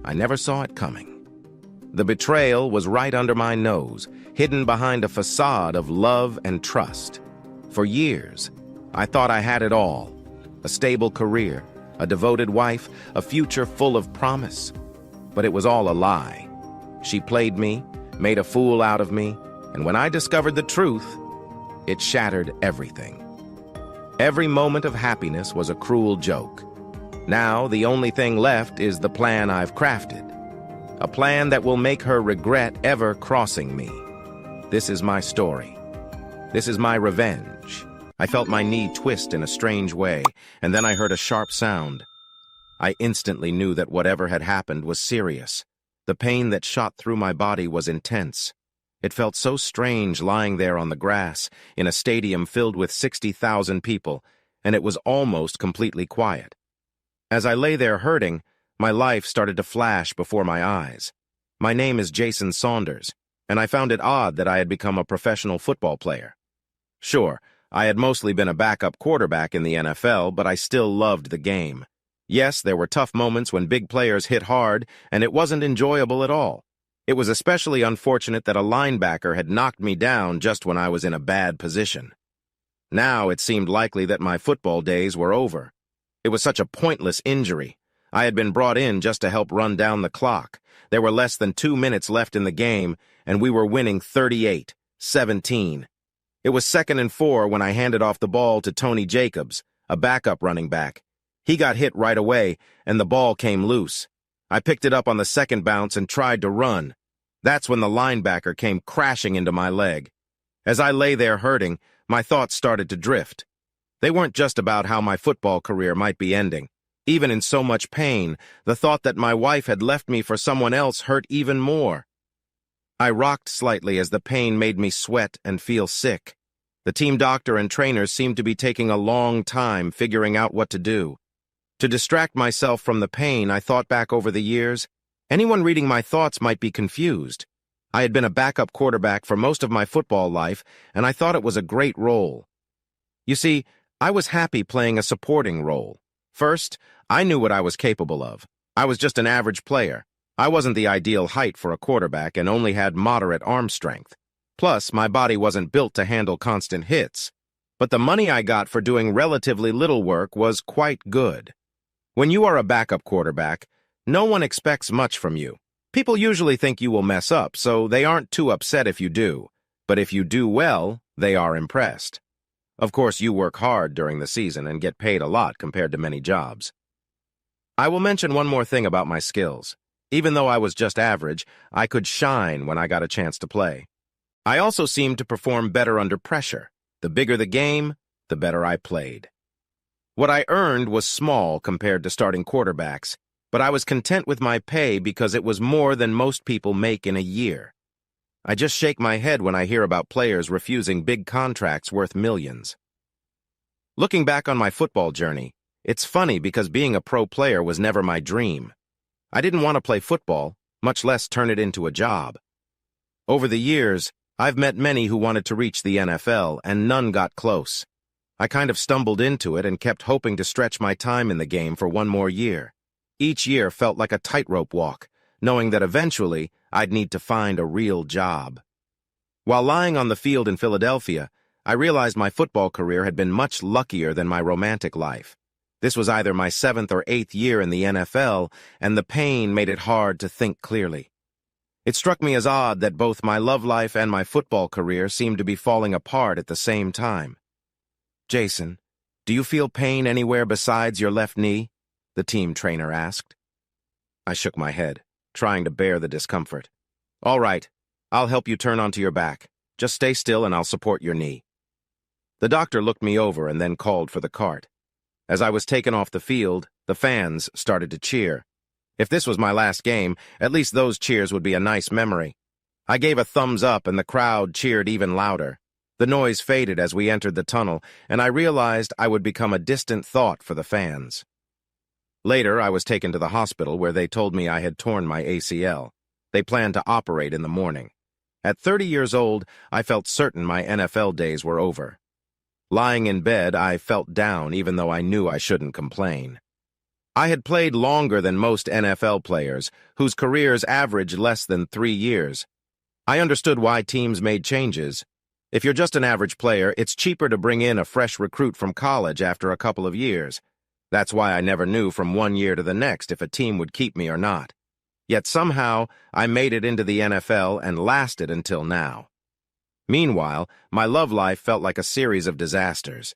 I never saw it coming. The betrayal was right under my nose, hidden behind a facade of love and trust. For years, I thought I had it all: a stable career, a devoted wife, a future full of promise. But it was all a lie. She played me, made a fool out of me, and when I discovered the truth, it shattered everything. Every moment of happiness was a cruel joke. Now, the only thing left is the plan I've crafted. A plan that will make her regret ever crossing me. This is my story. This is my revenge. I felt my knee twist in a strange way, and then I heard a sharp sound. I instantly knew that whatever had happened was serious. The pain that shot through my body was intense. It felt so strange lying there on the grass, in a stadium filled with 60,000 people, and it was almost completely quiet. As I lay there hurting, my life started to flash before my eyes. My name is Jason Saunders, and I found it odd that I had become a professional football player. Sure, I had mostly been a backup quarterback in the NFL, but I still loved the game. Yes, there were tough moments when big players hit hard, and it wasn't enjoyable at all. It was especially unfortunate that a linebacker had knocked me down just when I was in a bad position. Now it seemed likely that my football days were over. It was such a pointless injury. I had been brought in just to help run down the clock. There were less than 2 minutes left in the game, and we were winning 38-17. It was 2nd and 4 when I handed off the ball to Tony Jacobs, a backup running back. He got hit right away, and the ball came loose. I picked it up on the second bounce and tried to run. That's when the linebacker came crashing into my leg. As I lay there hurting, my thoughts started to drift. They weren't just about how my football career might be ending. Even in so much pain, the thought that my wife had left me for someone else hurt even more. I rocked slightly as the pain made me sweat and feel sick. The team doctor and trainers seemed to be taking a long time figuring out what to do. To distract myself from the pain, I thought back over the years. Anyone reading my thoughts might be confused. I had been a backup quarterback for most of my football life, and I thought it was a great role. You see, I was happy playing a supporting role. First, I knew what I was capable of. I was just an average player. I wasn't the ideal height for a quarterback and only had moderate arm strength. Plus, my body wasn't built to handle constant hits. But the money I got for doing relatively little work was quite good. When you are a backup quarterback, no one expects much from you. People usually think you will mess up, so they aren't too upset if you do. But if you do well, they are impressed. Of course, you work hard during the season and get paid a lot compared to many jobs. I will mention one more thing about my skills. Even though I was just average, I could shine when I got a chance to play. I also seemed to perform better under pressure. The bigger the game, the better I played. What I earned was small compared to starting quarterbacks, but I was content with my pay because it was more than most people make in a year. I just shake my head when I hear about players refusing big contracts worth millions. Looking back on my football journey, it's funny because being a pro player was never my dream. I didn't want to play football, much less turn it into a job. Over the years, I've met many who wanted to reach the NFL, and none got close. I kind of stumbled into it and kept hoping to stretch my time in the game for one more year. Each year felt like a tightrope walk, knowing that eventually I'd need to find a real job. While lying on the field in Philadelphia, I realized my football career had been much luckier than my romantic life. This was either my 7th or 8th year in the NFL, and the pain made it hard to think clearly. It struck me as odd that both my love life and my football career seemed to be falling apart at the same time. "Jason, do you feel pain anywhere besides your left knee?" the team trainer asked. I shook my head, trying to bear the discomfort. "All right, I'll help you turn onto your back. Just stay still and I'll support your knee." The doctor looked me over and then called for the cart. As I was taken off the field, the fans started to cheer. If this was my last game, at least those cheers would be a nice memory. I gave a thumbs up and the crowd cheered even louder. The noise faded as we entered the tunnel, and I realized I would become a distant thought for the fans. Later, I was taken to the hospital where they told me I had torn my ACL. They planned to operate in the morning. At 30 years old, I felt certain my NFL days were over. Lying in bed, I felt down even though I knew I shouldn't complain. I had played longer than most NFL players, whose careers averaged less than 3 years. I understood why teams made changes. If you're just an average player, it's cheaper to bring in a fresh recruit from college after a couple of years. That's why I never knew from one year to the next if a team would keep me or not. Yet somehow, I made it into the NFL and lasted until now. Meanwhile, my love life felt like a series of disasters.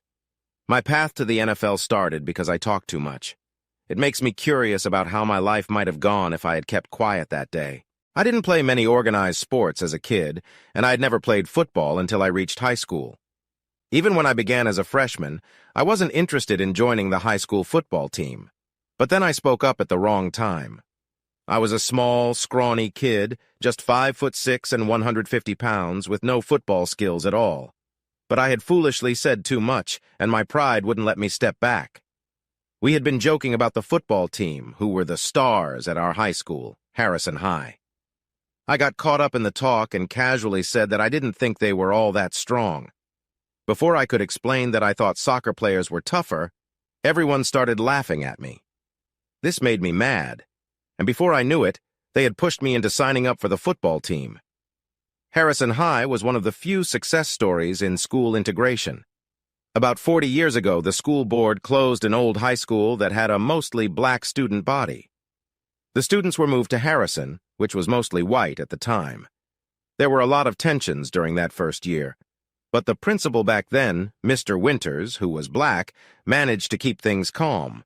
My path to the NFL started because I talked too much. It makes me curious about how my life might have gone if I had kept quiet that day. I didn't play many organized sports as a kid, and I had never played football until I reached high school. Even when I began as a freshman, I wasn't interested in joining the high school football team. But then I spoke up at the wrong time. I was a small, scrawny kid, just 5'6" and 150 pounds, with no football skills at all. But I had foolishly said too much, and my pride wouldn't let me step back. We had been joking about the football team, who were the stars at our high school, Harrison High. I got caught up in the talk and casually said that I didn't think they were all that strong. Before I could explain that I thought soccer players were tougher, everyone started laughing at me. This made me mad, and before I knew it, they had pushed me into signing up for the football team. Harrison High was one of the few success stories in school integration. About 40 years ago, the school board closed an old high school that had a mostly black student body. The students were moved to Harrison, which was mostly white at the time. There were a lot of tensions during that first year, but the principal back then, Mr. Winters, who was black, managed to keep things calm.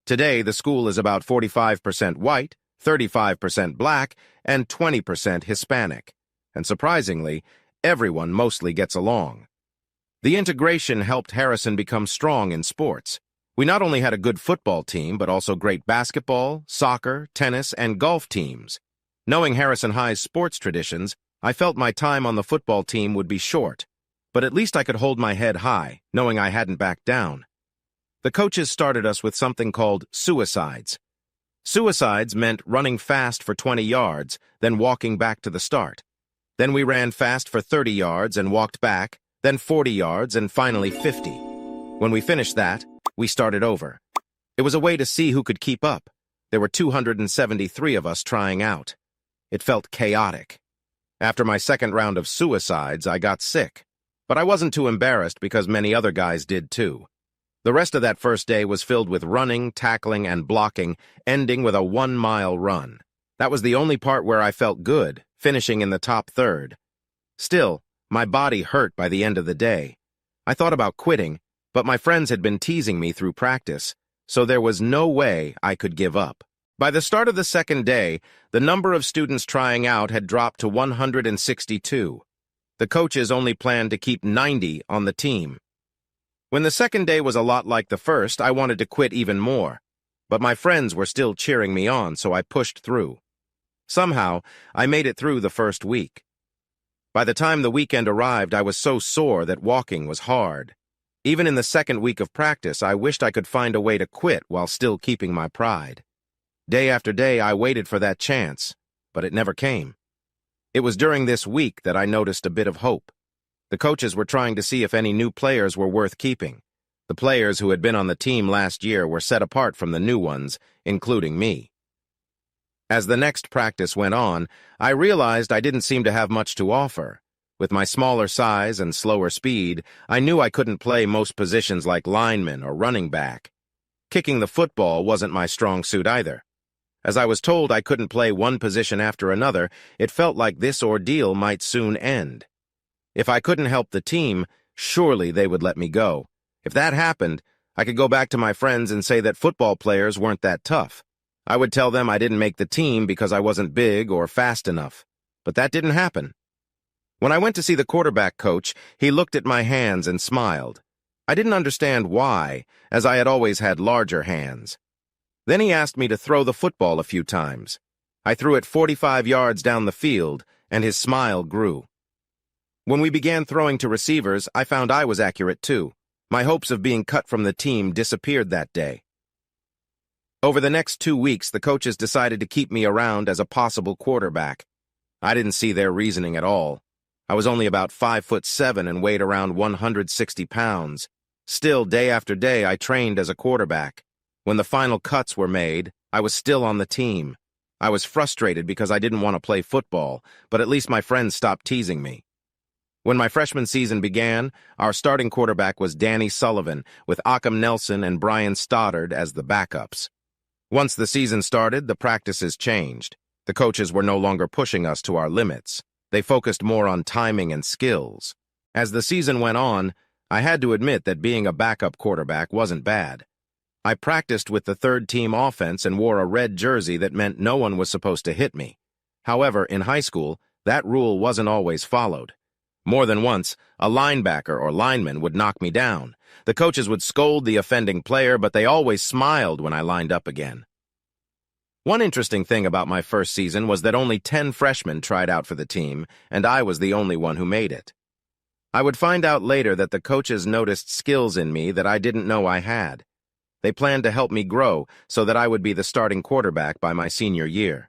Today, the school is about 45% white, 35% black, and 20% Hispanic. And surprisingly, everyone mostly gets along. The integration helped Harrison become strong in sports. We not only had a good football team, but also great basketball, soccer, tennis, and golf teams. Knowing Harrison High's sports traditions, I felt my time on the football team would be short, but at least I could hold my head high, knowing I hadn't backed down. The coaches started us with something called suicides. Suicides meant running fast for 20 yards, then walking back to the start. Then we ran fast for 30 yards and walked back, then 40 yards, and finally 50. When we finished that, we started over. It was a way to see who could keep up. There were 273 of us trying out. It felt chaotic. After my second round of suicides, I got sick. But I wasn't too embarrassed because many other guys did too. The rest of that first day was filled with running, tackling, and blocking, ending with a 1-mile run. That was the only part where I felt good, finishing in the top third. Still, my body hurt by the end of the day. I thought about quitting, but my friends had been teasing me through practice, so there was no way I could give up. By the start of the second day, the number of students trying out had dropped to 162. The coaches only planned to keep 90 on the team. When the second day was a lot like the first, I wanted to quit even more. But my friends were still cheering me on, so I pushed through. Somehow, I made it through the first week. By the time the weekend arrived, I was so sore that walking was hard. Even in the second week of practice, I wished I could find a way to quit while still keeping my pride. Day after day, I waited for that chance, but it never came. It was during this week that I noticed a bit of hope. The coaches were trying to see if any new players were worth keeping. The players who had been on the team last year were set apart from the new ones, including me. As the next practice went on, I realized I didn't seem to have much to offer. With my smaller size and slower speed, I knew I couldn't play most positions like lineman or running back. Kicking the football wasn't my strong suit either. As I was told I couldn't play one position after another, it felt like this ordeal might soon end. If I couldn't help the team, surely they would let me go. If that happened, I could go back to my friends and say that football players weren't that tough. I would tell them I didn't make the team because I wasn't big or fast enough. But that didn't happen. When I went to see the quarterback coach, he looked at my hands and smiled. I didn't understand why, as I had always had larger hands. Then he asked me to throw the football a few times. I threw it 45 yards down the field, and his smile grew. When we began throwing to receivers, I found I was accurate too. My hopes of being cut from the team disappeared that day. Over the next 2 weeks, the coaches decided to keep me around as a possible quarterback. I didn't see their reasoning at all. I was only about 5'7" and weighed around 160 pounds. Still, day after day, I trained as a quarterback. When the final cuts were made, I was still on the team. I was frustrated because I didn't want to play football, but at least my friends stopped teasing me. When my freshman season began, our starting quarterback was Danny Sullivan, with Occam Nelson and Brian Stoddard as the backups. Once the season started, the practices changed. The coaches were no longer pushing us to our limits. They focused more on timing and skills. As the season went on, I had to admit that being a backup quarterback wasn't bad. I practiced with the third-team offense and wore a red jersey that meant no one was supposed to hit me. However, in high school, that rule wasn't always followed. More than once, a linebacker or lineman would knock me down. The coaches would scold the offending player, but they always smiled when I lined up again. One interesting thing about my first season was that only 10 freshmen tried out for the team, and I was the only one who made it. I would find out later that the coaches noticed skills in me that I didn't know I had. They planned to help me grow so that I would be the starting quarterback by my senior year.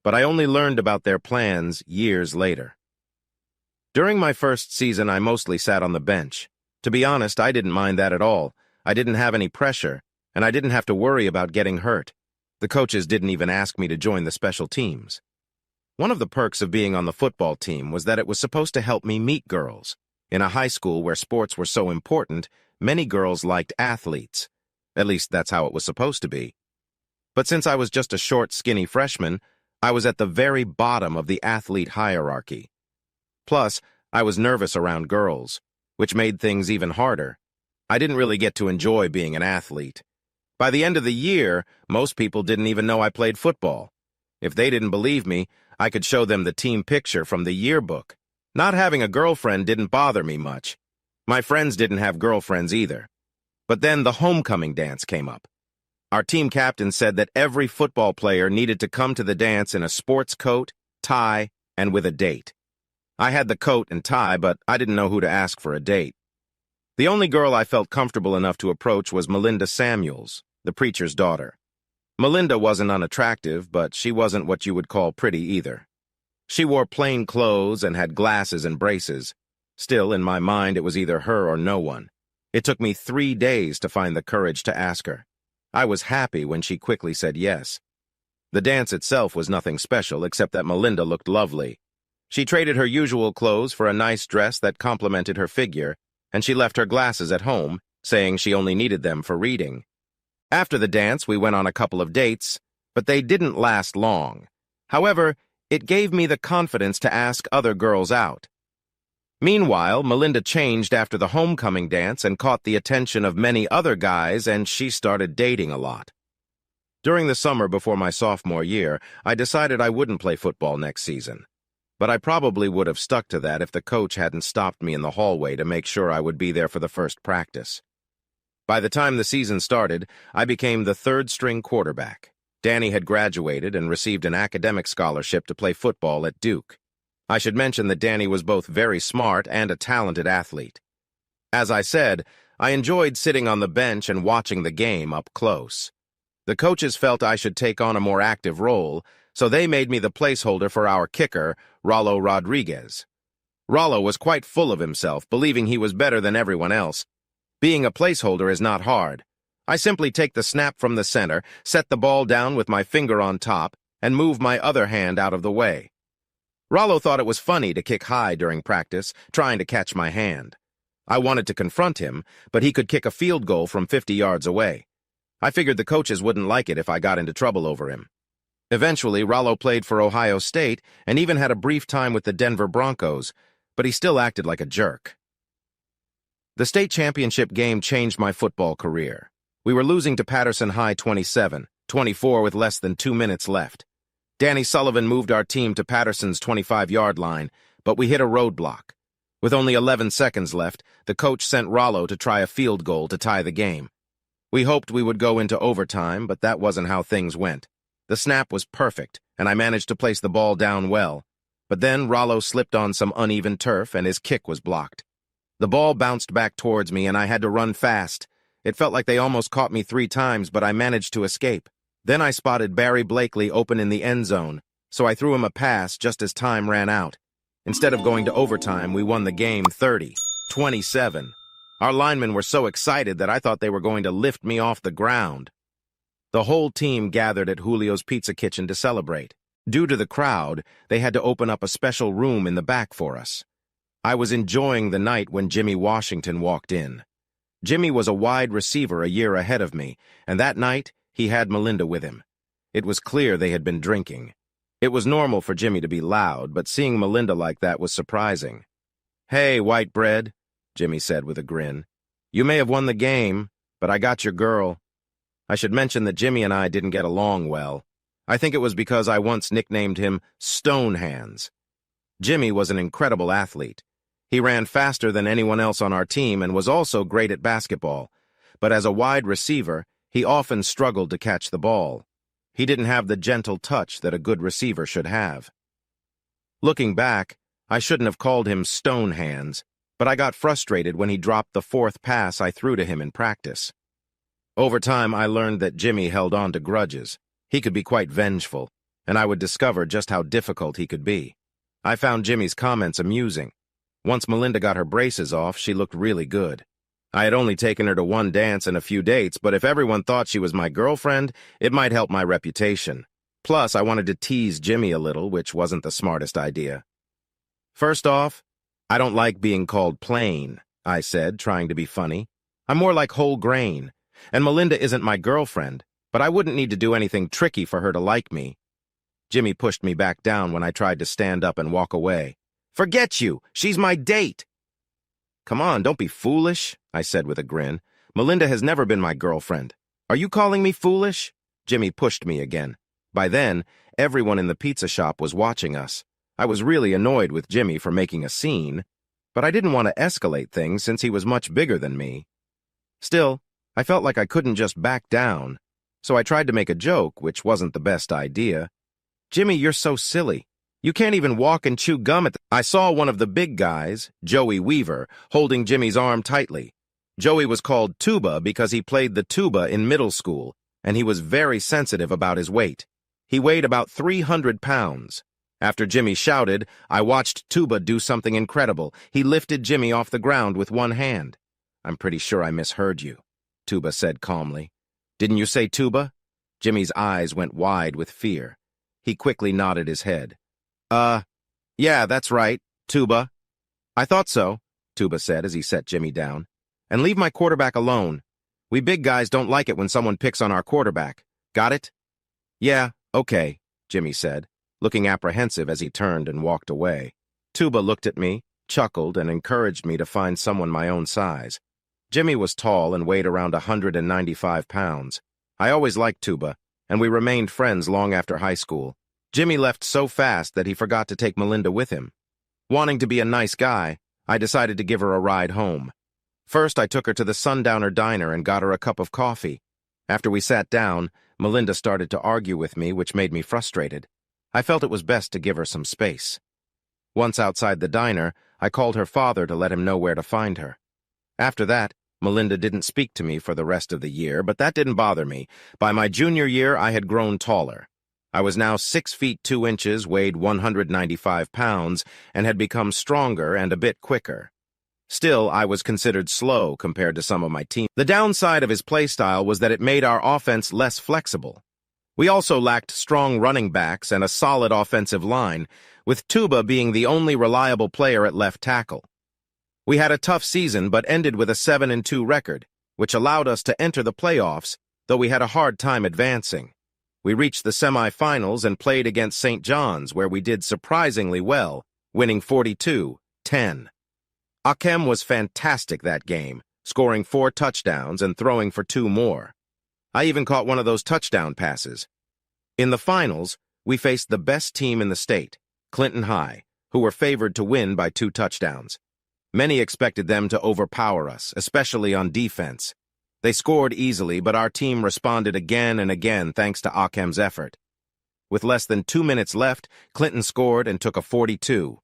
But I only learned about their plans years later. During my first season, I mostly sat on the bench. To be honest, I didn't mind that at all. I didn't have any pressure, and I didn't have to worry about getting hurt. The coaches didn't even ask me to join the special teams. One of the perks of being on the football team was that it was supposed to help me meet girls. In a high school where sports were so important, many girls liked athletes. At least that's how it was supposed to be. But since I was just a short, skinny freshman, I was at the very bottom of the athlete hierarchy. Plus, I was nervous around girls, which made things even harder. I didn't really get to enjoy being an athlete. By the end of the year, most people didn't even know I played football. If they didn't believe me, I could show them the team picture from the yearbook. Not having a girlfriend didn't bother me much. My friends didn't have girlfriends either. But then the homecoming dance came up. Our team captain said that every football player needed to come to the dance in a sports coat, tie, and with a date. I had the coat and tie, but I didn't know who to ask for a date. The only girl I felt comfortable enough to approach was Melinda Samuels, the preacher's daughter. Melinda wasn't unattractive, but she wasn't what you would call pretty either. She wore plain clothes and had glasses and braces. Still, in my mind, it was either her or no one. It took me 3 days to find the courage to ask her. I was happy when she quickly said yes. The dance itself was nothing special, except that Melinda looked lovely. She traded her usual clothes for a nice dress that complemented her figure, and she left her glasses at home, saying she only needed them for reading. After the dance, we went on a couple of dates, but they didn't last long. However, it gave me the confidence to ask other girls out. Meanwhile, Melinda changed after the homecoming dance and caught the attention of many other guys, and she started dating a lot. During the summer before my sophomore year, I decided I wouldn't play football next season. But I probably would have stuck to that if the coach hadn't stopped me in the hallway to make sure I would be there for the first practice. By the time the season started, I became the third-string quarterback. Danny had graduated and received an academic scholarship to play football at Duke. I should mention that Danny was both very smart and a talented athlete. As I said, I enjoyed sitting on the bench and watching the game up close. The coaches felt I should take on a more active role, so they made me the placeholder for our kicker, Rollo Rodriguez. Rollo was quite full of himself, believing he was better than everyone else. Being a placeholder is not hard. I simply take the snap from the center, set the ball down with my finger on top, and move my other hand out of the way. Rollo thought it was funny to kick high during practice, trying to catch my hand. I wanted to confront him, but he could kick a field goal from 50 yards away. I figured the coaches wouldn't like it if I got into trouble over him. Eventually, Rollo played for Ohio State and even had a brief time with the Denver Broncos, but he still acted like a jerk. The state championship game changed my football career. We were losing to Patterson High 27-24 with less than 2 minutes left. Danny Sullivan moved our team to Patterson's 25-yard line, but we hit a roadblock. With only 11 seconds left, the coach sent Rollo to try a field goal to tie the game. We hoped we would go into overtime, but that wasn't how things went. The snap was perfect, and I managed to place the ball down well. But then Rollo slipped on some uneven turf, and his kick was blocked. The ball bounced back towards me, and I had to run fast. It felt like they almost caught me 3 times, but I managed to escape. Then I spotted Barry Blakely open in the end zone, so I threw him a pass just as time ran out. Instead of going to overtime, we won the game 30-27. Our linemen were so excited that I thought they were going to lift me off the ground. The whole team gathered at Julio's Pizza Kitchen to celebrate. Due to the crowd, they had to open up a special room in the back for us. I was enjoying the night when Jimmy Washington walked in. Jimmy was a wide receiver a year ahead of me, and that night, he had Melinda with him. It was clear they had been drinking. It was normal for Jimmy to be loud, but seeing Melinda like that was surprising. "Hey, white bread," Jimmy said with a grin. "You may have won the game, but I got your girl." I should mention that Jimmy and I didn't get along well. I think it was because I once nicknamed him Stone Hands. Jimmy was an incredible athlete. He ran faster than anyone else on our team and was also great at basketball. But as a wide receiver, he often struggled to catch the ball. He didn't have the gentle touch that a good receiver should have. Looking back, I shouldn't have called him Stone Hands, but I got frustrated when he dropped the fourth pass I threw to him in practice. Over time, I learned that Jimmy held on to grudges. He could be quite vengeful, and I would discover just how difficult he could be. I found Jimmy's comments amusing. Once Melinda got her braces off, she looked really good. I had only taken her to one dance and a few dates, but if everyone thought she was my girlfriend, it might help my reputation. Plus, I wanted to tease Jimmy a little, which wasn't the smartest idea. "First off, I don't like being called plain," I said, trying to be funny. "I'm more like whole grain, and Melinda isn't my girlfriend, but I wouldn't need to do anything tricky for her to like me." Jimmy pushed me back down when I tried to stand up and walk away. "Forget you! She's my date!" "Come on, don't be foolish," I said with a grin. "Melinda has never been my girlfriend. Are you calling me foolish?" Jimmy pushed me again. By then, everyone in the pizza shop was watching us. I was really annoyed with Jimmy for making a scene, but I didn't want to escalate things since he was much bigger than me. Still, I felt like I couldn't just back down, so I tried to make a joke, which wasn't the best idea. "Jimmy, you're so silly. You can't even walk and chew gum at the—" I saw one of the big guys, Joey Weaver, holding Jimmy's arm tightly. Joey was called Tuba because he played the tuba in middle school, and he was very sensitive about his weight. He weighed about 300 pounds. After Jimmy shouted, I watched Tuba do something incredible. He lifted Jimmy off the ground with one hand. "I'm pretty sure I misheard you," Tuba said calmly. "Didn't you say tuba?" Jimmy's eyes went wide with fear. He quickly nodded his head. Yeah, that's right, tuba." "I thought so," Tuba said as he set Jimmy down. "And leave my quarterback alone. We big guys don't like it when someone picks on our quarterback. Got it?" "Yeah, okay," Jimmy said, looking apprehensive as he turned and walked away. Tuba looked at me, chuckled, and encouraged me to find someone my own size. Jimmy was tall and weighed around 195 pounds. I always liked Tuba, and we remained friends long after high school. Jimmy left so fast that he forgot to take Melinda with him. Wanting to be a nice guy, I decided to give her a ride home. First, I took her to the Sundowner Diner and got her a cup of coffee. After we sat down, Melinda started to argue with me, which made me frustrated. I felt it was best to give her some space. Once outside the diner, I called her father to let him know where to find her. After that, Melinda didn't speak to me for the rest of the year, but that didn't bother me. By my junior year, I had grown taller. I was now 6 feet 2 inches, weighed 195 pounds, and had become stronger and a bit quicker. Still, I was considered slow compared to some of my team. The downside of his play style was that it made our offense less flexible. We also lacked strong running backs and a solid offensive line, with Tuba being the only reliable player at left tackle. We had a tough season but ended with a 7-2 record, which allowed us to enter the playoffs, though we had a hard time advancing. We reached the semifinals and played against St. John's, where we did surprisingly well, winning 42-10. Akem was fantastic that game, scoring 4 touchdowns and throwing for 2 more. I even caught one of those touchdown passes. In the finals, we faced the best team in the state, Clinton High, who were favored to win by 2 touchdowns. Many expected them to overpower us, especially on defense. They scored easily, but our team responded again and again thanks to Akem's effort. With less than 2 minutes left, Clinton scored and took a 42-38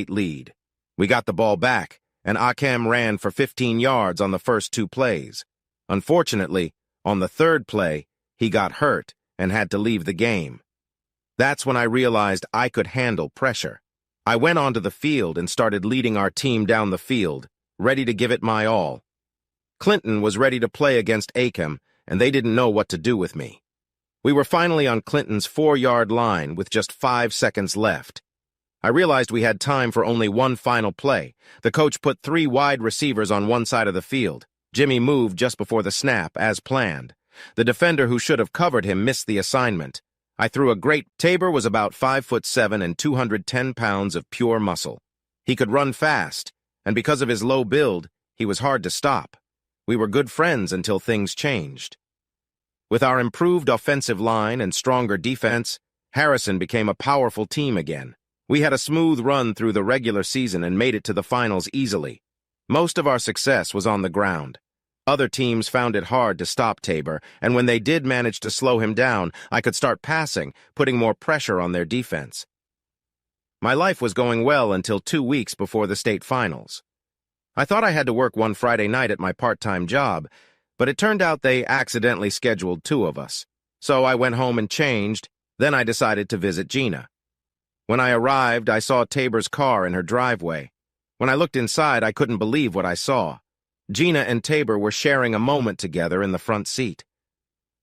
lead. We got the ball back, and Akem ran for 15 yards on the first 2 plays. Unfortunately, on the 3rd play, he got hurt and had to leave the game. That's when I realized I could handle pressure. I went onto the field and started leading our team down the field, ready to give it my all. Clinton was ready to play against Akem, and they didn't know what to do with me. We were finally on Clinton's 4-yard line with just 5 seconds left. I realized we had time for only one final play. The coach put 3 wide receivers on one side of the field. Jimmy moved just before the snap, as planned. The defender who should have covered him missed the assignment. I threw a great. Tabor was about 5'7" and 210 pounds of pure muscle. He could run fast, and because of his low build, he was hard to stop. We were good friends until things changed. With our improved offensive line and stronger defense, Harrison became a powerful team again. We had a smooth run through the regular season and made it to the finals easily. Most of our success was on the ground. Other teams found it hard to stop Tabor, and when they did manage to slow him down, I could start passing, putting more pressure on their defense. My life was going well until 2 weeks before the state finals. I thought I had to work one Friday night at my part-time job, but it turned out they accidentally scheduled 2 of us. So I went home and changed, then I decided to visit Gina. When I arrived, I saw Tabor's car in her driveway. When I looked inside, I couldn't believe what I saw. Gina and Tabor were sharing a moment together in the front seat.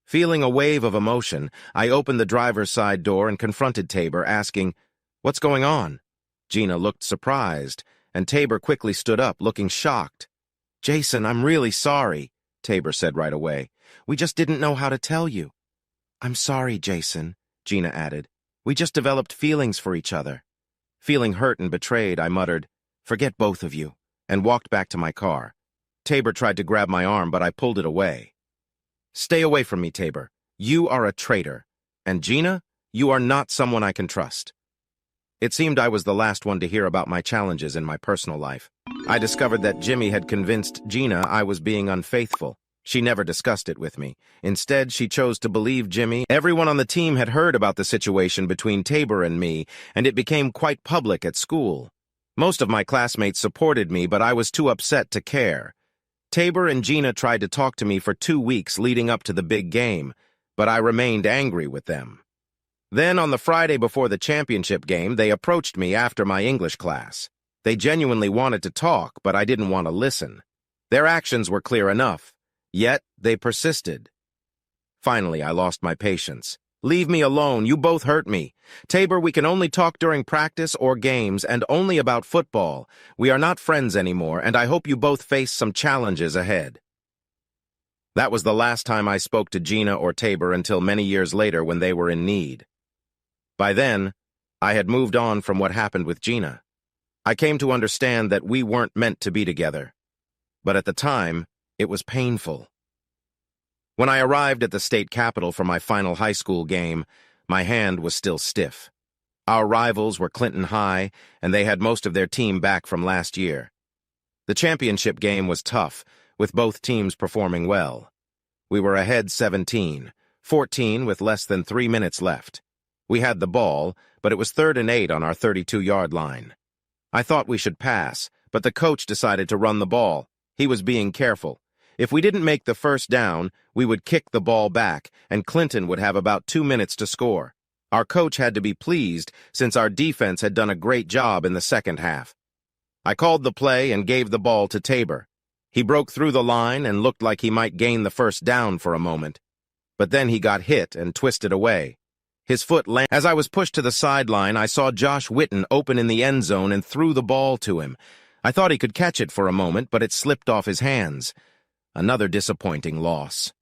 Feeling a wave of emotion, I opened the driver's side door and confronted Tabor, asking, "What's going on?" Gina looked surprised, and Tabor quickly stood up, looking shocked. "Jason, I'm really sorry," Tabor said right away. "We just didn't know how to tell you." "I'm sorry, Jason," Gina added. "We just developed feelings for each other." Feeling hurt and betrayed, I muttered, "Forget both of you," and walked back to my car. Tabor tried to grab my arm, but I pulled it away. "Stay away from me, Tabor. You are a traitor. And Gina, you are not someone I can trust." It seemed I was the last one to hear about my challenges in my personal life. I discovered that Jimmy had convinced Gina I was being unfaithful. She never discussed it with me. Instead, she chose to believe Jimmy. Everyone on the team had heard about the situation between Tabor and me, and it became quite public at school. Most of my classmates supported me, but I was too upset to care. Tabor and Gina tried to talk to me for 2 weeks leading up to the big game, but I remained angry with them. Then, on the Friday before the championship game, they approached me after my English class. They genuinely wanted to talk, but I didn't want to listen. Their actions were clear enough, yet they persisted. Finally, I lost my patience. "Leave me alone, you both hurt me. Tabor, we can only talk during practice or games, and only about football. We are not friends anymore, and I hope you both face some challenges ahead." That was the last time I spoke to Gina or Tabor until many years later when they were in need. By then, I had moved on from what happened with Gina. I came to understand that we weren't meant to be together. But at the time, it was painful. When I arrived at the state capitol for my final high school game, my hand was still stiff. Our rivals were Clinton High, and they had most of their team back from last year. The championship game was tough, with both teams performing well. We were ahead 17-14 with less than 3 minutes left. We had the ball, but it was 3rd and 8 on our 32-yard line. I thought we should pass, but the coach decided to run the ball. He was being careful. If we didn't make the first down, we would kick the ball back, and Clinton would have about 2 minutes to score. Our coach had to be pleased, since our defense had done a great job in the second half. I called the play and gave the ball to Tabor. He broke through the line and looked like he might gain the first down for a moment. But then he got hit and twisted away. His foot landed. As I was pushed to the sideline, I saw Josh Witten open in the end zone and threw the ball to him. I thought he could catch it for a moment, but it slipped off his hands. Another disappointing loss.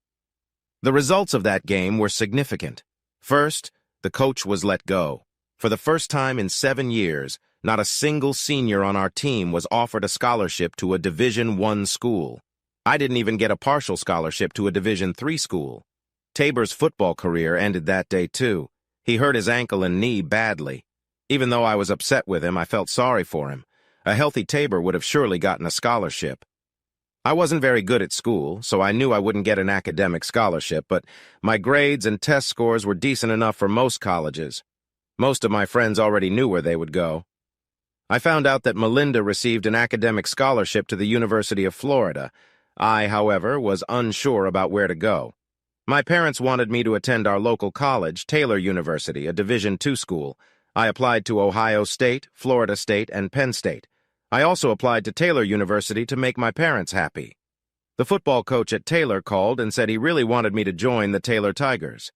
The results of that game were significant. First, the coach was let go. For the first time in 7 years, not a single senior on our team was offered a scholarship to a Division I school. I didn't even get a partial scholarship to a Division III school. Tabor's football career ended that day, too. He hurt his ankle and knee badly. Even though I was upset with him, I felt sorry for him. A healthy Tabor would have surely gotten a scholarship. I wasn't very good at school, so I knew I wouldn't get an academic scholarship, but my grades and test scores were decent enough for most colleges. Most of my friends already knew where they would go. I found out that Melinda received an academic scholarship to the University of Florida. I, however, was unsure about where to go. My parents wanted me to attend our local college, Taylor University, a Division II school. I applied to Ohio State, Florida State, and Penn State. I also applied to Taylor University to make my parents happy. The football coach at Taylor called and said he really wanted me to join the Taylor Tigers.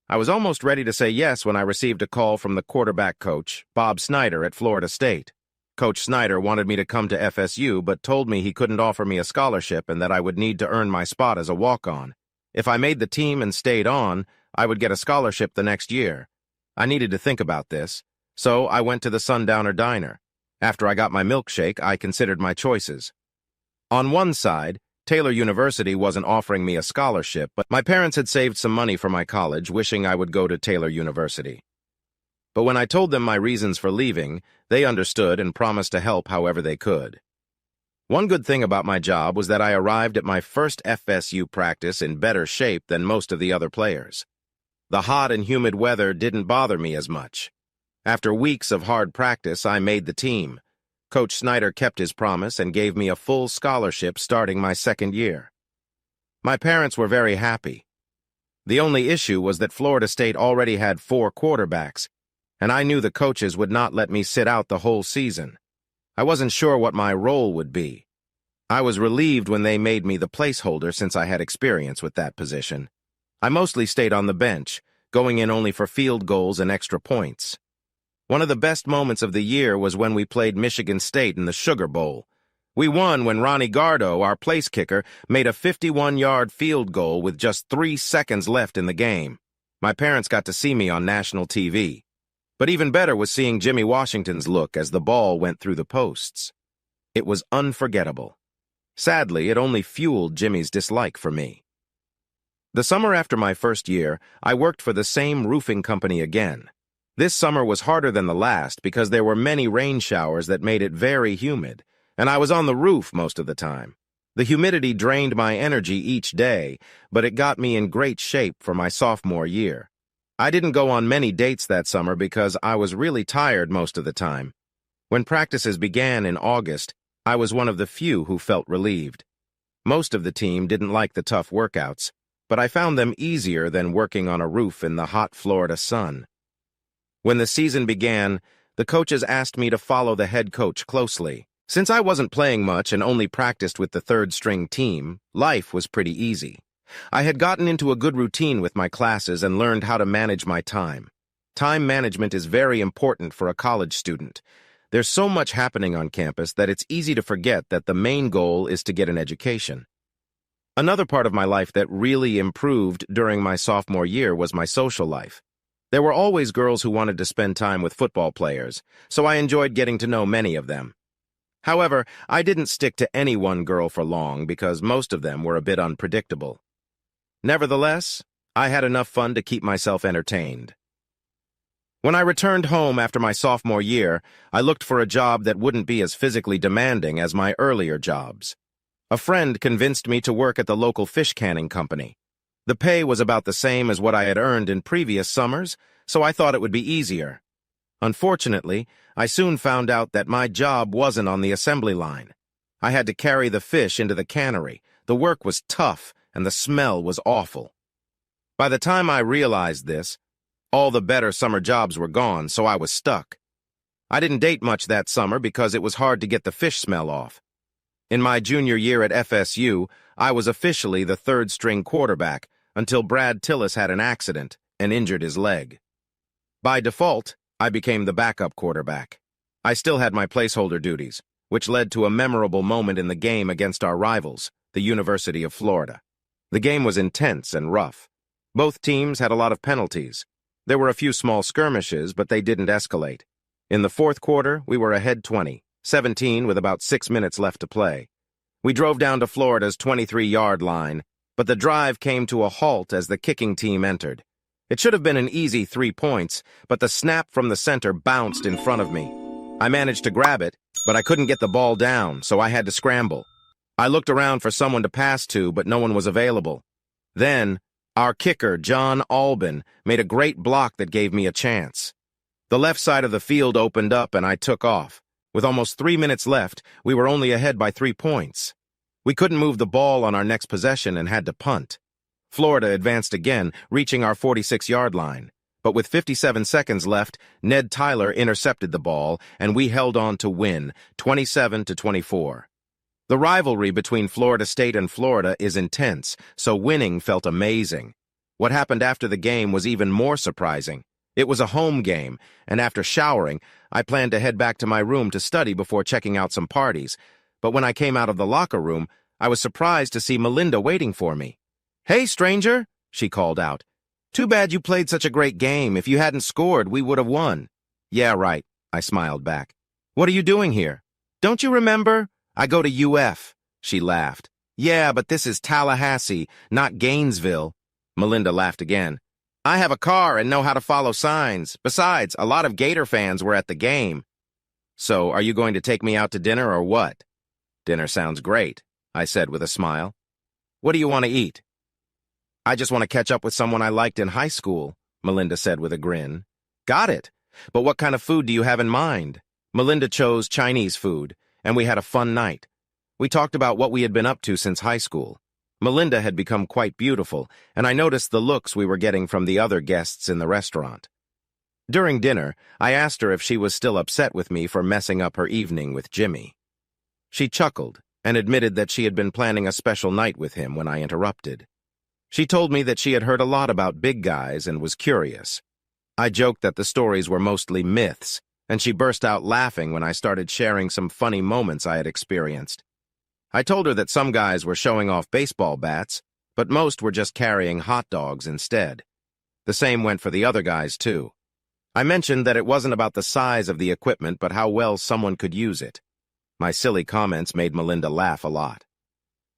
I was almost ready to say yes when I received a call from the quarterback coach, Bob Snyder, at Florida State. Coach Snyder wanted me to come to FSU, but told me he couldn't offer me a scholarship and that I would need to earn my spot as a walk-on. If I made the team and stayed on, I would get a scholarship the next year. I needed to think about this, so I went to the Sundowner Diner. After I got my milkshake, I considered my choices. On one side, Taylor University wasn't offering me a scholarship, but my parents had saved some money for my college, wishing I would go to Taylor University. But when I told them my reasons for leaving, they understood and promised to help however they could. One good thing about my job was that I arrived at my first FSU practice in better shape than most of the other players. The hot and humid weather didn't bother me as much. After weeks of hard practice, I made the team. Coach Snyder kept his promise and gave me a full scholarship starting my second year. My parents were very happy. The only issue was that Florida State already had 4 quarterbacks, and I knew the coaches would not let me sit out the whole season. I wasn't sure what my role would be. I was relieved when they made me the placeholder since I had experience with that position. I mostly stayed on the bench, going in only for field goals and extra points. One of the best moments of the year was when we played Michigan State in the Sugar Bowl. We won when Ronnie Gardo, our place kicker, made a 51-yard field goal with just 3 seconds left in the game. My parents got to see me on national TV. But even better was seeing Jimmy Washington's look as the ball went through the posts. It was unforgettable. Sadly, it only fueled Jimmy's dislike for me. The summer after my first year, I worked for the same roofing company again. This summer was harder than the last because there were many rain showers that made it very humid, and I was on the roof most of the time. The humidity drained my energy each day, but it got me in great shape for my sophomore year. I didn't go on many dates that summer because I was really tired most of the time. When practices began in August, I was one of the few who felt relieved. Most of the team didn't like the tough workouts, but I found them easier than working on a roof in the hot Florida sun. When the season began, the coaches asked me to follow the head coach closely. Since I wasn't playing much and only practiced with the third-string team, life was pretty easy. I had gotten into a good routine with my classes and learned how to manage my time. Time management is very important for a college student. There's so much happening on campus that it's easy to forget that the main goal is to get an education. Another part of my life that really improved during my sophomore year was my social life. There were always girls who wanted to spend time with football players, so I enjoyed getting to know many of them. However, I didn't stick to any one girl for long because most of them were a bit unpredictable. Nevertheless, I had enough fun to keep myself entertained. When I returned home after my sophomore year, I looked for a job that wouldn't be as physically demanding as my earlier jobs. A friend convinced me to work at the local fish canning company. The pay was about the same as what I had earned in previous summers, so I thought it would be easier. Unfortunately, I soon found out that my job wasn't on the assembly line. I had to carry the fish into the cannery. The work was tough, and the smell was awful. By the time I realized this, all the better summer jobs were gone, so I was stuck. I didn't date much that summer because it was hard to get the fish smell off. In my junior year at FSU, I was officially the third-string quarterback until Brad Tillis had an accident and injured his leg. By default, I became the backup quarterback. I still had my placeholder duties, which led to a memorable moment in the game against our rivals, the University of Florida. The game was intense and rough. Both teams had a lot of penalties. There were a few small skirmishes, but they didn't escalate. In the fourth quarter, we were ahead 20-17 with about 6 minutes left to play. We drove down to Florida's 23-yard line, but the drive came to a halt as the kicking team entered. It should have been an easy 3 points, but the snap from the center bounced in front of me. I managed to grab it, but I couldn't get the ball down, so I had to scramble. I looked around for someone to pass to, but no one was available. Then, our kicker, John Albin, made a great block that gave me a chance. The left side of the field opened up and I took off. With almost 3 minutes left, we were only ahead by 3 points. We couldn't move the ball on our next possession and had to punt. Florida advanced again, reaching our 46-yard line. But with 57 seconds left, Ned Tyler intercepted the ball, and we held on to win, 27-24. The rivalry between Florida State and Florida is intense, so winning felt amazing. What happened after the game was even more surprising. It was a home game, and after showering, I planned to head back to my room to study before checking out some parties. But when I came out of the locker room, I was surprised to see Melinda waiting for me. "Hey, stranger," she called out. "Too bad you played such a great game. If you hadn't scored, we would have won." "Yeah, right," I smiled back. "What are you doing here?" "Don't you remember? I go to UF." She laughed. "Yeah, but this is Tallahassee, not Gainesville." Melinda laughed again. "I have a car and know how to follow signs. Besides, a lot of Gator fans were at the game." "So, are you going to take me out to dinner or what?" "Dinner sounds great," I said with a smile. "What do you want to eat?" "I just want to catch up with someone I liked in high school," Melinda said with a grin. "Got it. But what kind of food do you have in mind?" Melinda chose Chinese food, and we had a fun night. We talked about what we had been up to since high school. Melinda had become quite beautiful, and I noticed the looks we were getting from the other guests in the restaurant. During dinner, I asked her if she was still upset with me for messing up her evening with Jimmy. She chuckled and admitted that she had been planning a special night with him when I interrupted. She told me that she had heard a lot about big guys and was curious. I joked that the stories were mostly myths, and she burst out laughing when I started sharing some funny moments I had experienced. I told her that some guys were showing off baseball bats, but most were just carrying hot dogs instead. The same went for the other guys, too. I mentioned that it wasn't about the size of the equipment, but how well someone could use it. My silly comments made Melinda laugh a lot.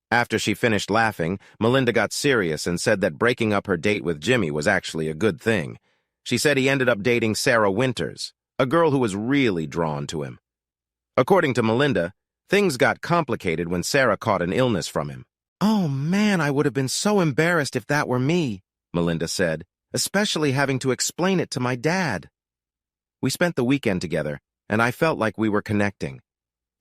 After she finished laughing, Melinda got serious and said that breaking up her date with Jimmy was actually a good thing. She said he ended up dating Sarah Winters, a girl who was really drawn to him. According to Melinda, things got complicated when Sarah caught an illness from him. "Oh man, I would have been so embarrassed if that were me," Melinda said, "especially having to explain it to my dad." We spent the weekend together, and I felt like we were connecting.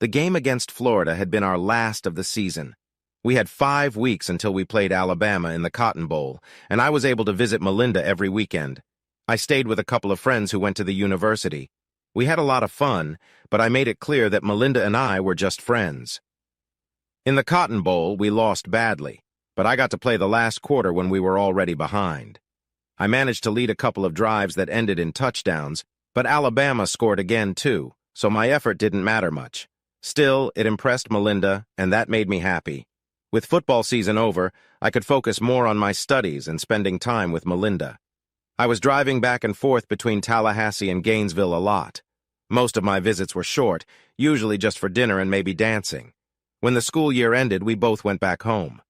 The game against Florida had been our last of the season. We had 5 weeks until we played Alabama in the Cotton Bowl, and I was able to visit Melinda every weekend. I stayed with a couple of friends who went to the university. We had a lot of fun, but I made it clear that Melinda and I were just friends. In the Cotton Bowl, we lost badly, but I got to play the last quarter when we were already behind. I managed to lead a couple of drives that ended in touchdowns, but Alabama scored again too, so my effort didn't matter much. Still, it impressed Melinda, and that made me happy. With football season over, I could focus more on my studies and spending time with Melinda. I was driving back and forth between Tallahassee and Gainesville a lot. Most of my visits were short, usually just for dinner and maybe dancing. When the school year ended, we both went back home.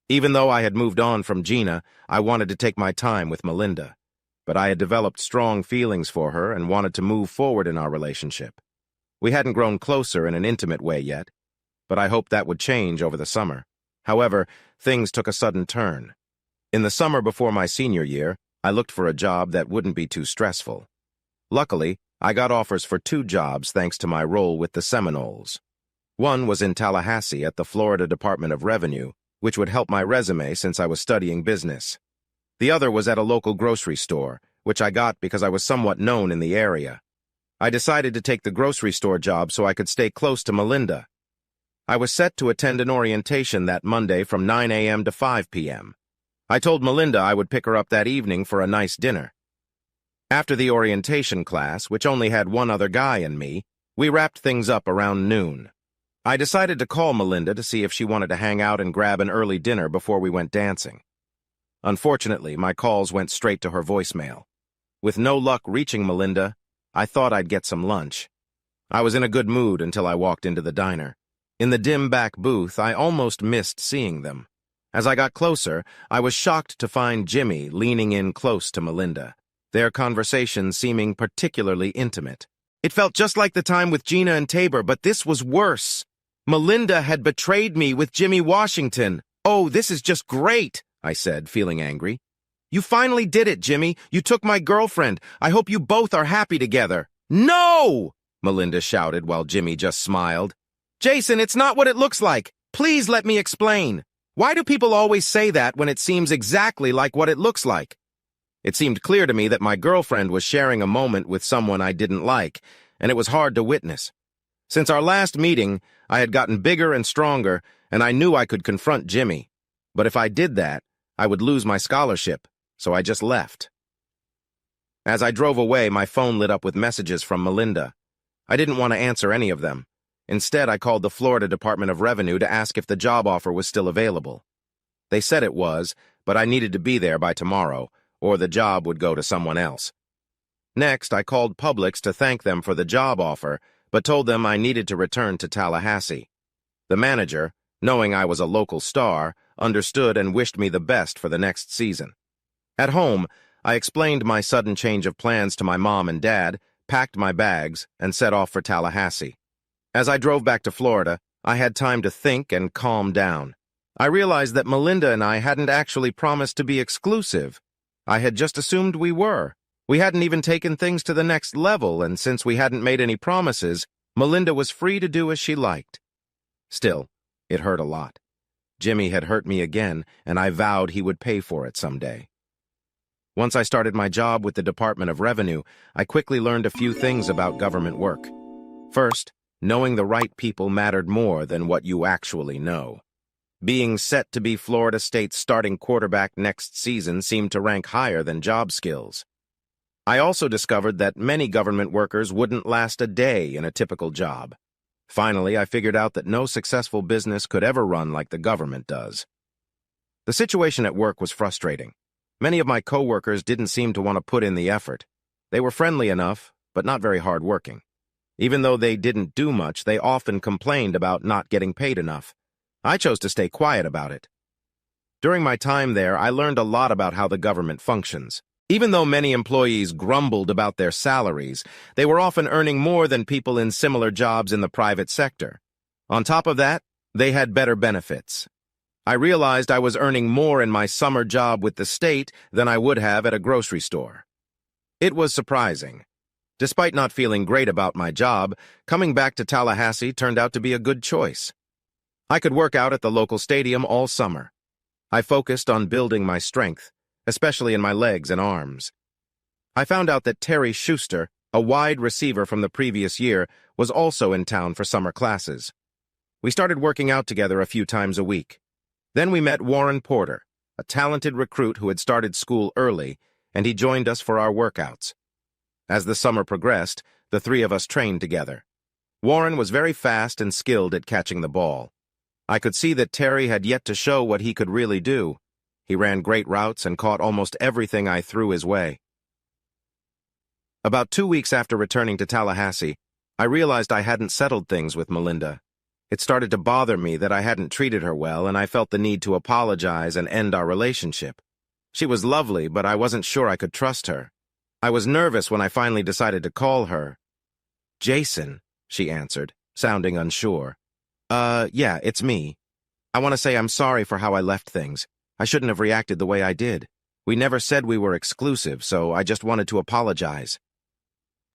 Even though I had moved on from Gina, I wanted to take my time with Melinda. But I had developed strong feelings for her and wanted to move forward in our relationship. We hadn't grown closer in an intimate way yet, but I hoped that would change over the summer. However, things took a sudden turn. In the summer before my senior year, I looked for a job that wouldn't be too stressful. Luckily, I got offers for 2 jobs thanks to my role with the Seminoles. One was in Tallahassee at the Florida Department of Revenue, which would help my resume since I was studying business. The other was at a local grocery store, which I got because I was somewhat known in the area. I decided to take the grocery store job so I could stay close to Melinda. I was set to attend an orientation that Monday from 9 a.m. to 5 p.m. I told Melinda I would pick her up that evening for a nice dinner. After the orientation class, which only had one other guy and me, we wrapped things up around noon. I decided to call Melinda to see if she wanted to hang out and grab an early dinner before we went dancing. Unfortunately, my calls went straight to her voicemail. With no luck reaching Melinda, I thought I'd get some lunch. I was in a good mood until I walked into the diner. In the dim back booth, I almost missed seeing them. As I got closer, I was shocked to find Jimmy leaning in close to Melinda, their conversation seeming particularly intimate. It felt just like the time with Gina and Tabor, but this was worse. Melinda had betrayed me with Jimmy Washington. "Oh, this is just great," I said, feeling angry. "You finally did it, Jimmy. You took my girlfriend. I hope you both are happy together." "No!" Melinda shouted while Jimmy just smiled. "Jason, it's not what it looks like. Please let me explain. Why do people always say that when it seems exactly like what it looks like?" It seemed clear to me that my girlfriend was sharing a moment with someone I didn't like, and it was hard to witness. Since our last meeting, I had gotten bigger and stronger, and I knew I could confront Jimmy. But if I did that, I would lose my scholarship, so I just left. As I drove away, my phone lit up with messages from Melinda. I didn't want to answer any of them. Instead, I called the Florida Department of Revenue to ask if the job offer was still available. They said it was, but I needed to be there by tomorrow, or the job would go to someone else. Next, I called Publix to thank them for the job offer, but told them I needed to return to Tallahassee. The manager, knowing I was a local star, understood and wished me the best for the next season. At home, I explained my sudden change of plans to my mom and dad, packed my bags, and set off for Tallahassee. As I drove back to Florida, I had time to think and calm down. I realized that Melinda and I hadn't actually promised to be exclusive. I had just assumed we were. We hadn't even taken things to the next level, and since we hadn't made any promises, Melinda was free to do as she liked. Still, it hurt a lot. Jimmy had hurt me again, and I vowed he would pay for it someday. Once I started my job with the Department of Revenue, I quickly learned a few things about government work. First, knowing the right people mattered more than what you actually know. Being set to be Florida State's starting quarterback next season seemed to rank higher than job skills. I also discovered that many government workers wouldn't last a day in a typical job. Finally, I figured out that no successful business could ever run like the government does. The situation at work was frustrating. Many of my coworkers didn't seem to want to put in the effort. They were friendly enough, but not very hardworking. Even though they didn't do much, they often complained about not getting paid enough. I chose to stay quiet about it. During my time there, I learned a lot about how the government functions. Even though many employees grumbled about their salaries, they were often earning more than people in similar jobs in the private sector. On top of that, they had better benefits. I realized I was earning more in my summer job with the state than I would have at a grocery store. It was surprising. Despite not feeling great about my job, coming back to Tallahassee turned out to be a good choice. I could work out at the local stadium all summer. I focused on building my strength, especially in my legs and arms. I found out that Terry Schuster, a wide receiver from the previous year, was also in town for summer classes. We started working out together a few times a week. Then we met Warren Porter, a talented recruit who had started school early, and he joined us for our workouts. As the summer progressed, the three of us trained together. Warren was very fast and skilled at catching the ball. I could see that Terry had yet to show what he could really do. He ran great routes and caught almost everything I threw his way. About 2 weeks after returning to Tallahassee, I realized I hadn't settled things with Melinda. It started to bother me that I hadn't treated her well, and I felt the need to apologize and end our relationship. She was lovely, but I wasn't sure I could trust her. I was nervous when I finally decided to call her. "Jason," she answered, sounding unsure. Yeah, it's me. I want to say I'm sorry for how I left things. I shouldn't have reacted the way I did. We never said we were exclusive, so I just wanted to apologize."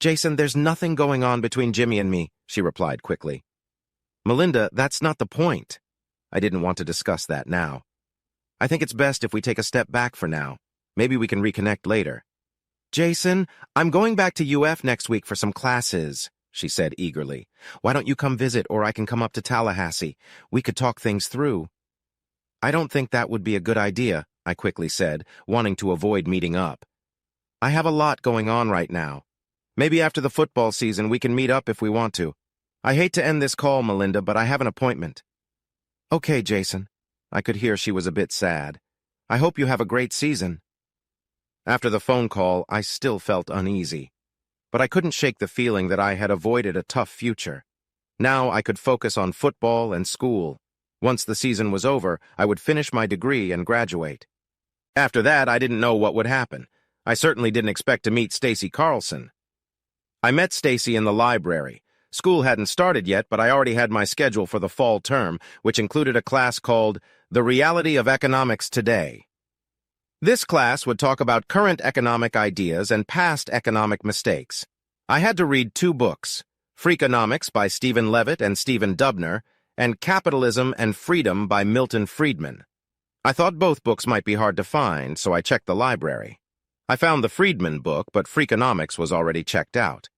"Jason, there's nothing going on between Jimmy and me," she replied quickly. "Melinda, that's not the point." I didn't want to discuss that now. "I think it's best if we take a step back for now. Maybe we can reconnect later." "Jason, I'm going back to UF next week for some classes," she said eagerly. "Why don't you come visit, or I can come up to Tallahassee? We could talk things through." "I don't think that would be a good idea," I quickly said, wanting to avoid meeting up. "I have a lot going on right now. Maybe after the football season we can meet up if we want to. I hate to end this call, Melinda, but I have an appointment." "Okay, Jason." I could hear she was a bit sad. "I hope you have a great season." After the phone call, I still felt uneasy. But I couldn't shake the feeling that I had avoided a tough future. Now I could focus on football and school. Once the season was over, I would finish my degree and graduate. After that, I didn't know what would happen. I certainly didn't expect to meet Stacy Carlson. I met Stacy in the library. School hadn't started yet, but I already had my schedule for the fall term, which included a class called The Reality of Economics Today. This class would talk about current economic ideas and past economic mistakes. I had to read 2 books, Freakonomics by Stephen Levitt and Stephen Dubner, and Capitalism and Freedom by Milton Friedman. I thought both books might be hard to find, so I checked the library. I found the Friedman book, but Freakonomics was already checked out.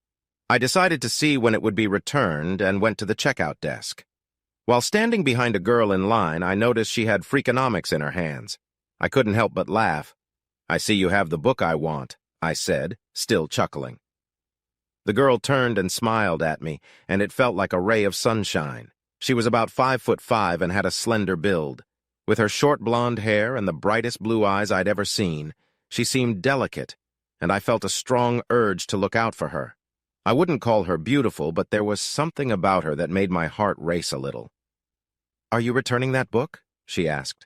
I decided to see when it would be returned and went to the checkout desk. While standing behind a girl in line, I noticed she had Freakonomics in her hands. I couldn't help but laugh. "I see you have the book I want," I said, still chuckling. The girl turned and smiled at me, and it felt like a ray of sunshine. She was about 5'5" and had a slender build. With her short blonde hair and the brightest blue eyes I'd ever seen, she seemed delicate, and I felt a strong urge to look out for her. I wouldn't call her beautiful, but there was something about her that made my heart race a little. "Are you returning that book?" she asked.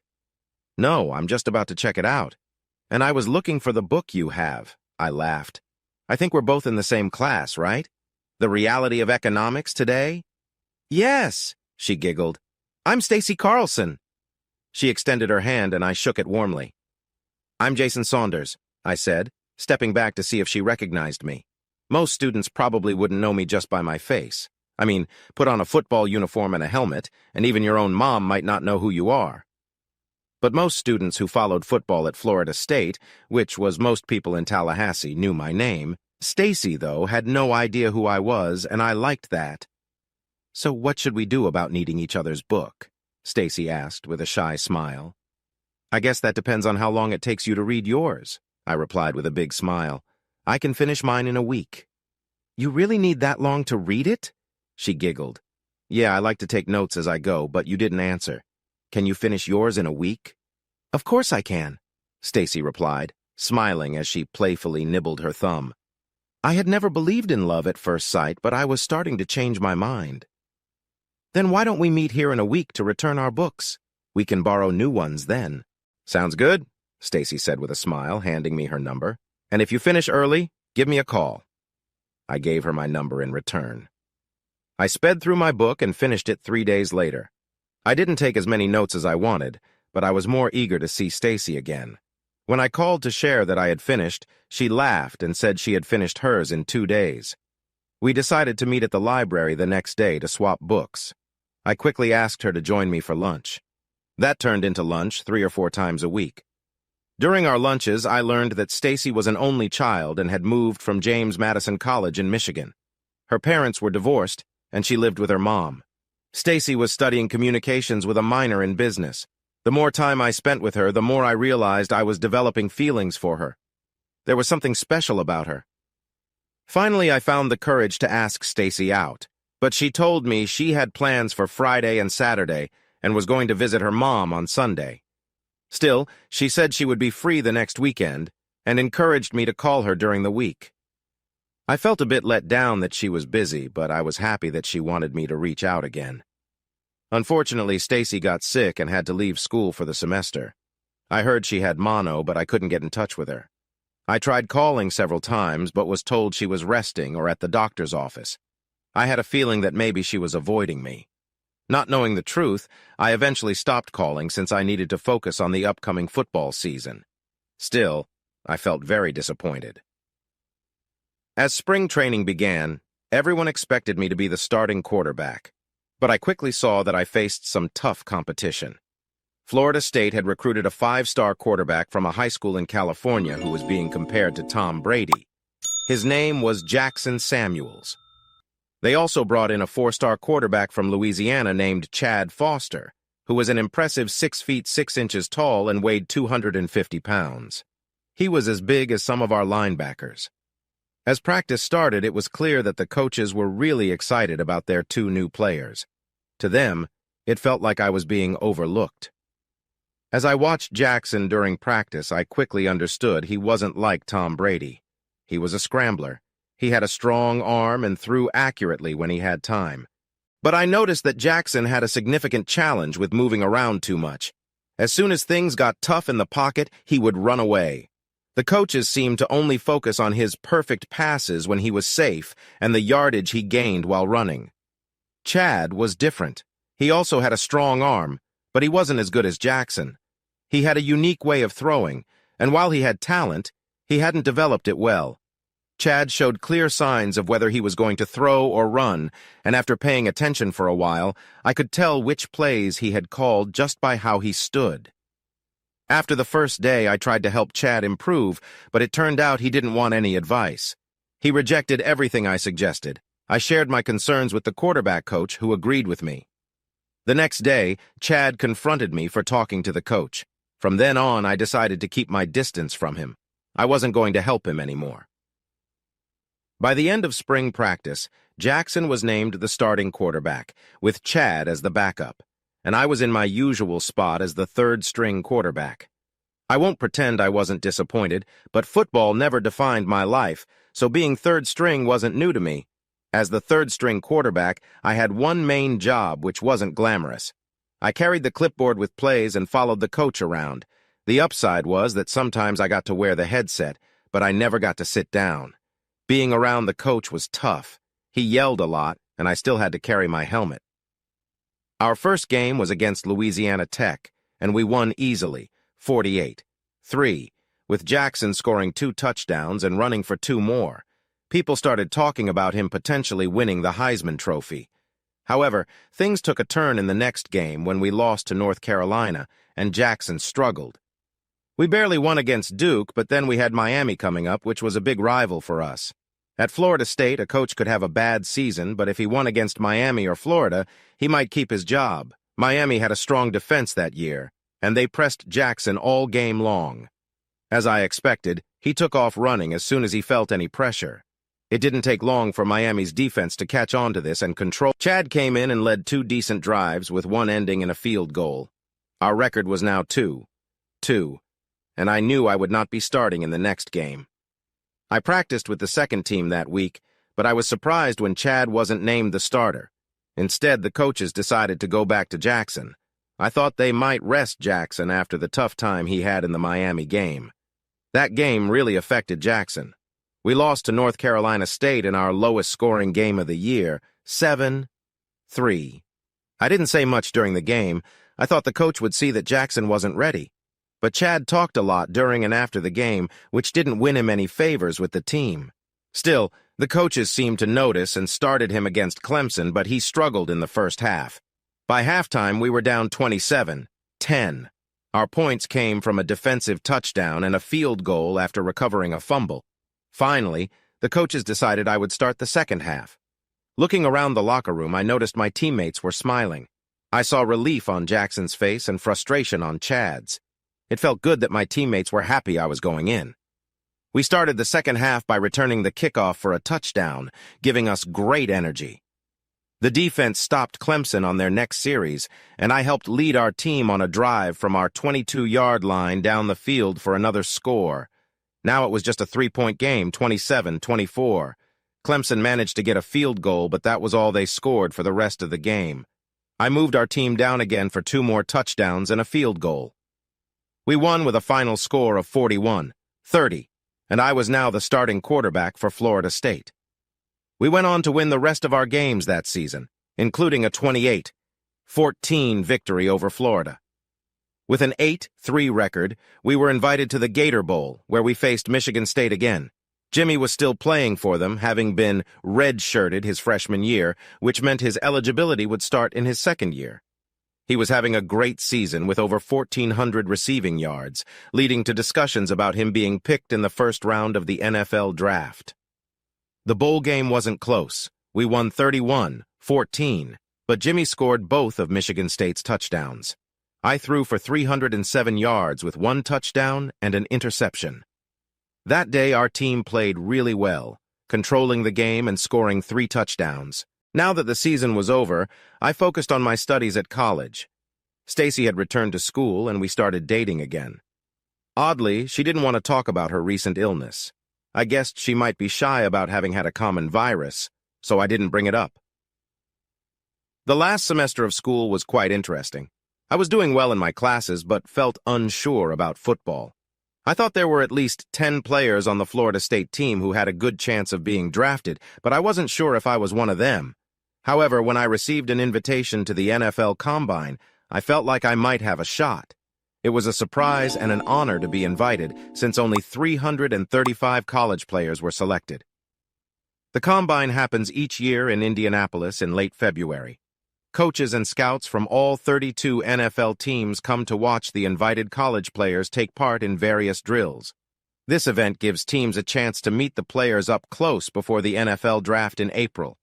"No, I'm just about to check it out. And I was looking for the book you have," I laughed. "I think we're both in the same class, right? The Reality of Economics today?" "Yes," she giggled. "I'm Stacy Carlson." She extended her hand and I shook it warmly. "I'm Jason Saunders," I said, stepping back to see if she recognized me. Most students probably wouldn't know me just by my face. I mean, put on a football uniform and a helmet, and even your own mom might not know who you are. But most students who followed football at Florida State, which was most people in Tallahassee, knew my name. Stacy, though, had no idea who I was, and I liked that. "So what should we do about needing each other's book?" Stacy asked with a shy smile. "I guess that depends on how long it takes you to read yours," I replied with a big smile. "I can finish mine in a week." "You really need that long to read it?" She giggled. "Yeah, I like to take notes as I go, but you didn't answer. Can you finish yours in a week?" "Of course I can," Stacy replied, smiling as she playfully nibbled her thumb. I had never believed in love at first sight, but I was starting to change my mind. "Then why don't we meet here in a week to return our books? We can borrow new ones then." "Sounds good," Stacy said with a smile, handing me her number. "And if you finish early, give me a call." I gave her my number in return. I sped through my book and finished it 3 days later. I didn't take as many notes as I wanted, but I was more eager to see Stacy again. When I called to share that I had finished, she laughed and said she had finished hers in 2 days. We decided to meet at the library the next day to swap books. I quickly asked her to join me for lunch. That turned into lunch 3 or 4 times a week. During our lunches, I learned that Stacy was an only child and had moved from James Madison College in Michigan. Her parents were divorced, and she lived with her mom. Stacy was studying communications with a minor in business. The more time I spent with her, the more I realized I was developing feelings for her. There was something special about her. Finally, I found the courage to ask Stacy out, but she told me she had plans for Friday and Saturday and was going to visit her mom on Sunday. Still, she said she would be free the next weekend and encouraged me to call her during the week. I felt a bit let down that she was busy, but I was happy that she wanted me to reach out again. Unfortunately, Stacy got sick and had to leave school for the semester. I heard she had mono, but I couldn't get in touch with her. I tried calling several times, but was told she was resting or at the doctor's office. I had a feeling that maybe she was avoiding me. Not knowing the truth, I eventually stopped calling since I needed to focus on the upcoming football season. Still, I felt very disappointed. As spring training began, everyone expected me to be the starting quarterback, but I quickly saw that I faced some tough competition. Florida State had recruited a 5-star quarterback from a high school in California who was being compared to Tom Brady. His name was Jackson Samuels. They also brought in a 4-star quarterback from Louisiana named Chad Foster, who was an impressive 6 feet 6 inches tall and weighed 250 pounds. He was as big as some of our linebackers. As practice started, it was clear that the coaches were really excited about their 2 new players. To them, it felt like I was being overlooked. As I watched Jackson during practice, I quickly understood he wasn't like Tom Brady. He was a scrambler. He had a strong arm and threw accurately when he had time. But I noticed that Jackson had a significant challenge with moving around too much. As soon as things got tough in the pocket, he would run away. The coaches seemed to only focus on his perfect passes when he was safe and the yardage he gained while running. Chad was different. He also had a strong arm, but he wasn't as good as Jackson. He had a unique way of throwing, and while he had talent, he hadn't developed it well. Chad showed clear signs of whether he was going to throw or run, and after paying attention for a while, I could tell which plays he had called just by how he stood. After the first day, I tried to help Chad improve, but it turned out he didn't want any advice. He rejected everything I suggested. I shared my concerns with the quarterback coach, who agreed with me. The next day, Chad confronted me for talking to the coach. From then on, I decided to keep my distance from him. I wasn't going to help him anymore. By the end of spring practice, Jackson was named the starting quarterback, with Chad as the backup, and I was in my usual spot as the third-string quarterback. I won't pretend I wasn't disappointed, but football never defined my life, so being third string wasn't new to me. As the third-string quarterback, I had one main job, which wasn't glamorous. I carried the clipboard with plays and followed the coach around. The upside was that sometimes I got to wear the headset, but I never got to sit down. Being around the coach was tough. He yelled a lot, and I still had to carry my helmet. Our first game was against Louisiana Tech, and we won easily, 48-3, with Jackson scoring 2 touchdowns and running for 2 more. People started talking about him potentially winning the Heisman Trophy. However, things took a turn in the next game when we lost to North Carolina, and Jackson struggled. We barely won against Duke, but then we had Miami coming up, which was a big rival for us. At Florida State, a coach could have a bad season, but if he won against Miami or Florida, he might keep his job. Miami had a strong defense that year, and they pressed Jackson all game long. As I expected, he took off running as soon as he felt any pressure. It didn't take long for Miami's defense to catch on to this and control. Chad came in and led 2 decent drives, with one ending in a field goal. Our record was now 2-2, and I knew I would not be starting in the next game. I practiced with the second team that week, but I was surprised when Chad wasn't named the starter. Instead, the coaches decided to go back to Jackson. I thought they might rest Jackson after the tough time he had in the Miami game. That game really affected Jackson. We lost to North Carolina State in our lowest-scoring game of the year, 7-3. I didn't say much during the game. I thought the coach would see that Jackson wasn't ready. But Chad talked a lot during and after the game, which didn't win him any favors with the team. Still, the coaches seemed to notice and started him against Clemson, but he struggled in the first half. By halftime, we were down 27-10. Our points came from a defensive touchdown and a field goal after recovering a fumble. Finally, the coaches decided I would start the second half. Looking around the locker room, I noticed my teammates were smiling. I saw relief on Jackson's face and frustration on Chad's. It felt good that my teammates were happy I was going in. We started the second half by returning the kickoff for a touchdown, giving us great energy. The defense stopped Clemson on their next series, and I helped lead our team on a drive from our 22-yard line down the field for another score. Now it was just a 3-point game, 27-24. Clemson managed to get a field goal, but that was all they scored for the rest of the game. I moved our team down again for 2 more touchdowns and a field goal. We won with a final score of 41-30, and I was now the starting quarterback for Florida State. We went on to win the rest of our games that season, including a 28-14 victory over Florida. With an 8-3 record, we were invited to the Gator Bowl, where we faced Michigan State again. Jimmy was still playing for them, having been red-shirted his freshman year, which meant his eligibility would start in his second year. He was having a great season with over 1,400 receiving yards, leading to discussions about him being picked in the first round of the NFL draft. The bowl game wasn't close. We won 31-14, but Jimmy scored both of Michigan State's touchdowns. I threw for 307 yards with 1 touchdown and an interception. That day, our team played really well, controlling the game and scoring 3 touchdowns. Now that the season was over, I focused on my studies at college. Stacy had returned to school, and we started dating again. Oddly, she didn't want to talk about her recent illness. I guessed she might be shy about having had a common virus, so I didn't bring it up. The last semester of school was quite interesting. I was doing well in my classes, but felt unsure about football. I thought there were at least 10 players on the Florida State team who had a good chance of being drafted, but I wasn't sure if I was one of them. However, when I received an invitation to the NFL Combine, I felt like I might have a shot. It was a surprise and an honor to be invited, since only 335 college players were selected. The Combine happens each year in Indianapolis in late February. Coaches and scouts from all 32 NFL teams come to watch the invited college players take part in various drills. This event gives teams a chance to meet the players up close before the NFL draft in April.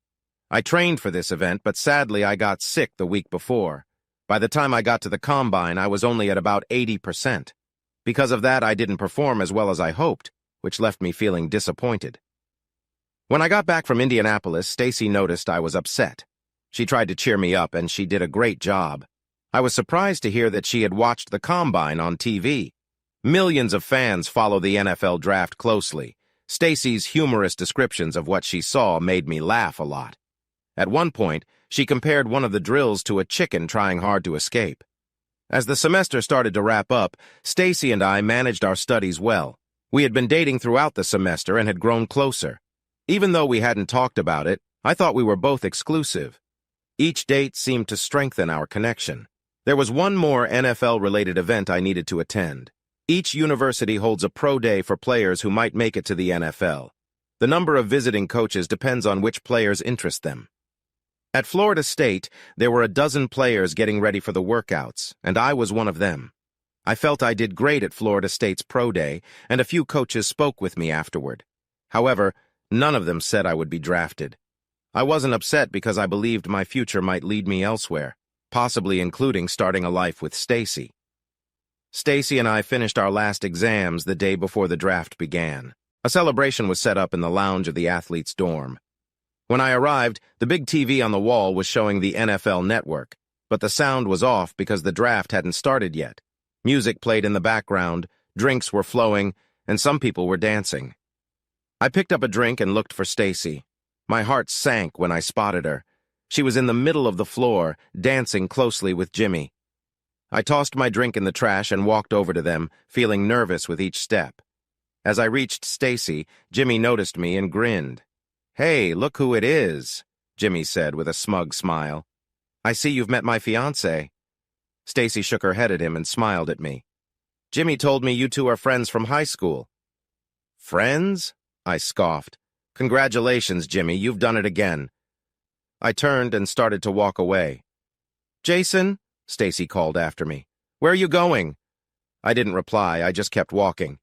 I trained for this event, but sadly I got sick the week before. By the time I got to the combine, I was only at about 80%. Because of that, I didn't perform as well as I hoped, which left me feeling disappointed. When I got back from Indianapolis, Stacy noticed I was upset. She tried to cheer me up, and she did a great job. I was surprised to hear that she had watched the combine on TV. Millions of fans follow the NFL draft closely. Stacy's humorous descriptions of what she saw made me laugh a lot. At one point, she compared one of the drills to a chicken trying hard to escape. As the semester started to wrap up, Stacy and I managed our studies well. We had been dating throughout the semester and had grown closer. Even though we hadn't talked about it, I thought we were both exclusive. Each date seemed to strengthen our connection. There was one more NFL-related event I needed to attend. Each university holds a pro day for players who might make it to the NFL. The number of visiting coaches depends on which players interest them. At Florida State, there were a dozen players getting ready for the workouts, and I was one of them. I felt I did great at Florida State's pro day, and a few coaches spoke with me afterward. However, none of them said I would be drafted. I wasn't upset because I believed my future might lead me elsewhere, possibly including starting a life with Stacy. Stacy and I finished our last exams the day before the draft began. A celebration was set up in the lounge of the athletes' dorm. When I arrived, the big TV on the wall was showing the NFL Network, but the sound was off because the draft hadn't started yet. Music played in the background, drinks were flowing, and some people were dancing. I picked up a drink and looked for Stacy. My heart sank when I spotted her. She was in the middle of the floor, dancing closely with Jimmy. I tossed my drink in the trash and walked over to them, feeling nervous with each step. As I reached Stacy, Jimmy noticed me and grinned. "Hey, look who it is," Jimmy said with a smug smile. "I see you've met my fiancée." Stacy shook her head at him and smiled at me. "Jimmy told me you two are friends from high school." "Friends?" I scoffed. "Congratulations, Jimmy, you've done it again." I turned and started to walk away. "Jason?" Stacy called after me. "Where are you going?" I didn't reply, I just kept walking.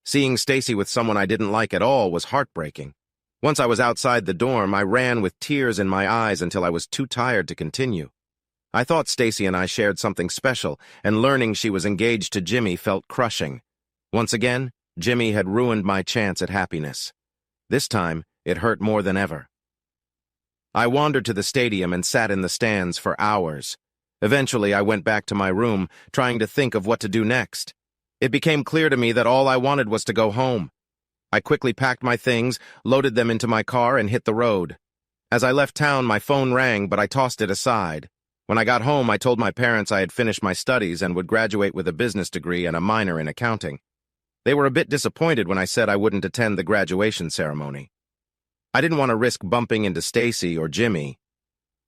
Seeing Stacy with someone I didn't like at all was heartbreaking. Once I was outside the dorm, I ran with tears in my eyes until I was too tired to continue. I thought Stacy and I shared something special, and learning she was engaged to Jimmy felt crushing. Once again, Jimmy had ruined my chance at happiness. This time, it hurt more than ever. I wandered to the stadium and sat in the stands for hours. Eventually, I went back to my room, trying to think of what to do next. It became clear to me that all I wanted was to go home. I quickly packed my things, loaded them into my car, and hit the road. As I left town, my phone rang, but I tossed it aside. When I got home, I told my parents I had finished my studies and would graduate with a business degree and a minor in accounting. They were a bit disappointed when I said I wouldn't attend the graduation ceremony. I didn't want to risk bumping into Stacy or Jimmy.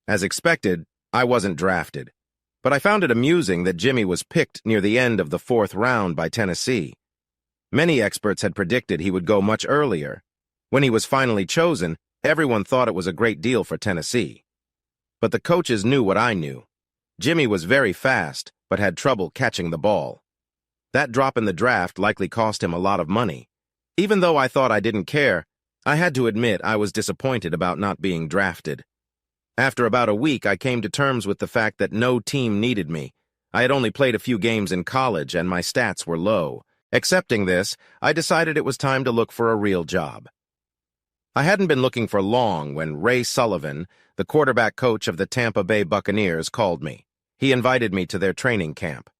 As expected, I wasn't drafted. But I found it amusing that Jimmy was picked near the end of the 4th round by Tennessee. Many experts had predicted he would go much earlier. When he was finally chosen, everyone thought it was a great deal for Tennessee. But the coaches knew what I knew. Jimmy was very fast, but had trouble catching the ball. That drop in the draft likely cost him a lot of money. Even though I thought I didn't care, I had to admit I was disappointed about not being drafted. After about a week, I came to terms with the fact that no team needed me. I had only played a few games in college, and my stats were low. Accepting this, I decided it was time to look for a real job. I hadn't been looking for long when Ray Sullivan, the quarterback coach of the Tampa Bay Buccaneers, called me. He invited me to their training camp.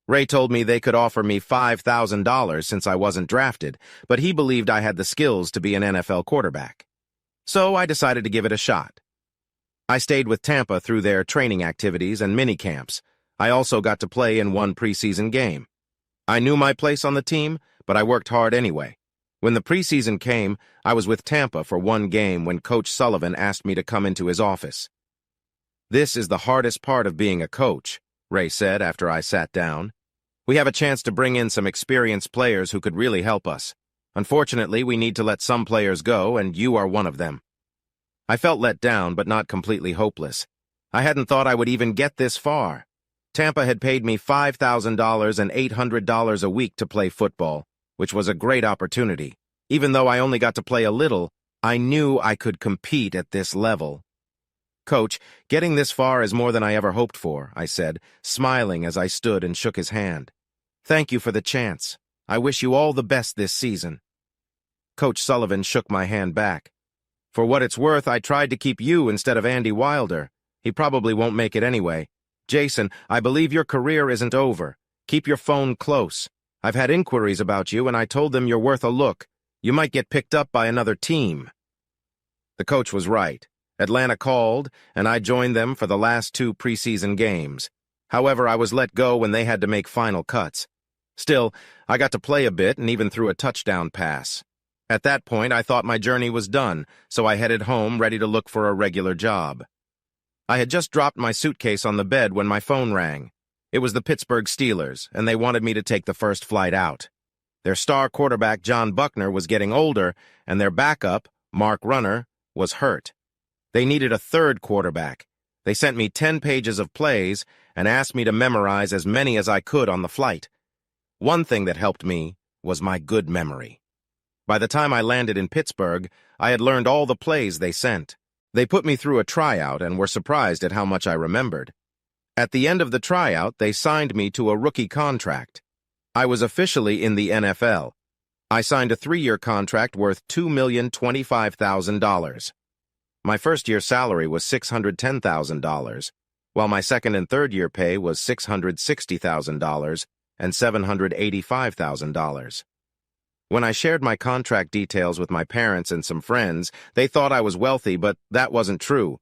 Ray told me they could offer me $5,000 since I wasn't drafted, but he believed I had the skills to be an NFL quarterback. So I decided to give it a shot. I stayed with Tampa through their training activities and mini-camps. I also got to play in one preseason game. I knew my place on the team, but I worked hard anyway. When the preseason came, I was with Tampa for one game when Coach Sullivan asked me to come into his office. "This is the hardest part of being a coach," Ray said after I sat down. "We have a chance to bring in some experienced players who could really help us. Unfortunately, we need to let some players go, and you are one of them." I felt let down, but not completely hopeless. I hadn't thought I would even get this far. Tampa had paid me $5,000 and $800 a week to play football, which was a great opportunity. Even though I only got to play a little, I knew I could compete at this level. "Coach, getting this far is more than I ever hoped for," I said, smiling as I stood and shook his hand. "Thank you for the chance. I wish you all the best this season." Coach Sullivan shook my hand back. "For what it's worth, I tried to keep you instead of Andy Wilder. He probably won't make it anyway. Jason, I believe your career isn't over. Keep your phone close. I've had inquiries about you, and I told them you're worth a look. You might get picked up by another team." The coach was right. Atlanta called, and I joined them for the last 2 preseason games. However, I was let go when they had to make final cuts. Still, I got to play a bit and even threw a touchdown pass. At that point, I thought my journey was done, so I headed home ready to look for a regular job. I had just dropped my suitcase on the bed when my phone rang. It was the Pittsburgh Steelers, and they wanted me to take the first flight out. Their star quarterback, John Buckner, was getting older, and their backup, Mark Runner, was hurt. They needed a third quarterback. They sent me 10 pages of plays and asked me to memorize as many as I could on the flight. One thing that helped me was my good memory. By the time I landed in Pittsburgh, I had learned all the plays they sent. They put me through a tryout and were surprised at how much I remembered. At the end of the tryout, they signed me to a rookie contract. I was officially in the NFL. I signed a 3-year contract worth $2,025,000. My first-year salary was $610,000, while my second and third-year pay was $660,000 and $785,000. When I shared my contract details with my parents and some friends, they thought I was wealthy, but that wasn't true.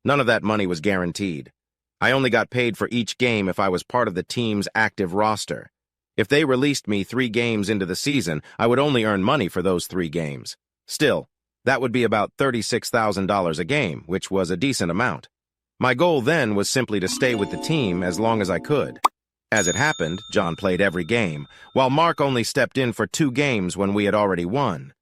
None of that money was guaranteed. I only got paid for each game if I was part of the team's active roster. If they released me 3 games into the season, I would only earn money for those 3 games. Still, that would be about $36,000 a game, which was a decent amount. My goal then was simply to stay with the team as long as I could. As it happened, John played every game, while Mark only stepped in for 2 games when we had already won.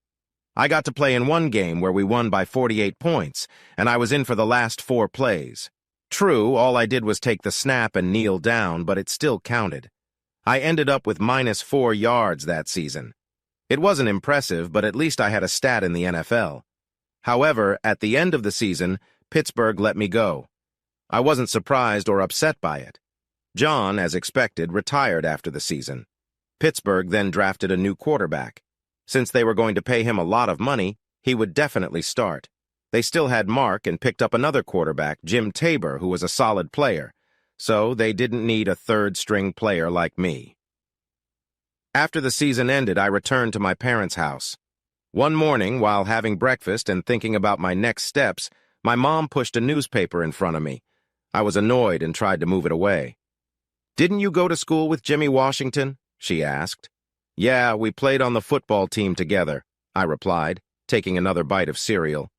I got to play in one game where we won by 48 points, and I was in for the last 4 plays. True, all I did was take the snap and kneel down, but it still counted. I ended up with -4 yards that season. It wasn't impressive, but at least I had a stat in the NFL. However, at the end of the season, Pittsburgh let me go. I wasn't surprised or upset by it. John, as expected, retired after the season. Pittsburgh then drafted a new quarterback. Since they were going to pay him a lot of money, he would definitely start. They still had Mark and picked up another quarterback, Jim Tabor, who was a solid player. So they didn't need a third-string player like me. After the season ended, I returned to my parents' house. One morning, while having breakfast and thinking about my next steps, my mom pushed a newspaper in front of me. I was annoyed and tried to move it away. "Didn't you go to school with Jimmy Washington?" she asked. "Yeah, we played on the football team together," I replied, taking another bite of cereal.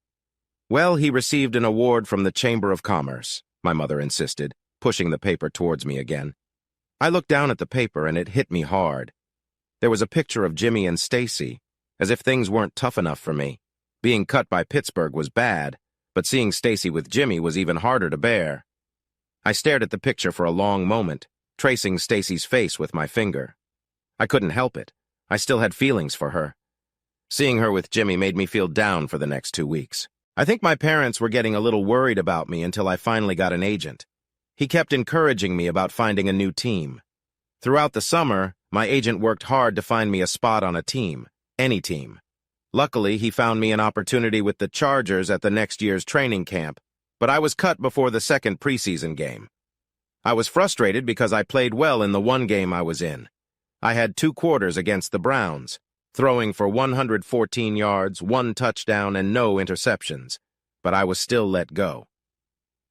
"Well, he received an award from the Chamber of Commerce," my mother insisted, pushing the paper towards me again. I looked down at the paper and it hit me hard. There was a picture of Jimmy and Stacy, as if things weren't tough enough for me. Being cut by Pittsburgh was bad, but seeing Stacy with Jimmy was even harder to bear. I stared at the picture for a long moment, tracing Stacy's face with my finger. I couldn't help it. I still had feelings for her. Seeing her with Jimmy made me feel down for the next 2 weeks. I think my parents were getting a little worried about me until I finally got an agent. He kept encouraging me about finding a new team. Throughout the summer, my agent worked hard to find me a spot on a team, any team. Luckily, he found me an opportunity with the Chargers at the next year's training camp, but I was cut before the second preseason game. I was frustrated because I played well in the one game I was in. I had 2 quarters against the Browns, throwing for 114 yards, 1 touchdown, and no interceptions, but I was still let go.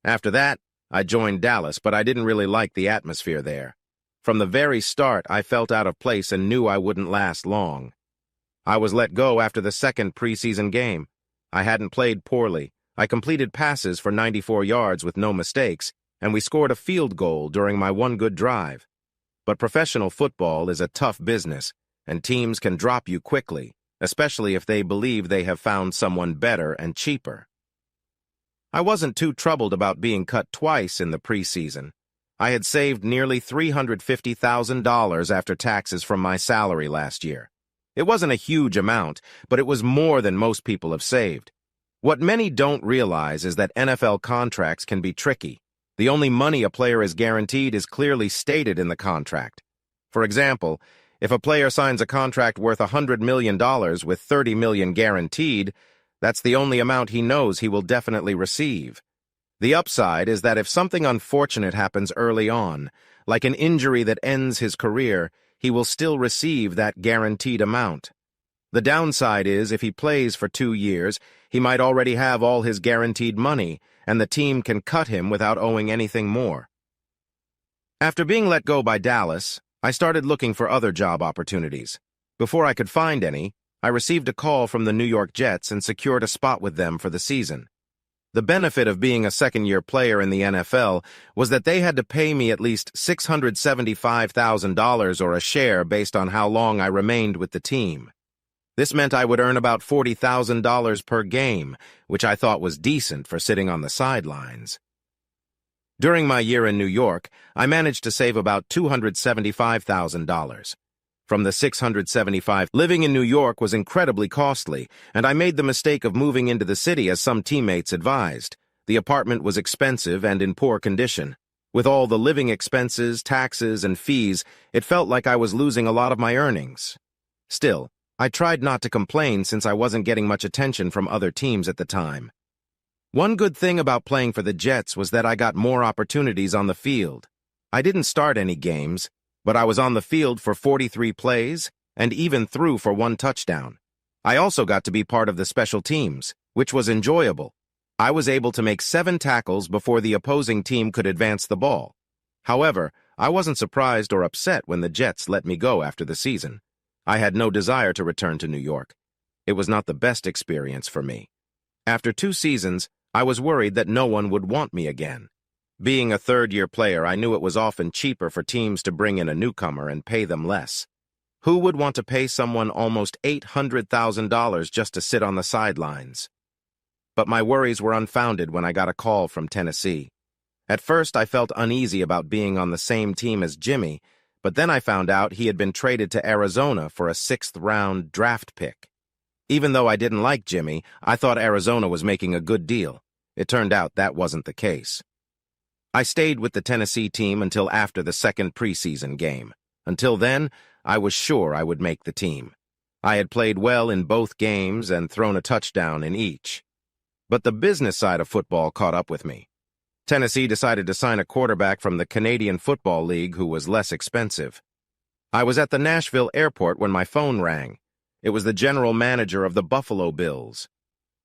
After that, I joined Dallas, but I didn't really like the atmosphere there. From the very start, I felt out of place and knew I wouldn't last long. I was let go after the second preseason game. I hadn't played poorly. I completed passes for 94 yards with no mistakes, and we scored a field goal during my one good drive. But professional football is a tough business, and teams can drop you quickly, especially if they believe they have found someone better and cheaper. I wasn't too troubled about being cut twice in the preseason. I had saved nearly $350,000 after taxes from my salary last year. It wasn't a huge amount, but it was more than most people have saved. What many don't realize is that NFL contracts can be tricky. The only money a player is guaranteed is clearly stated in the contract. For example, if a player signs a contract worth $100 million with $30 million guaranteed, that's the only amount he knows he will definitely receive. The upside is that if something unfortunate happens early on, like an injury that ends his career, he will still receive that guaranteed amount. The downside is if he plays for 2 years, he might already have all his guaranteed money, and the team can cut him without owing anything more. After being let go by Dallas, I started looking for other job opportunities. Before I could find any, I received a call from the New York Jets and secured a spot with them for the season. The benefit of being a second-year player in the NFL was that they had to pay me at least $675,000 or a share based on how long I remained with the team. This meant I would earn about $40,000 per game, which I thought was decent for sitting on the sidelines. During my year in New York, I managed to save about $275,000. From the $675,000, living in New York was incredibly costly, and I made the mistake of moving into the city as some teammates advised. The apartment was expensive and in poor condition. With all the living expenses, taxes, and fees, it felt like I was losing a lot of my earnings. Still, I tried not to complain since I wasn't getting much attention from other teams at the time. One good thing about playing for the Jets was that I got more opportunities on the field. I didn't start any games, but I was on the field for 43 plays and even threw for 1 touchdown. I also got to be part of the special teams, which was enjoyable. I was able to make 7 tackles before the opposing team could advance the ball. However, I wasn't surprised or upset when the Jets let me go after the season. I had no desire to return to New York. It was not the best experience for me. After 2 seasons, I was worried that no one would want me again. Being a third-year player, I knew it was often cheaper for teams to bring in a newcomer and pay them less. Who would want to pay someone almost $800,000 just to sit on the sidelines? But my worries were unfounded when I got a call from Tennessee. At first, I felt uneasy about being on the same team as Jimmy, but then I found out he had been traded to Arizona for a 6th-round draft pick. Even though I didn't like Jimmy, I thought Arizona was making a good deal. It turned out that wasn't the case. I stayed with the Tennessee team until after the second preseason game. Until then, I was sure I would make the team. I had played well in both games and thrown a touchdown in each. But the business side of football caught up with me. Tennessee decided to sign a quarterback from the Canadian Football League who was less expensive. I was at the Nashville airport when my phone rang. It was the general manager of the Buffalo Bills.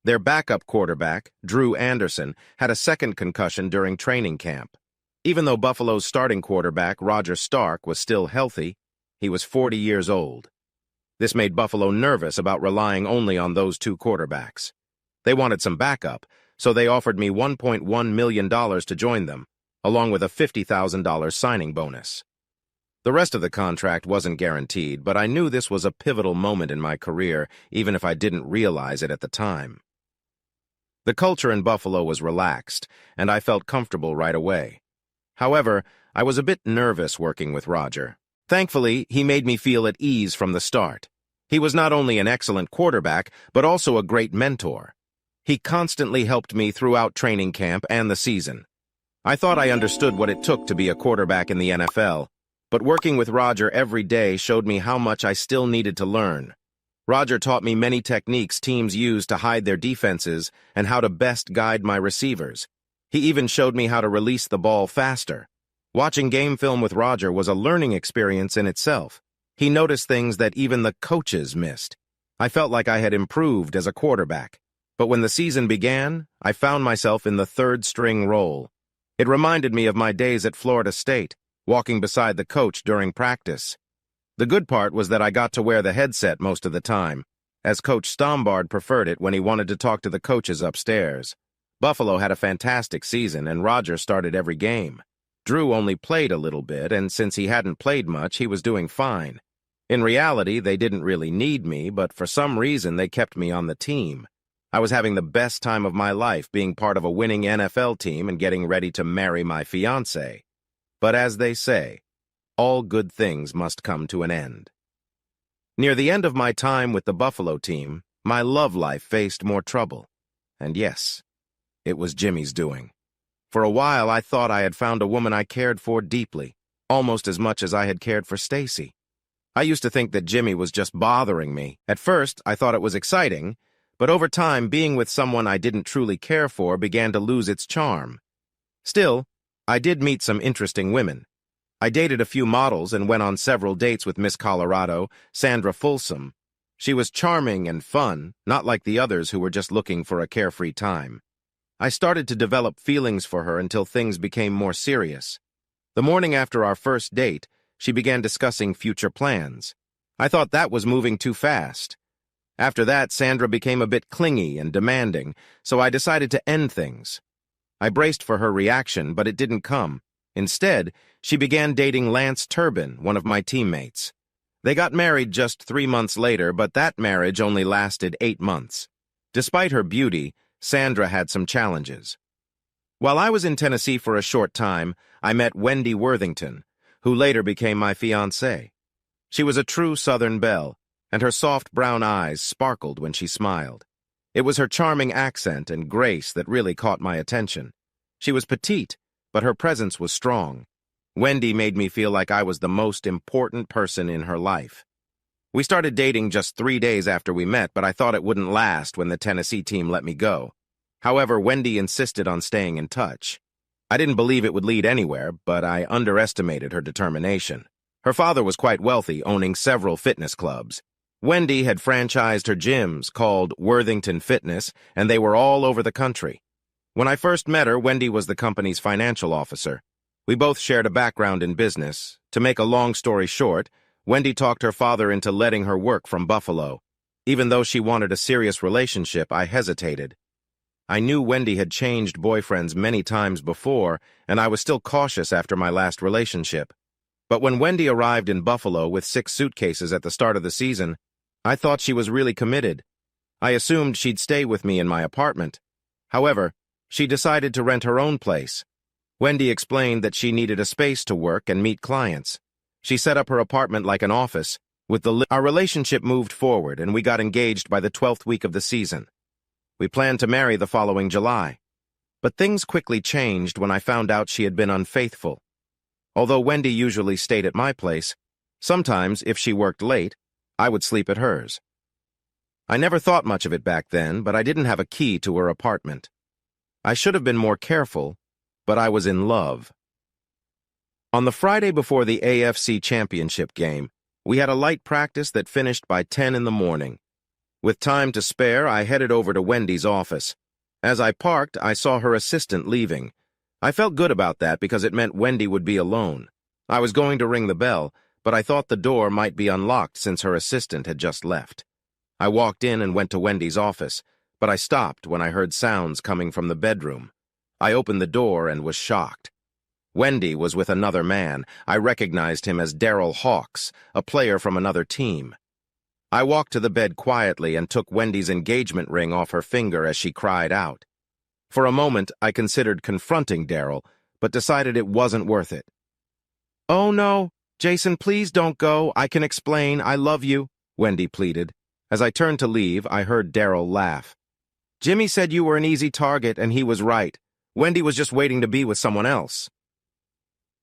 Their backup quarterback, Drew Anderson, had a second concussion during training camp. Even though Buffalo's starting quarterback, Roger Stark, was still healthy, he was 40 years old. This made Buffalo nervous about relying only on those 2 quarterbacks. They wanted some backup, so they offered me $1.1 million to join them, along with a $50,000 signing bonus. The rest of the contract wasn't guaranteed, but I knew this was a pivotal moment in my career, even if I didn't realize it at the time. The culture in Buffalo was relaxed, and I felt comfortable right away. However, I was a bit nervous working with Roger. Thankfully, he made me feel at ease from the start. He was not only an excellent quarterback, but also a great mentor. He constantly helped me throughout training camp and the season. I thought I understood what it took to be a quarterback in the NFL, but working with Roger every day showed me how much I still needed to learn. Roger taught me many techniques teams use to hide their defenses and how to best guide my receivers. He even showed me how to release the ball faster. Watching game film with Roger was a learning experience in itself. He noticed things that even the coaches missed. I felt like I had improved as a quarterback. But when the season began, I found myself in the 3rd-string role. It reminded me of my days at Florida State, walking beside the coach during practice. The good part was that I got to wear the headset most of the time, as Coach Stombard preferred it when he wanted to talk to the coaches upstairs. Buffalo had a fantastic season, and Roger started every game. Drew only played a little bit, and since he hadn't played much, he was doing fine. In reality, they didn't really need me, but for some reason they kept me on the team. I was having the best time of my life being part of a winning NFL team and getting ready to marry my fiancée. But as they say, all good things must come to an end. Near the end of my time with the Buffalo team, my love life faced more trouble. And yes, it was Jimmy's doing. For a while, I thought I had found a woman I cared for deeply, almost as much as I had cared for Stacy. I used to think that Jimmy was just bothering me. At first, I thought it was exciting, but over time, being with someone I didn't truly care for began to lose its charm. Still, I did meet some interesting women. I dated a few models and went on several dates with Miss Colorado, Sandra Folsom. She was charming and fun, not like the others who were just looking for a carefree time. I started to develop feelings for her until things became more serious. The morning after our first date, she began discussing future plans. I thought that was moving too fast. After that, Sandra became a bit clingy and demanding, so I decided to end things. I braced for her reaction, but it didn't come. Instead, she began dating Lance Turbin, one of my teammates. They got married just 3 months later, but that marriage only lasted 8 months. Despite her beauty, Sandra had some challenges. While I was in Tennessee for a short time, I met Wendy Worthington, who later became my fiancée. She was a true Southern belle, and her soft brown eyes sparkled when she smiled. It was her charming accent and grace that really caught my attention. She was petite, but her presence was strong. Wendy made me feel like I was the most important person in her life. We started dating just 3 days after we met, but I thought it wouldn't last when the Tennessee team let me go. However, Wendy insisted on staying in touch. I didn't believe it would lead anywhere, but I underestimated her determination. Her father was quite wealthy, owning several fitness clubs. Wendy had franchised her gyms called Worthington Fitness, and they were all over the country. When I first met her, Wendy was the company's financial officer. We both shared a background in business. To make a long story short, Wendy talked her father into letting her work from Buffalo. Even though she wanted a serious relationship, I hesitated. I knew Wendy had changed boyfriends many times before, and I was still cautious after my last relationship. But when Wendy arrived in Buffalo with 6 suitcases at the start of the season, I thought she was really committed. I assumed she'd stay with me in my apartment. However, she decided to rent her own place. Wendy explained that she needed a space to work and meet clients. She set up her apartment like an office. Our relationship moved forward, and we got engaged by the 12th week of the season. We planned to marry the following July. But things quickly changed when I found out she had been unfaithful. Although Wendy usually stayed at my place, sometimes, if she worked late, I would sleep at hers. I never thought much of it back then, but I didn't have a key to her apartment. I should have been more careful, but I was in love. On the Friday before the AFC Championship game, we had a light practice that finished by 10 in the morning. With time to spare, I headed over to Wendy's office. As I parked, I saw her assistant leaving. I felt good about that because it meant Wendy would be alone. I was going to ring the bell, but I thought the door might be unlocked since her assistant had just left. I walked in and went to Wendy's office, but I stopped when I heard sounds coming from the bedroom. I opened the door and was shocked. Wendy was with another man. I recognized him as Daryl Hawks, a player from another team. I walked to the bed quietly and took Wendy's engagement ring off her finger as she cried out. For a moment, I considered confronting Daryl, but decided it wasn't worth it. "Oh no, Jason, please don't go. I can explain. I love you," Wendy pleaded. As I turned to leave, I heard Daryl laugh. "Jimmy said you were an easy target, and he was right. Wendy was just waiting to be with someone else."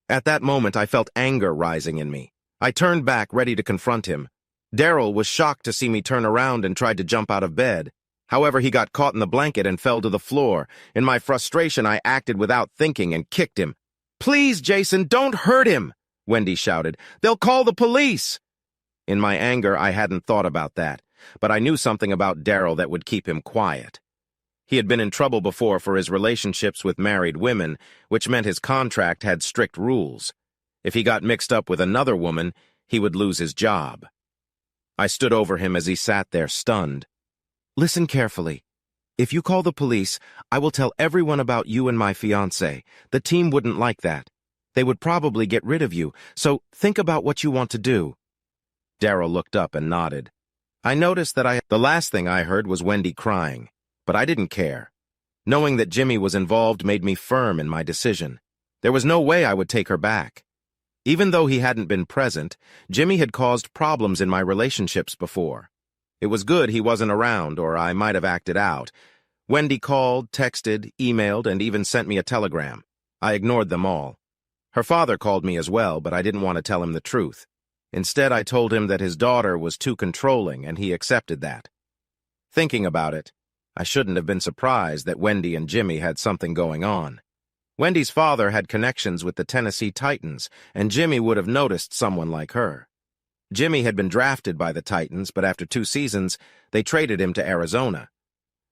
At that moment, I felt anger rising in me. I turned back, ready to confront him. Daryl was shocked to see me turn around and tried to jump out of bed. However, he got caught in the blanket and fell to the floor. In my frustration, I acted without thinking and kicked him. "Please, Jason, don't hurt him," Wendy shouted. "They'll call the police." In my anger, I hadn't thought about that, but I knew something about Daryl that would keep him quiet. He had been in trouble before for his relationships with married women, which meant his contract had strict rules. If he got mixed up with another woman, he would lose his job. I stood over him as he sat there stunned. "Listen carefully. If you call the police, I will tell everyone about you and my fiancé. The team wouldn't like that. They would probably get rid of you, so think about what you want to do." Daryl looked up and nodded. I noticed that the last thing I heard was Wendy crying, but I didn't care. Knowing that Jimmy was involved made me firm in my decision. There was no way I would take her back. Even though he hadn't been present, Jimmy had caused problems in my relationships before. It was good he wasn't around, or I might have acted out. Wendy called, texted, emailed, and even sent me a telegram. I ignored them all. Her father called me as well, but I didn't want to tell him the truth. Instead, I told him that his daughter was too controlling, and he accepted that. Thinking about it, I shouldn't have been surprised that Wendy and Jimmy had something going on. Wendy's father had connections with the Tennessee Titans, and Jimmy would have noticed someone like her. Jimmy had been drafted by the Titans, but after 2 seasons, they traded him to Arizona.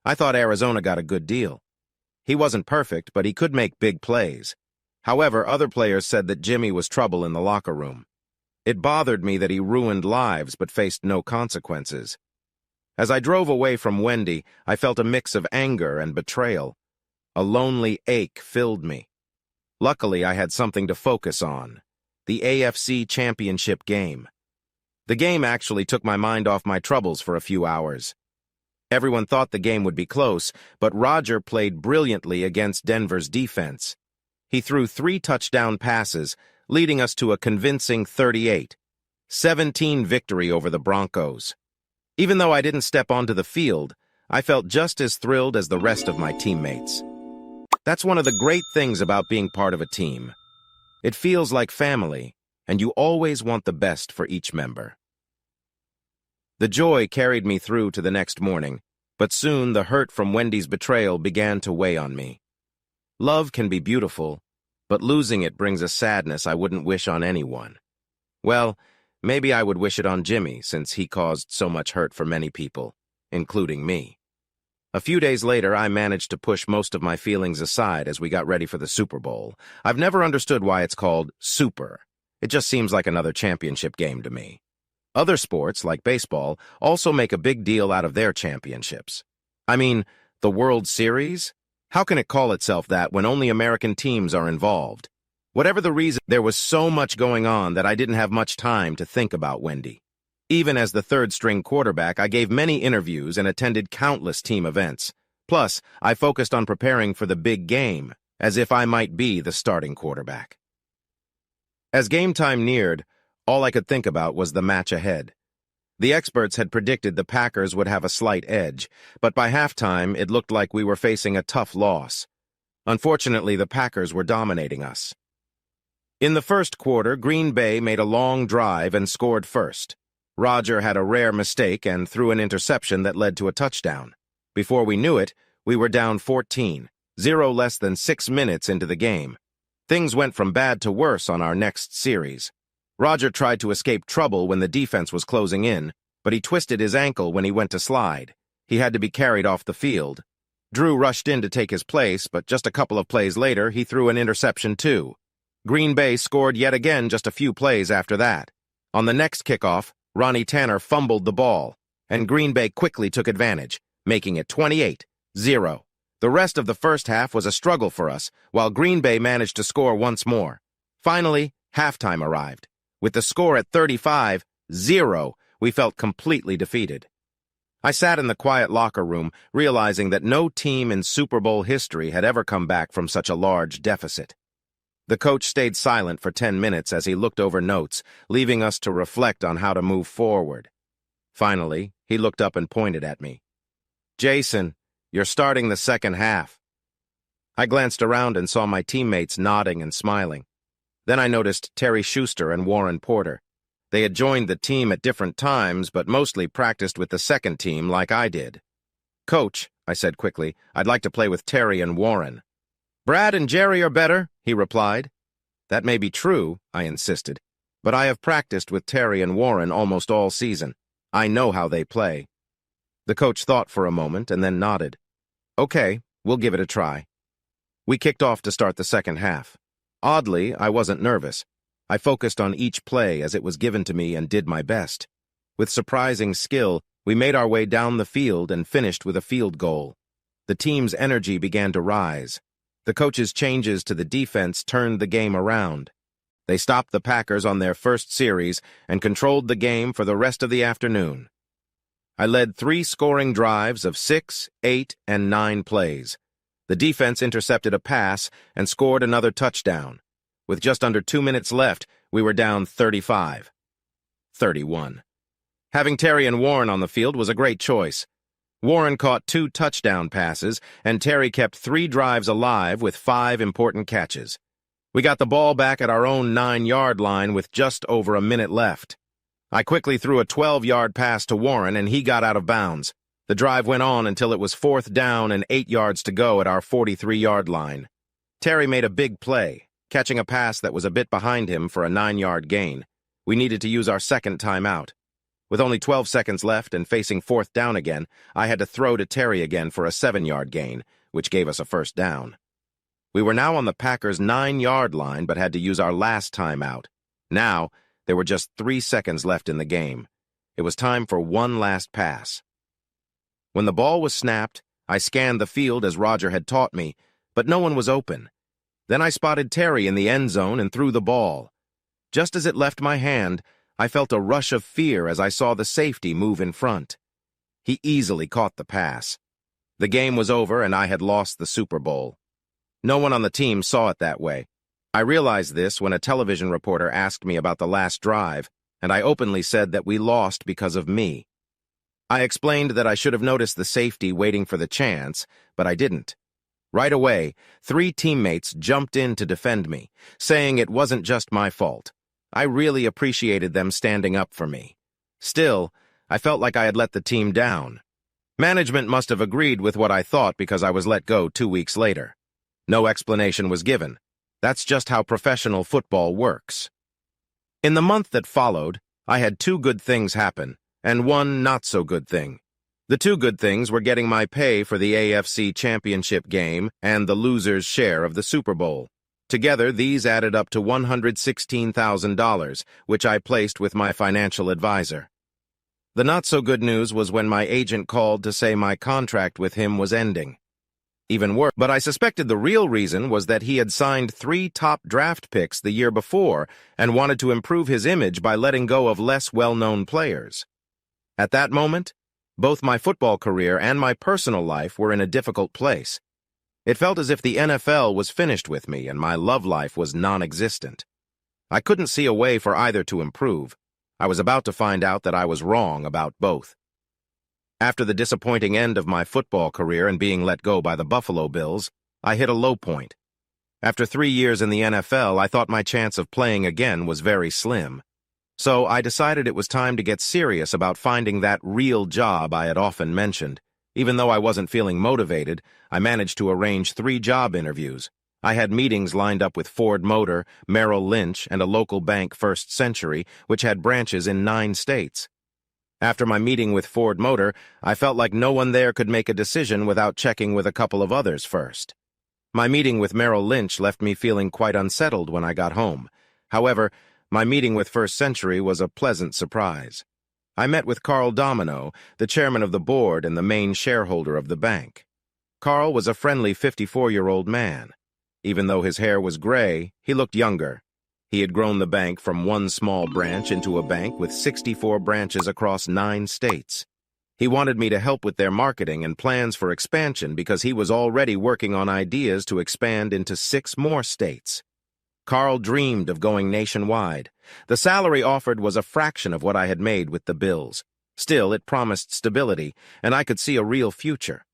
I thought Arizona got a good deal. He wasn't perfect, but he could make big plays. However, other players said that Jimmy was trouble in the locker room. It bothered me that he ruined lives but faced no consequences. As I drove away from Wendy, I felt a mix of anger and betrayal. A lonely ache filled me. Luckily, I had something to focus on: the AFC Championship game. The game actually took my mind off my troubles for a few hours. Everyone thought the game would be close, but Roger played brilliantly against Denver's defense. He threw 3 touchdown passes, leading us to a convincing 38-17 victory over the Broncos. Even though I didn't step onto the field, I felt just as thrilled as the rest of my teammates. That's one of the great things about being part of a team. It feels like family, and you always want the best for each member. The joy carried me through to the next morning, but soon the hurt from Wendy's betrayal began to weigh on me. Love can be beautiful, but losing it brings a sadness I wouldn't wish on anyone. Well, maybe I would wish it on Jimmy, since he caused so much hurt for many people, including me. A few days later, I managed to push most of my feelings aside as we got ready for the Super Bowl. I've never understood why it's called Super. It just seems like another championship game to me. Other sports, like baseball, also make a big deal out of their championships. I mean, the World Series? How can it call itself that when only American teams are involved? Whatever the reason, there was so much going on that I didn't have much time to think about Wendy. Even as the third-string quarterback, I gave many interviews and attended countless team events. Plus, I focused on preparing for the big game, as if I might be the starting quarterback. As game time neared, all I could think about was the match ahead. The experts had predicted the Packers would have a slight edge, but by halftime it looked like we were facing a tough loss. Unfortunately, the Packers were dominating us. In the first quarter, Green Bay made a long drive and scored first. Roger had a rare mistake and threw an interception that led to a touchdown. Before we knew it, we were down 14, 0 less than 6 minutes into the game. Things went from bad to worse on our next series. Roger tried to escape trouble when the defense was closing in, but he twisted his ankle when he went to slide. He had to be carried off the field. Drew rushed in to take his place, but just a couple of plays later, he threw an interception too. Green Bay scored yet again just a few plays after that. On the next kickoff, Ronnie Tanner fumbled the ball, and Green Bay quickly took advantage, making it 28-0. The rest of the first half was a struggle for us, while Green Bay managed to score once more. Finally, halftime arrived. With the score at 35-0, we felt completely defeated. I sat in the quiet locker room, realizing that no team in Super Bowl history had ever come back from such a large deficit. The coach stayed silent for 10 minutes as he looked over notes, leaving us to reflect on how to move forward. Finally, he looked up and pointed at me. "Jason, you're starting the second half." I glanced around and saw my teammates nodding and smiling. Then I noticed Terry Schuster and Warren Porter. They had joined the team at different times, but mostly practiced with the second team like I did. "Coach," I said quickly, "I'd like to play with Terry and Warren." "Brad and Jerry are better," he replied. "That may be true," I insisted, "but I have practiced with Terry and Warren almost all season. I know how they play." The coach thought for a moment and then nodded. "Okay, we'll give it a try." We kicked off to start the second half. Oddly, I wasn't nervous. I focused on each play as it was given to me and did my best. With surprising skill, we made our way down the field and finished with a field goal. The team's energy began to rise. The coach's changes to the defense turned the game around. They stopped the Packers on their first series and controlled the game for the rest of the afternoon. I led 3 scoring drives of 6, 8, and 9 plays. The defense intercepted a pass and scored another touchdown. With just under 2 minutes left, We were down 35-31. Having Terry and Warren on the field was a great choice. Warren caught 2 touchdown passes, and Terry kept 3 drives alive with 5 important catches. We got the ball back at our own 9-yard line with just over a minute left. I quickly threw a 12-yard pass to Warren, and he got out of bounds. The drive went on until it was 4th down and 8 yards to go at our 43-yard line. Terry made a big play, catching a pass that was a bit behind him for a 9-yard gain. We needed to use our second timeout. With only 12 seconds left and facing 4th down again, I had to throw to Terry again for a 7-yard gain, which gave us a first down. We were now on the Packers' 9-yard line but had to use our last timeout. Now, there were just 3 seconds left in the game. It was time for one last pass. When the ball was snapped, I scanned the field as Roger had taught me, but no one was open. Then I spotted Terry in the end zone and threw the ball. Just as it left my hand, I felt a rush of fear as I saw the safety move in front. He easily caught the pass. The game was over and I had lost the Super Bowl. No one on the team saw it that way. I realized this when a television reporter asked me about the last drive, and I openly said that we lost because of me. I explained that I should have noticed the safety waiting for the chance, but I didn't. Right away, 3 teammates jumped in to defend me, saying it wasn't just my fault. I really appreciated them standing up for me. Still, I felt like I had let the team down. Management must have agreed with what I thought because I was let go 2 weeks later. No explanation was given. That's just how professional football works. In the month that followed, I had 2 good things happen, and 1 not-so-good thing. The 2 good things were getting my pay for the AFC Championship game and the loser's share of the Super Bowl. Together, these added up to $116,000, which I placed with my financial advisor. The not-so-good news was when my agent called to say my contract with him was ending. Even worse, but I suspected the real reason was that he had signed 3 top draft picks the year before and wanted to improve his image by letting go of less well-known players. At that moment, both my football career and my personal life were in a difficult place. It felt as if the NFL was finished with me and my love life was non-existent. I couldn't see a way for either to improve. I was about to find out that I was wrong about both. After the disappointing end of my football career and being let go by the Buffalo Bills, I hit a low point. After 3 years in the NFL, I thought my chance of playing again was very slim. So I decided it was time to get serious about finding that real job I had often mentioned. Even though I wasn't feeling motivated, I managed to arrange 3 job interviews. I had meetings lined up with Ford Motor, Merrill Lynch, and a local bank, First Century, which had branches in 9 states. After my meeting with Ford Motor, I felt like no one there could make a decision without checking with a couple of others first. My meeting with Merrill Lynch left me feeling quite unsettled when I got home. However, my meeting with First Century was a pleasant surprise. I met with Carl Domino, the chairman of the board and the main shareholder of the bank. Carl was a friendly 54-year-old man. Even though his hair was gray, he looked younger. He had grown the bank from 1 small branch into a bank with 64 branches across 9 states. He wanted me to help with their marketing and plans for expansion because he was already working on ideas to expand into 6 more states. Carl dreamed of going nationwide. The salary offered was a fraction of what I had made with the Bills. Still, it promised stability, and I could see a real future.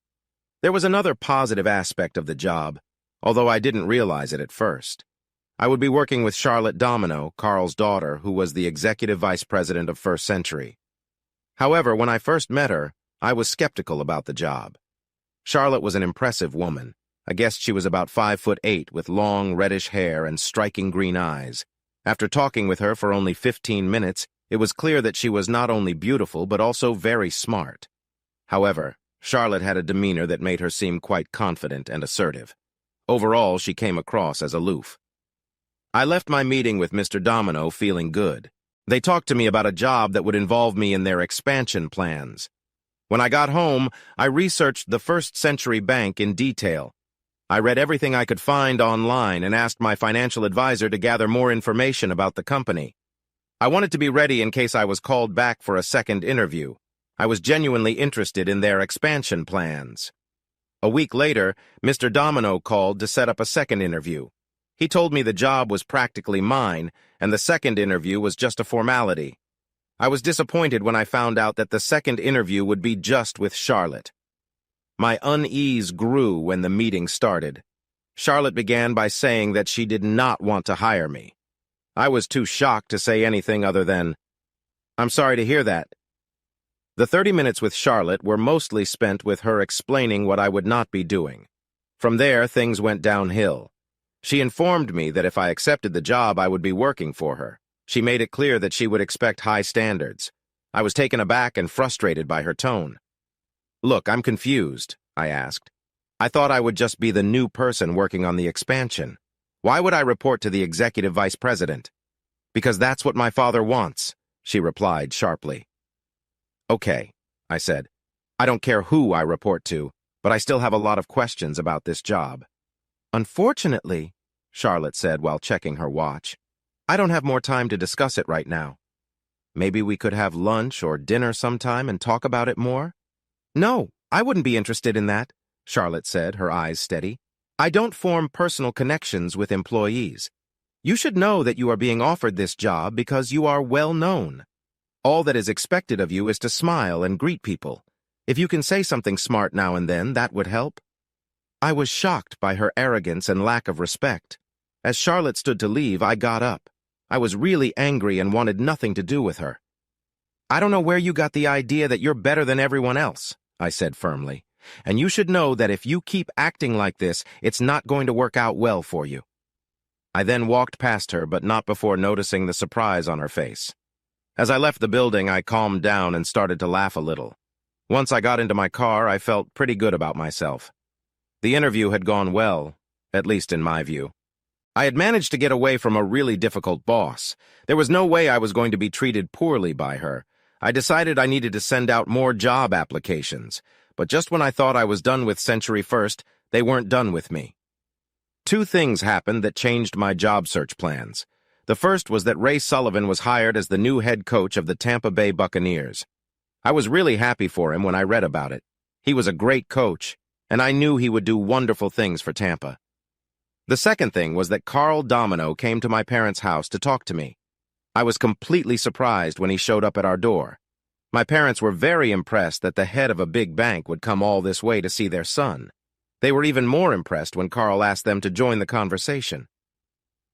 There was another positive aspect of the job, although I didn't realize it at first. I would be working with Charlotte Domino, Carl's daughter, who was the executive vice president of First Century. However, when I first met her, I was skeptical about the job. Charlotte was an impressive woman. I guessed she was about 5'8" with long, reddish hair and striking green eyes. After talking with her for only 15 minutes, it was clear that she was not only beautiful but also very smart. However, Charlotte had a demeanor that made her seem quite confident and assertive. Overall, she came across as aloof. I left my meeting with Mr. Domino feeling good. They talked to me about a job that would involve me in their expansion plans. When I got home, I researched the First Century Bank in detail. I read everything I could find online and asked my financial advisor to gather more information about the company. I wanted to be ready in case I was called back for a second interview. I was genuinely interested in their expansion plans. A week later, Mr. Domino called to set up a second interview. He told me the job was practically mine, and the second interview was just a formality. I was disappointed when I found out that the second interview would be just with Charlotte. My unease grew when the meeting started. Charlotte began by saying that she did not want to hire me. I was too shocked to say anything other than, "I'm sorry to hear that." The 30 minutes with Charlotte were mostly spent with her explaining what I would not be doing. From there, things went downhill. She informed me that if I accepted the job, I would be working for her. She made it clear that she would expect high standards. I was taken aback and frustrated by her tone. "Look, I'm confused," I asked. "I thought I would just be the new person working on the expansion. Why would I report to the executive vice president?" "Because that's what my father wants," she replied sharply. "Okay," I said. "I don't care who I report to, but I still have a lot of questions about this job." "Unfortunately," Charlotte said while checking her watch, "I don't have more time to discuss it right now. Maybe we could have lunch or dinner sometime and talk about it more?" "No, I wouldn't be interested in that," Charlotte said, her eyes steady. "I don't form personal connections with employees. You should know that you are being offered this job because you are well known. All that is expected of you is to smile and greet people. If you can say something smart now and then, that would help." I was shocked by her arrogance and lack of respect. As Charlotte stood to leave, I got up. I was really angry and wanted nothing to do with her. "I don't know where you got the idea that you're better than everyone else," I said firmly. "And you should know that if you keep acting like this, it's not going to work out well for you." I then walked past her, but not before noticing the surprise on her face. As I left the building, I calmed down and started to laugh a little. Once I got into my car, I felt pretty good about myself. The interview had gone well, at least in my view. I had managed to get away from a really difficult boss. There was no way I was going to be treated poorly by her. I decided I needed to send out more job applications, but just when I thought I was done with Century First, they weren't done with me. Two things happened that changed my job search plans. The first was that Ray Sullivan was hired as the new head coach of the Tampa Bay Buccaneers. I was really happy for him when I read about it. He was a great coach, and I knew he would do wonderful things for Tampa. The second thing was that Carl Domino came to my parents' house to talk to me. I was completely surprised when he showed up at our door. My parents were very impressed that the head of a big bank would come all this way to see their son. They were even more impressed when Carl asked them to join the conversation.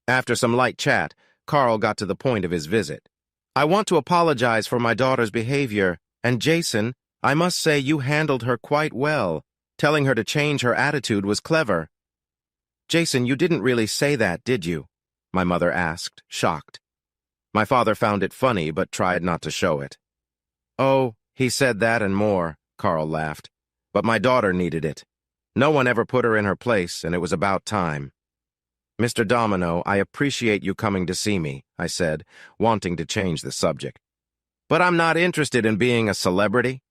After some light chat, Carl got to the point of his visit. "I want to apologize for my daughter's behavior, and Jason, I must say you handled her quite well. Telling her to change her attitude was clever." "Jason, you didn't really say that, did you?" my mother asked, shocked. My father found it funny, but tried not to show it. "Oh, he said that and more," Carl laughed. "But my daughter needed it. No one ever put her in her place, and it was about time." "Mr. Domino, I appreciate you coming to see me," I said, wanting to change the subject. "But I'm not interested in being a celebrity."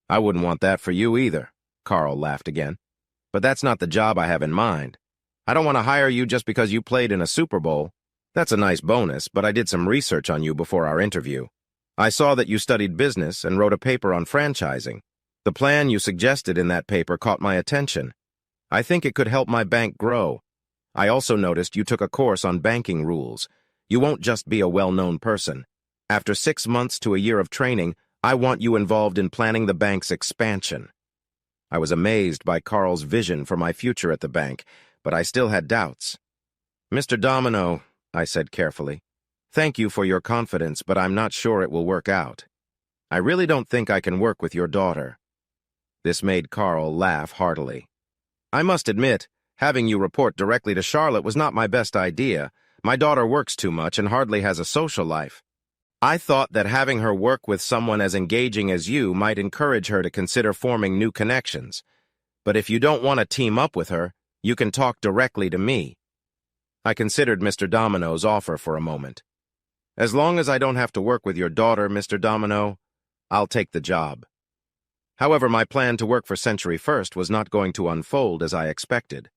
"I wouldn't want that for you either," Carl laughed again. "But that's not the job I have in mind. I don't want to hire you just because you played in a Super Bowl. That's a nice bonus, but I did some research on you before our interview. I saw that you studied business and wrote a paper on franchising. The plan you suggested in that paper caught my attention. I think it could help my bank grow. I also noticed you took a course on banking rules. You won't just be a well-known person. After 6 months to a year of training, I want you involved in planning the bank's expansion." I was amazed by Carl's vision for my future at the bank, but I still had doubts. "Mr. Domino," I said carefully, "thank you for your confidence, but I'm not sure it will work out. I really don't think I can work with your daughter." This made Carl laugh heartily. "I must admit, having you report directly to Charlotte was not my best idea. My daughter works too much and hardly has a social life. I thought that having her work with someone as engaging as you might encourage her to consider forming new connections. But if you don't want to team up with her, you can talk directly to me." I considered Mr. Domino's offer for a moment. "As long as I don't have to work with your daughter, Mr. Domino, I'll take the job." However, my plan to work for Century First was not going to unfold as I expected.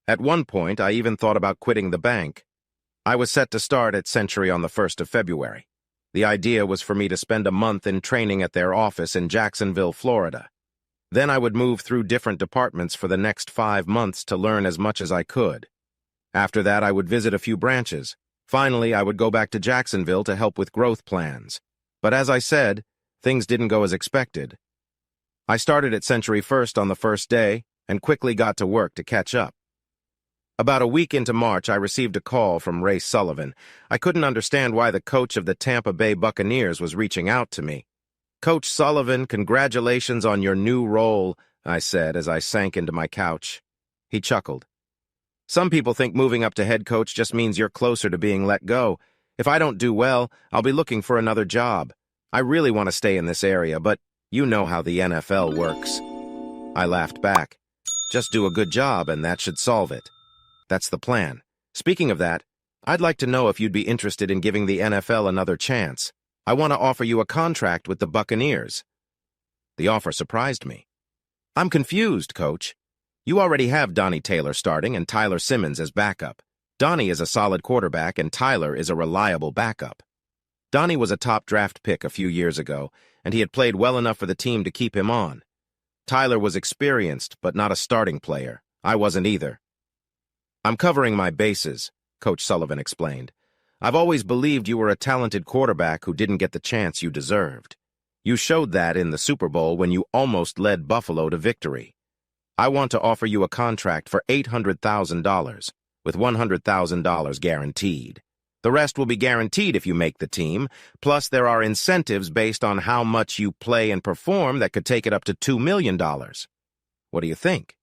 At one point, I even thought about quitting the bank. I was set to start at Century on the 1st of February. The idea was for me to spend a month in training at their office in Jacksonville, Florida. Then I would move through different departments for the next 5 months to learn as much as I could. After that, I would visit a few branches. Finally, I would go back to Jacksonville to help with growth plans. But as I said, things didn't go as expected. I started at Century First on the first day and quickly got to work to catch up. About a week into March, I received a call from Ray Sullivan. I couldn't understand why the coach of the Tampa Bay Buccaneers was reaching out to me. "Coach Sullivan, congratulations on your new role," I said as I sank into my couch. He chuckled. "Some people think moving up to head coach just means you're closer to being let go. If I don't do well, I'll be looking for another job. I really want to stay in this area, but you know how the NFL works." I laughed back. "Just do a good job and that should solve it." "That's the plan. Speaking of that, I'd like to know if you'd be interested in giving the NFL another chance. I want to offer you a contract with the Buccaneers." The offer surprised me. "I'm confused, Coach. You already have Donnie Taylor starting and Tyler Simmons as backup. Donnie is a solid quarterback and Tyler is a reliable backup. Donnie was a top draft pick a few years ago, and he had played well enough for the team to keep him on. Tyler was experienced, but not a starting player. I wasn't either." "I'm covering my bases," Coach Sullivan explained. "I've always believed you were a talented quarterback who didn't get the chance you deserved. You showed that in the Super Bowl when you almost led Buffalo to victory. I want to offer you a contract for $800,000, with $100,000 guaranteed. The rest will be guaranteed if you make the team, plus there are incentives based on how much you play and perform that could take it up to $2 million. What do you think?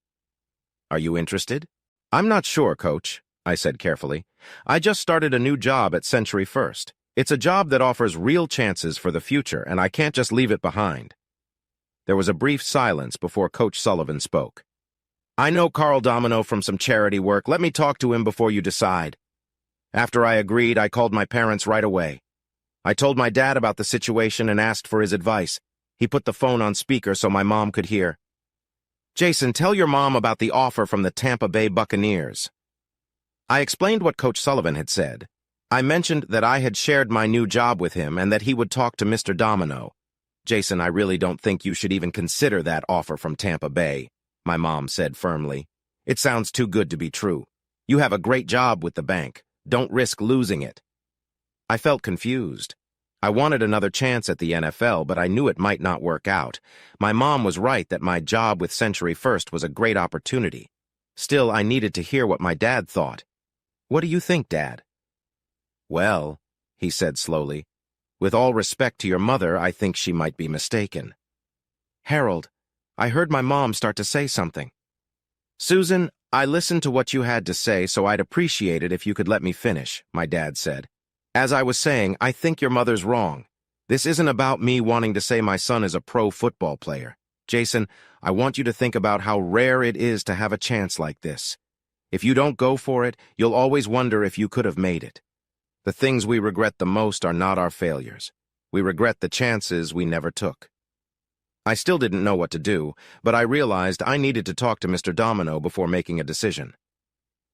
Are you interested?" "I'm not sure, Coach," I said carefully. "I just started a new job at Century First. It's a job that offers real chances for the future, and I can't just leave it behind." There was a brief silence before Coach Sullivan spoke. "I know Carl Domino from some charity work. Let me talk to him before you decide." After I agreed, I called my parents right away. I told my dad about the situation and asked for his advice. He put the phone on speaker so my mom could hear. "Jason, tell your mom about the offer from the Tampa Bay Buccaneers." I explained what Coach Sullivan had said. I mentioned that I had shared my new job with him and that he would talk to Mr. Domino. "Jason, I really don't think you should even consider that offer from Tampa Bay," my mom said firmly. "It sounds too good to be true. You have a great job with the bank. Don't risk losing it." I felt confused. I wanted another chance at the NFL, but I knew it might not work out. My mom was right that my job with Century First was a great opportunity. Still, I needed to hear what my dad thought. "What do you think, Dad?" "Well," he said slowly, "with all respect to your mother, I think she might be mistaken." "Harold, I heard my mom start to say something." "Susan, I listened to what you had to say, so I'd appreciate it if you could let me finish," my dad said. "As I was saying, I think your mother's wrong. This isn't about me wanting to say my son is a pro football player. Jason, I want you to think about how rare it is to have a chance like this. If you don't go for it, you'll always wonder if you could have made it. The things we regret the most are not our failures. We regret the chances we never took." I still didn't know what to do, but I realized I needed to talk to Mr. Domino before making a decision.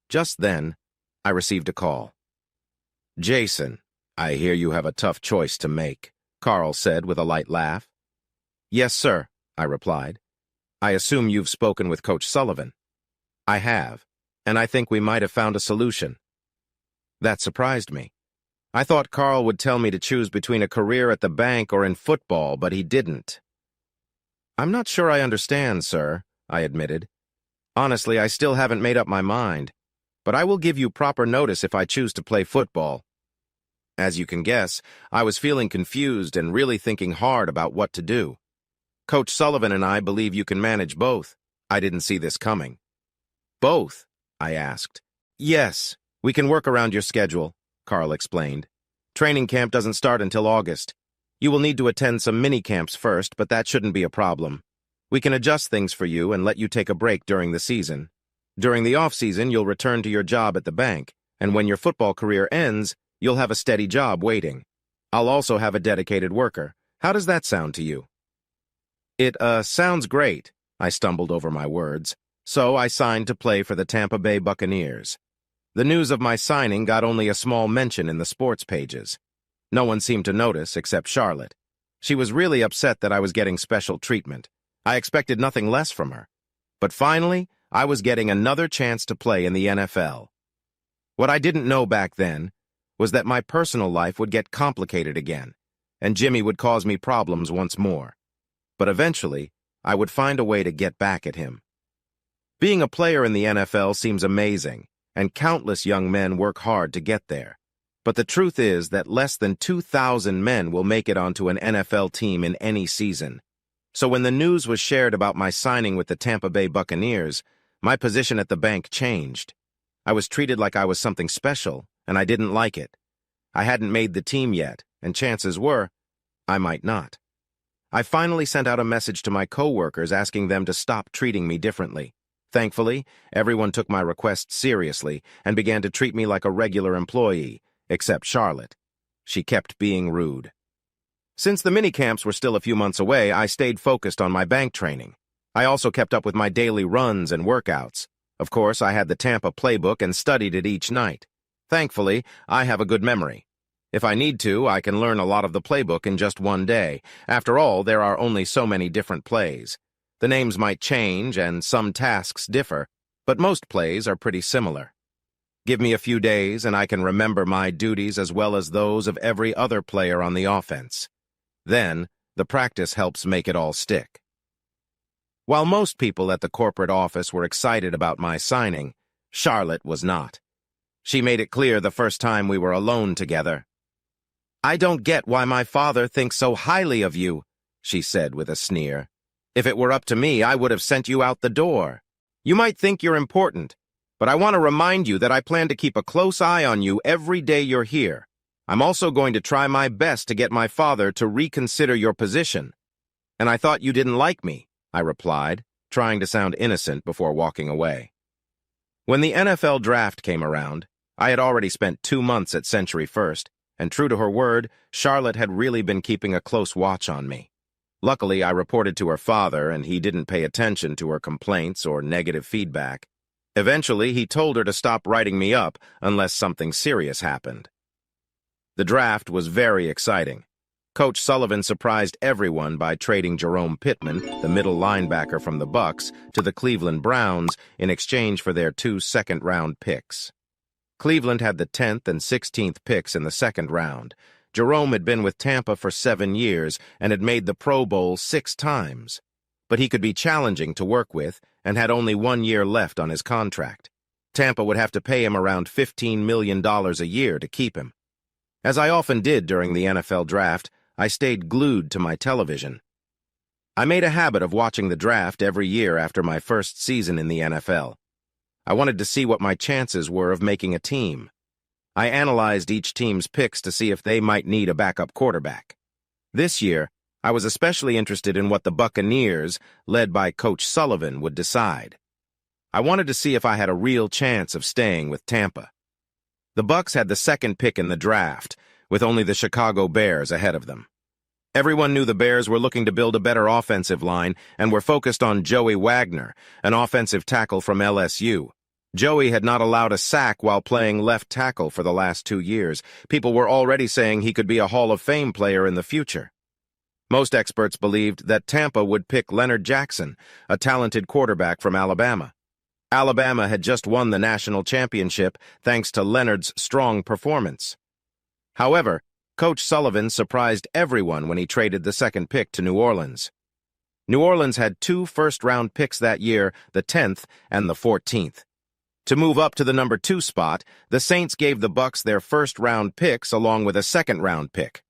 Just then, I received a call. "Jason, I hear you have a tough choice to make," Carl said with a light laugh. "Yes, sir," I replied. "I assume you've spoken with Coach Sullivan." "I have, and I think we might have found a solution." That surprised me. I thought Carl would tell me to choose between a career at the bank or in football, but he didn't. "I'm not sure I understand, sir," I admitted. "Honestly, I still haven't made up my mind, but I will give you proper notice if I choose to play football." As you can guess, I was feeling confused and really thinking hard about what to do. "Coach Sullivan and I believe you can manage both." I didn't see this coming. "Both?" I asked. "Yes, we can work around your schedule," Carl explained. "Training camp doesn't start until August. You will need to attend some mini-camps first, but that shouldn't be a problem. We can adjust things for you and let you take a break during the season. During the off-season, you'll return to your job at the bank, and when your football career ends, you'll have a steady job waiting. I'll also have a dedicated worker. How does that sound to you?" It sounds great," I stumbled over my words. So I signed to play for the Tampa Bay Buccaneers. The news of my signing got only a small mention in the sports pages. No one seemed to notice except Charlotte. She was really upset that I was getting special treatment. I expected nothing less from her. But finally, I was getting another chance to play in the NFL. What I didn't know back then was that my personal life would get complicated again, and Jimmy would cause me problems once more. But eventually, I would find a way to get back at him. Being a player in the NFL seems amazing, and countless young men work hard to get there. But the truth is that less than 2,000 men will make it onto an NFL team in any season. So when the news was shared about my signing with the Tampa Bay Buccaneers, my position at the bank changed. I was treated like I was something special, and I didn't like it. I hadn't made the team yet, and chances were, I might not. I finally sent out a message to my coworkers asking them to stop treating me differently. Thankfully, everyone took my request seriously and began to treat me like a regular employee, except Charlotte. She kept being rude. Since the minicamps were still a few months away, I stayed focused on my bank training. I also kept up with my daily runs and workouts. Of course, I had the Tampa playbook and studied it each night. Thankfully, I have a good memory. If I need to, I can learn a lot of the playbook in just one day. After all, there are only so many different plays. The names might change and some tasks differ, but most plays are pretty similar. Give me a few days and I can remember my duties as well as those of every other player on the offense. Then, the practice helps make it all stick. While most people at the corporate office were excited about my signing, Charlotte was not. She made it clear the first time we were alone together. "I don't get why my father thinks so highly of you," she said with a sneer. "If it were up to me, I would have sent you out the door. You might think you're important, but I want to remind you that I plan to keep a close eye on you every day you're here. I'm also going to try my best to get my father to reconsider your position." "And I thought you didn't like me," I replied, trying to sound innocent before walking away. When the NFL draft came around, I had already spent 2 months at Century First, and true to her word, Charlotte had really been keeping a close watch on me. Luckily, I reported to her father, and he didn't pay attention to her complaints or negative feedback. Eventually, he told her to stop writing me up unless something serious happened. The draft was very exciting. Coach Sullivan surprised everyone by trading Jerome Pittman, the middle linebacker from the Bucs, to the Cleveland Browns in exchange for their 2 second-round picks. Cleveland had the 10th and 16th picks in the second round. Jerome had been with Tampa for 7 years and had made the Pro Bowl 6 times. But he could be challenging to work with and had only 1 year left on his contract. Tampa would have to pay him around $15 million a year to keep him. As I often did during the NFL draft, I stayed glued to my television. I made a habit of watching the draft every year after my first season in the NFL. I wanted to see what my chances were of making a team. I analyzed each team's picks to see if they might need a backup quarterback. This year, I was especially interested in what the Buccaneers, led by Coach Sullivan, would decide. I wanted to see if I had a real chance of staying with Tampa. The Bucs had the 2nd pick in the draft, with only the Chicago Bears ahead of them. Everyone knew the Bears were looking to build a better offensive line and were focused on Joey Wagner, an offensive tackle from LSU. Joey had not allowed a sack while playing left tackle for the last 2 years. People were already saying he could be a Hall of Fame player in the future. Most experts believed that Tampa would pick Leonard Jackson, a talented quarterback from Alabama. Alabama had just won the national championship thanks to Leonard's strong performance. However, Coach Sullivan surprised everyone when he traded the 2nd pick to New Orleans. New Orleans had 2 first-round picks that year, the 10th and the 14th. To move up to the number 2 spot, the Saints gave the Bucs their first-round picks along with a second-round pick.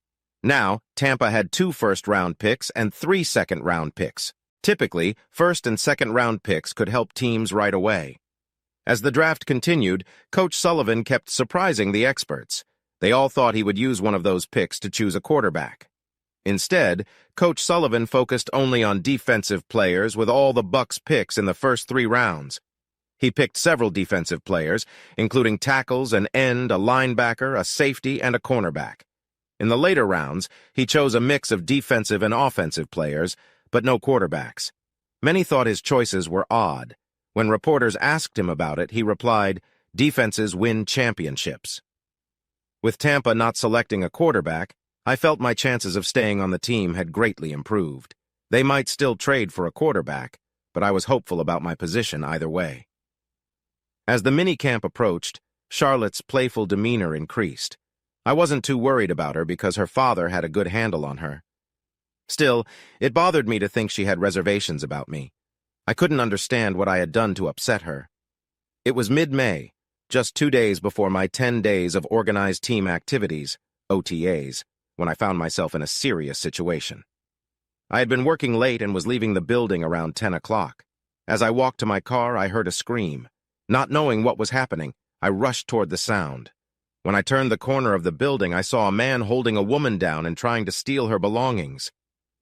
Now, Tampa had 2 first-round picks and 3 second-round picks. Typically, first- and second-round picks could help teams right away. As the draft continued, Coach Sullivan kept surprising the experts. They all thought he would use one of those picks to choose a quarterback. Instead, Coach Sullivan focused only on defensive players with all the Bucs picks in the first 3 rounds. He picked several defensive players, including tackles, an end, a linebacker, a safety, and a cornerback. In the later rounds, he chose a mix of defensive and offensive players, but no quarterbacks. Many thought his choices were odd. When reporters asked him about it, he replied, "Defenses win championships." With Tampa not selecting a quarterback, I felt my chances of staying on the team had greatly improved. They might still trade for a quarterback, but I was hopeful about my position either way. As the minicamp approached, Charlotte's playful demeanor increased. I wasn't too worried about her because her father had a good handle on her. Still, it bothered me to think she had reservations about me. I couldn't understand what I had done to upset her. It was mid-May, just 2 days before my 10 days of organized team activities, OTAs, when I found myself in a serious situation. I had been working late and was leaving the building around 10 o'clock. As I walked to my car, I heard a scream. Not knowing what was happening, I rushed toward the sound. When I turned the corner of the building, I saw a man holding a woman down and trying to steal her belongings.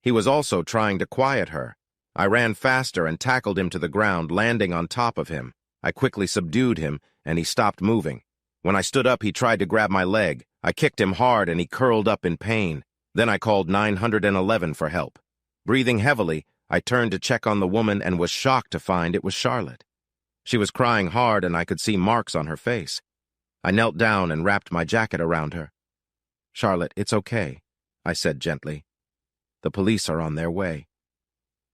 He was also trying to quiet her. I ran faster and tackled him to the ground, landing on top of him. I quickly subdued him, and he stopped moving. When I stood up, he tried to grab my leg. I kicked him hard, and he curled up in pain. Then I called 911 for help. Breathing heavily, I turned to check on the woman and was shocked to find it was Charlotte. She was crying hard, and I could see marks on her face. I knelt down and wrapped my jacket around her. "Charlotte, it's okay," I said gently. "The police are on their way."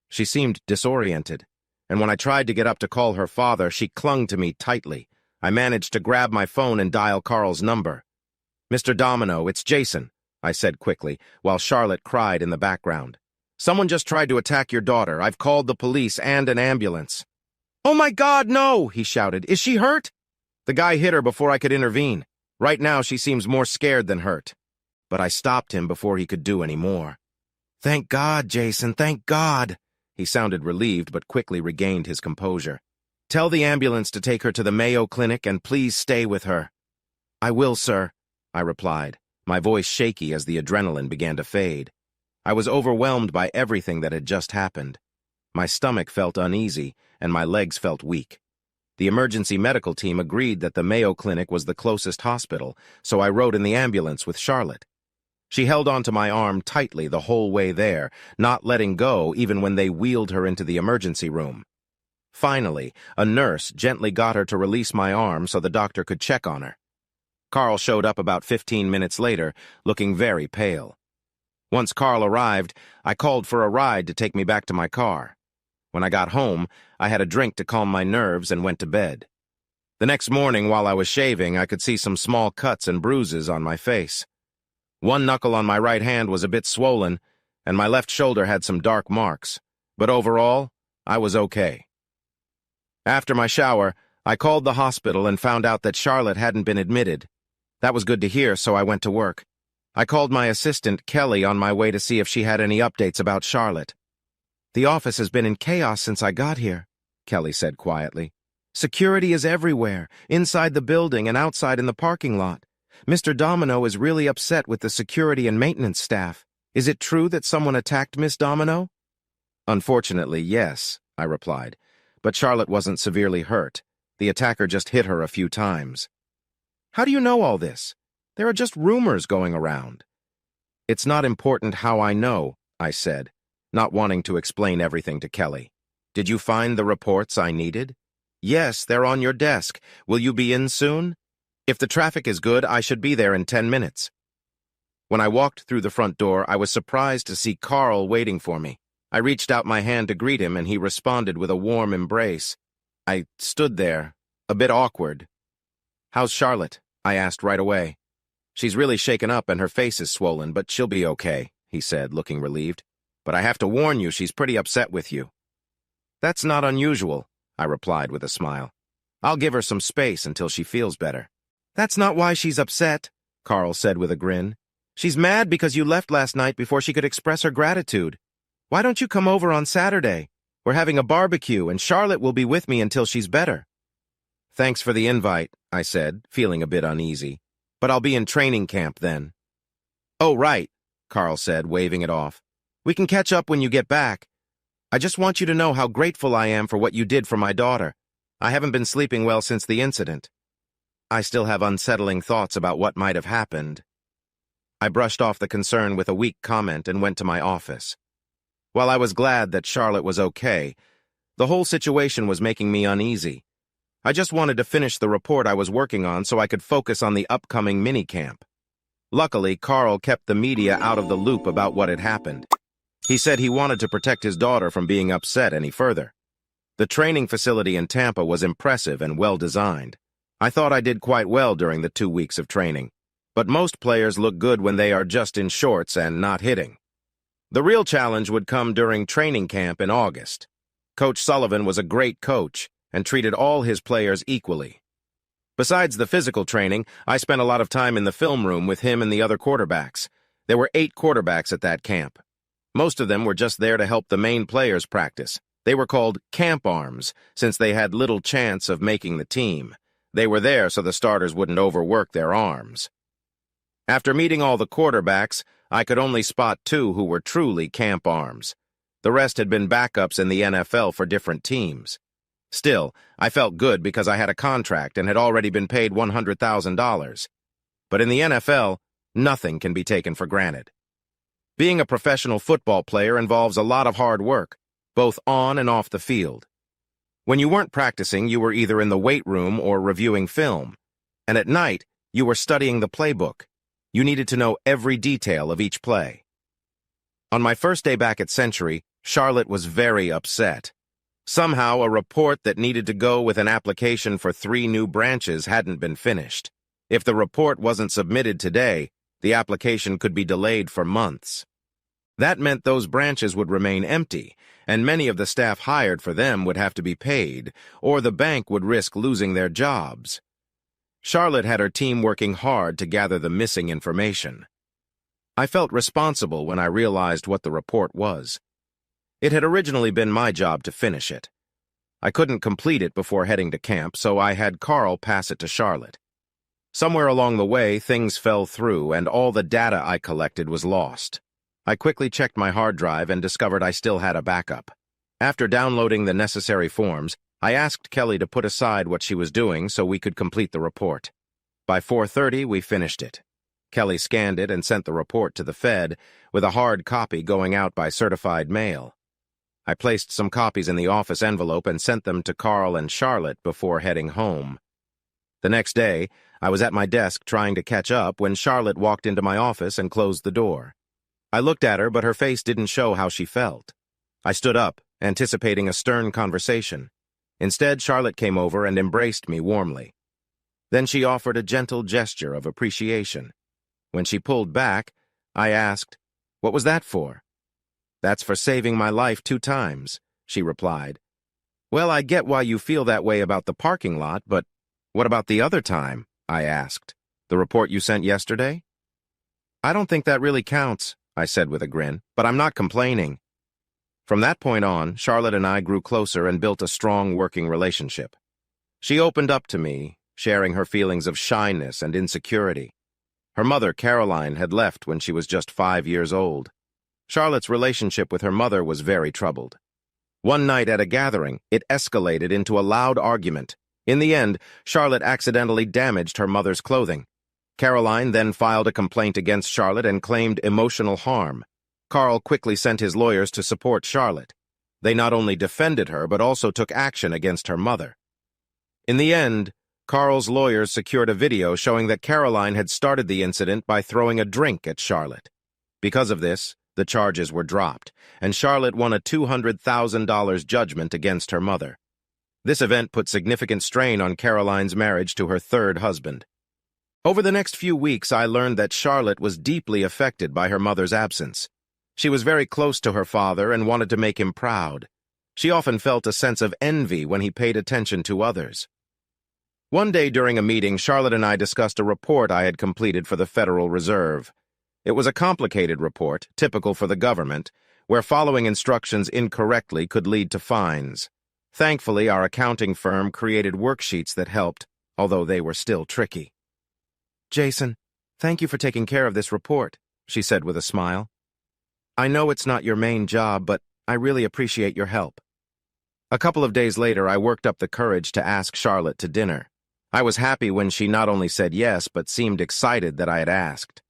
She seemed disoriented, and when I tried to get up to call her father, she clung to me tightly. I managed to grab my phone and dial Carl's number. "Mr. Domino, it's Jason," I said quickly, while Charlotte cried in the background. "Someone just tried to attack your daughter. I've called the police and an ambulance." "Oh my God, no!" he shouted. "Is she hurt?" "The guy hit her before I could intervene. Right now she seems more scared than hurt." But I stopped him before he could do any more. "Thank God, Jason, thank God." He sounded relieved but quickly regained his composure. "Tell the ambulance to take her to the Mayo Clinic and please stay with her." "I will, sir," I replied, my voice shaky as the adrenaline began to fade. I was overwhelmed by everything that had just happened. My stomach felt uneasy, and my legs felt weak. The emergency medical team agreed that the Mayo Clinic was the closest hospital, so I rode in the ambulance with Charlotte. She held onto my arm tightly the whole way there, not letting go even when they wheeled her into the emergency room. Finally, a nurse gently got her to release my arm so the doctor could check on her. Carl showed up about 15 minutes later, looking very pale. Once Carl arrived, I called for a ride to take me back to my car. When I got home, I had a drink to calm my nerves and went to bed. The next morning, while I was shaving, I could see some small cuts and bruises on my face. One knuckle on my right hand was a bit swollen, and my left shoulder had some dark marks. But overall, I was okay. After my shower, I called the hospital and found out that Charlotte hadn't been admitted. That was good to hear, so I went to work. I called my assistant, Kelly, on my way to see if she had any updates about Charlotte. "The office has been in chaos since I got here," Kelly said quietly. "Security is everywhere, inside the building and outside in the parking lot. Mr. Domino is really upset with the security and maintenance staff. Is it true that someone attacked Miss Domino?" "Unfortunately, yes," I replied. "But Charlotte wasn't severely hurt. The attacker just hit her a few times." "How do you know all this? There are just rumors going around." "It's not important how I know," I said, not wanting to explain everything to Kelly. "Did you find the reports I needed?" "Yes, they're on your desk. Will you be in soon?" "If the traffic is good, I should be there in 10 minutes. When I walked through the front door, I was surprised to see Carl waiting for me. I reached out my hand to greet him, and he responded with a warm embrace. I stood there, a bit awkward. "How's Charlotte?" I asked right away. "She's really shaken up and her face is swollen, but she'll be okay," he said, looking relieved. "But I have to warn you, she's pretty upset with you." "That's not unusual," I replied with a smile. "I'll give her some space until she feels better." "That's not why she's upset," Carl said with a grin. "She's mad because you left last night before she could express her gratitude. Why don't you come over on Saturday? We're having a barbecue, and Charlotte will be with me until she's better." "Thanks for the invite," I said, feeling a bit uneasy. "But I'll be in training camp then." "Oh, right," Carl said, waving it off. "We can catch up when you get back. I just want you to know how grateful I am for what you did for my daughter. I haven't been sleeping well since the incident. I still have unsettling thoughts about what might have happened." I brushed off the concern with a weak comment and went to my office. While I was glad that Charlotte was okay, the whole situation was making me uneasy. I just wanted to finish the report I was working on so I could focus on the upcoming minicamp. Luckily, Carl kept the media out of the loop about what had happened. He said he wanted to protect his daughter from being upset any further. The training facility in Tampa was impressive and well-designed. I thought I did quite well during the 2 weeks of training, but most players look good when they are just in shorts and not hitting. The real challenge would come during training camp in August. Coach Sullivan was a great coach and treated all his players equally. Besides the physical training, I spent a lot of time in the film room with him and the other quarterbacks. There were 8 quarterbacks at that camp. Most of them were just there to help the main players practice. They were called camp arms, since they had little chance of making the team. They were there so the starters wouldn't overwork their arms. After meeting all the quarterbacks, I could only spot 2 who were truly camp arms. The rest had been backups in the NFL for different teams. Still, I felt good because I had a contract and had already been paid $100,000. But in the NFL, nothing can be taken for granted. Being a professional football player involves a lot of hard work, both on and off the field. When you weren't practicing, you were either in the weight room or reviewing film. And at night, you were studying the playbook. You needed to know every detail of each play. On my first day back at Century, Charlotte was very upset. Somehow, a report that needed to go with an application for 3 new branches hadn't been finished. If the report wasn't submitted today, the application could be delayed for months. That meant those branches would remain empty, and many of the staff hired for them would have to be paid, or the bank would risk losing their jobs. Charlotte had her team working hard to gather the missing information. I felt responsible when I realized what the report was. It had originally been my job to finish it. I couldn't complete it before heading to camp, so I had Carl pass it to Charlotte. Somewhere along the way, things fell through, and all the data I collected was lost. I quickly checked my hard drive and discovered I still had a backup. After downloading the necessary forms, I asked Kelly to put aside what she was doing so we could complete the report. By 4:30, we finished it. Kelly scanned it and sent the report to the Fed, with a hard copy going out by certified mail. I placed some copies in the office envelope and sent them to Carl and Charlotte before heading home. The next day, I was at my desk trying to catch up when Charlotte walked into my office and closed the door. I looked at her, but her face didn't show how she felt. I stood up, anticipating a stern conversation. Instead, Charlotte came over and embraced me warmly. Then she offered a gentle gesture of appreciation. When she pulled back, I asked, "What was that for?" "That's for saving my life 2 times," she replied. "Well, I get why you feel that way about the parking lot, but what about the other time?" I asked. "The report you sent yesterday?" "I don't think that really counts," I said with a grin, "but I'm not complaining." From that point on, Charlotte and I grew closer and built a strong working relationship. She opened up to me, sharing her feelings of shyness and insecurity. Her mother, Caroline, had left when she was just 5 years old. Charlotte's relationship with her mother was very troubled. One night at a gathering, it escalated into a loud argument. In the end, Charlotte accidentally damaged her mother's clothing. Caroline then filed a complaint against Charlotte and claimed emotional harm. Carl quickly sent his lawyers to support Charlotte. They not only defended her, but also took action against her mother. In the end, Carl's lawyers secured a video showing that Caroline had started the incident by throwing a drink at Charlotte. Because of this, the charges were dropped, and Charlotte won a $200,000 judgment against her mother. This event put significant strain on Caroline's marriage to her 3rd husband. Over the next few weeks, I learned that Charlotte was deeply affected by her mother's absence. She was very close to her father and wanted to make him proud. She often felt a sense of envy when he paid attention to others. One day during a meeting, Charlotte and I discussed a report I had completed for the Federal Reserve. It was a complicated report, typical for the government, where following instructions incorrectly could lead to fines. Thankfully, our accounting firm created worksheets that helped, although they were still tricky. "Jason, thank you for taking care of this report," she said with a smile. "I know it's not your main job, but I really appreciate your help." A couple of days later, I worked up the courage to ask Charlotte to dinner. I was happy when she not only said yes, but seemed excited that I had asked.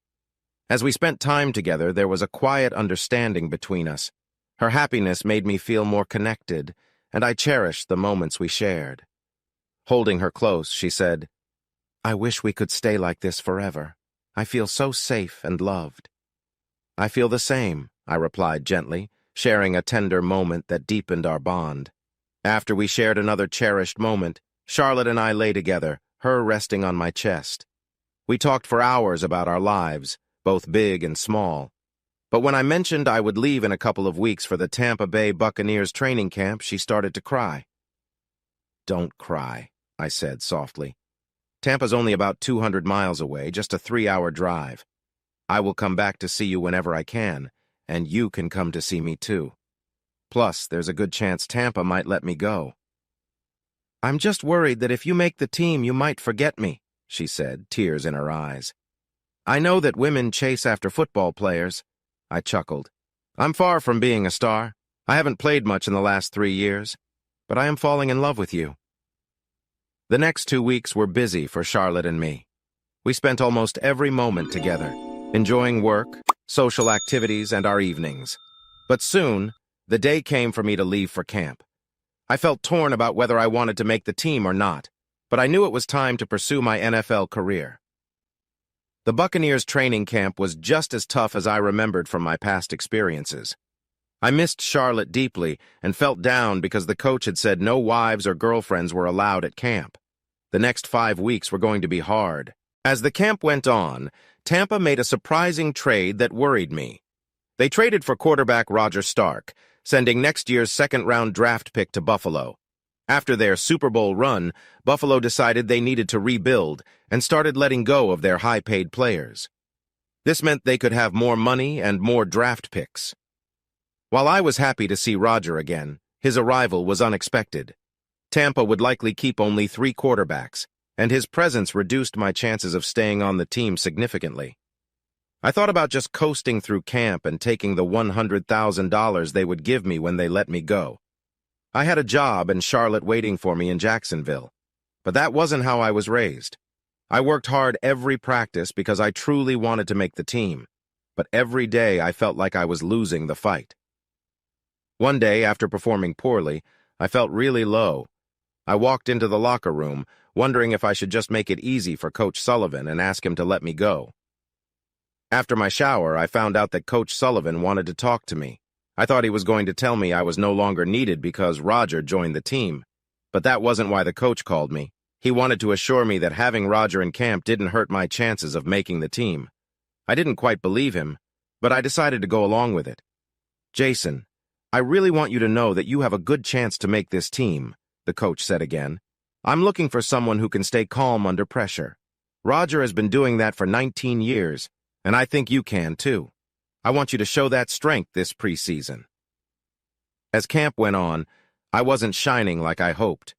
As we spent time together, there was a quiet understanding between us. Her happiness made me feel more connected, and I cherished the moments we shared. Holding her close, she said, "I wish we could stay like this forever. I feel so safe and loved." "I feel the same," I replied gently, sharing a tender moment that deepened our bond. After we shared another cherished moment, Charlotte and I lay together, her resting on my chest. We talked for hours about our lives, both big and small. But when I mentioned I would leave in a couple of weeks for the Tampa Bay Buccaneers training camp, she started to cry. "Don't cry," I said softly. "Tampa's only about 200 miles away, just a 3-hour drive. I will come back to see you whenever I can, and you can come to see me too. Plus, there's a good chance Tampa might let me go." "I'm just worried that if you make the team, you might forget me," she said, tears in her eyes. "I know that women chase after football players." I chuckled. "I'm far from being a star. I haven't played much in the last 3 years, but I am falling in love with you." The next 2 weeks were busy for Charlotte and me. We spent almost every moment together, enjoying work, social activities, and our evenings. But soon, the day came for me to leave for camp. I felt torn about whether I wanted to make the team or not, but I knew it was time to pursue my NFL career. The Buccaneers training camp was just as tough as I remembered from my past experiences. I missed Charlotte deeply and felt down because the coach had said no wives or girlfriends were allowed at camp. The next 5 weeks were going to be hard. As the camp went on, Tampa made a surprising trade that worried me. They traded for quarterback Roger Stark, sending next year's second-round draft pick to Buffalo. After their Super Bowl run, Buffalo decided they needed to rebuild and started letting go of their high-paid players. This meant they could have more money and more draft picks. While I was happy to see Roger again, his arrival was unexpected. Tampa would likely keep only 3 quarterbacks, and his presence reduced my chances of staying on the team significantly. I thought about just coasting through camp and taking the $100,000 they would give me when they let me go. I had a job and Charlotte waiting for me in Jacksonville, but that wasn't how I was raised. I worked hard every practice because I truly wanted to make the team, but every day I felt like I was losing the fight. One day, after performing poorly, I felt really low. I walked into the locker room, wondering if I should just make it easy for Coach Sullivan and ask him to let me go. After my shower, I found out that Coach Sullivan wanted to talk to me. I thought he was going to tell me I was no longer needed because Roger joined the team. But that wasn't why the coach called me. He wanted to assure me that having Roger in camp didn't hurt my chances of making the team. I didn't quite believe him, but I decided to go along with it. "Jason, I really want you to know that you have a good chance to make this team," the coach said again. "I'm looking for someone who can stay calm under pressure. Roger has been doing that for 19 years, and I think you can too. I want you to show that strength this preseason." As camp went on, I wasn't shining like I hoped.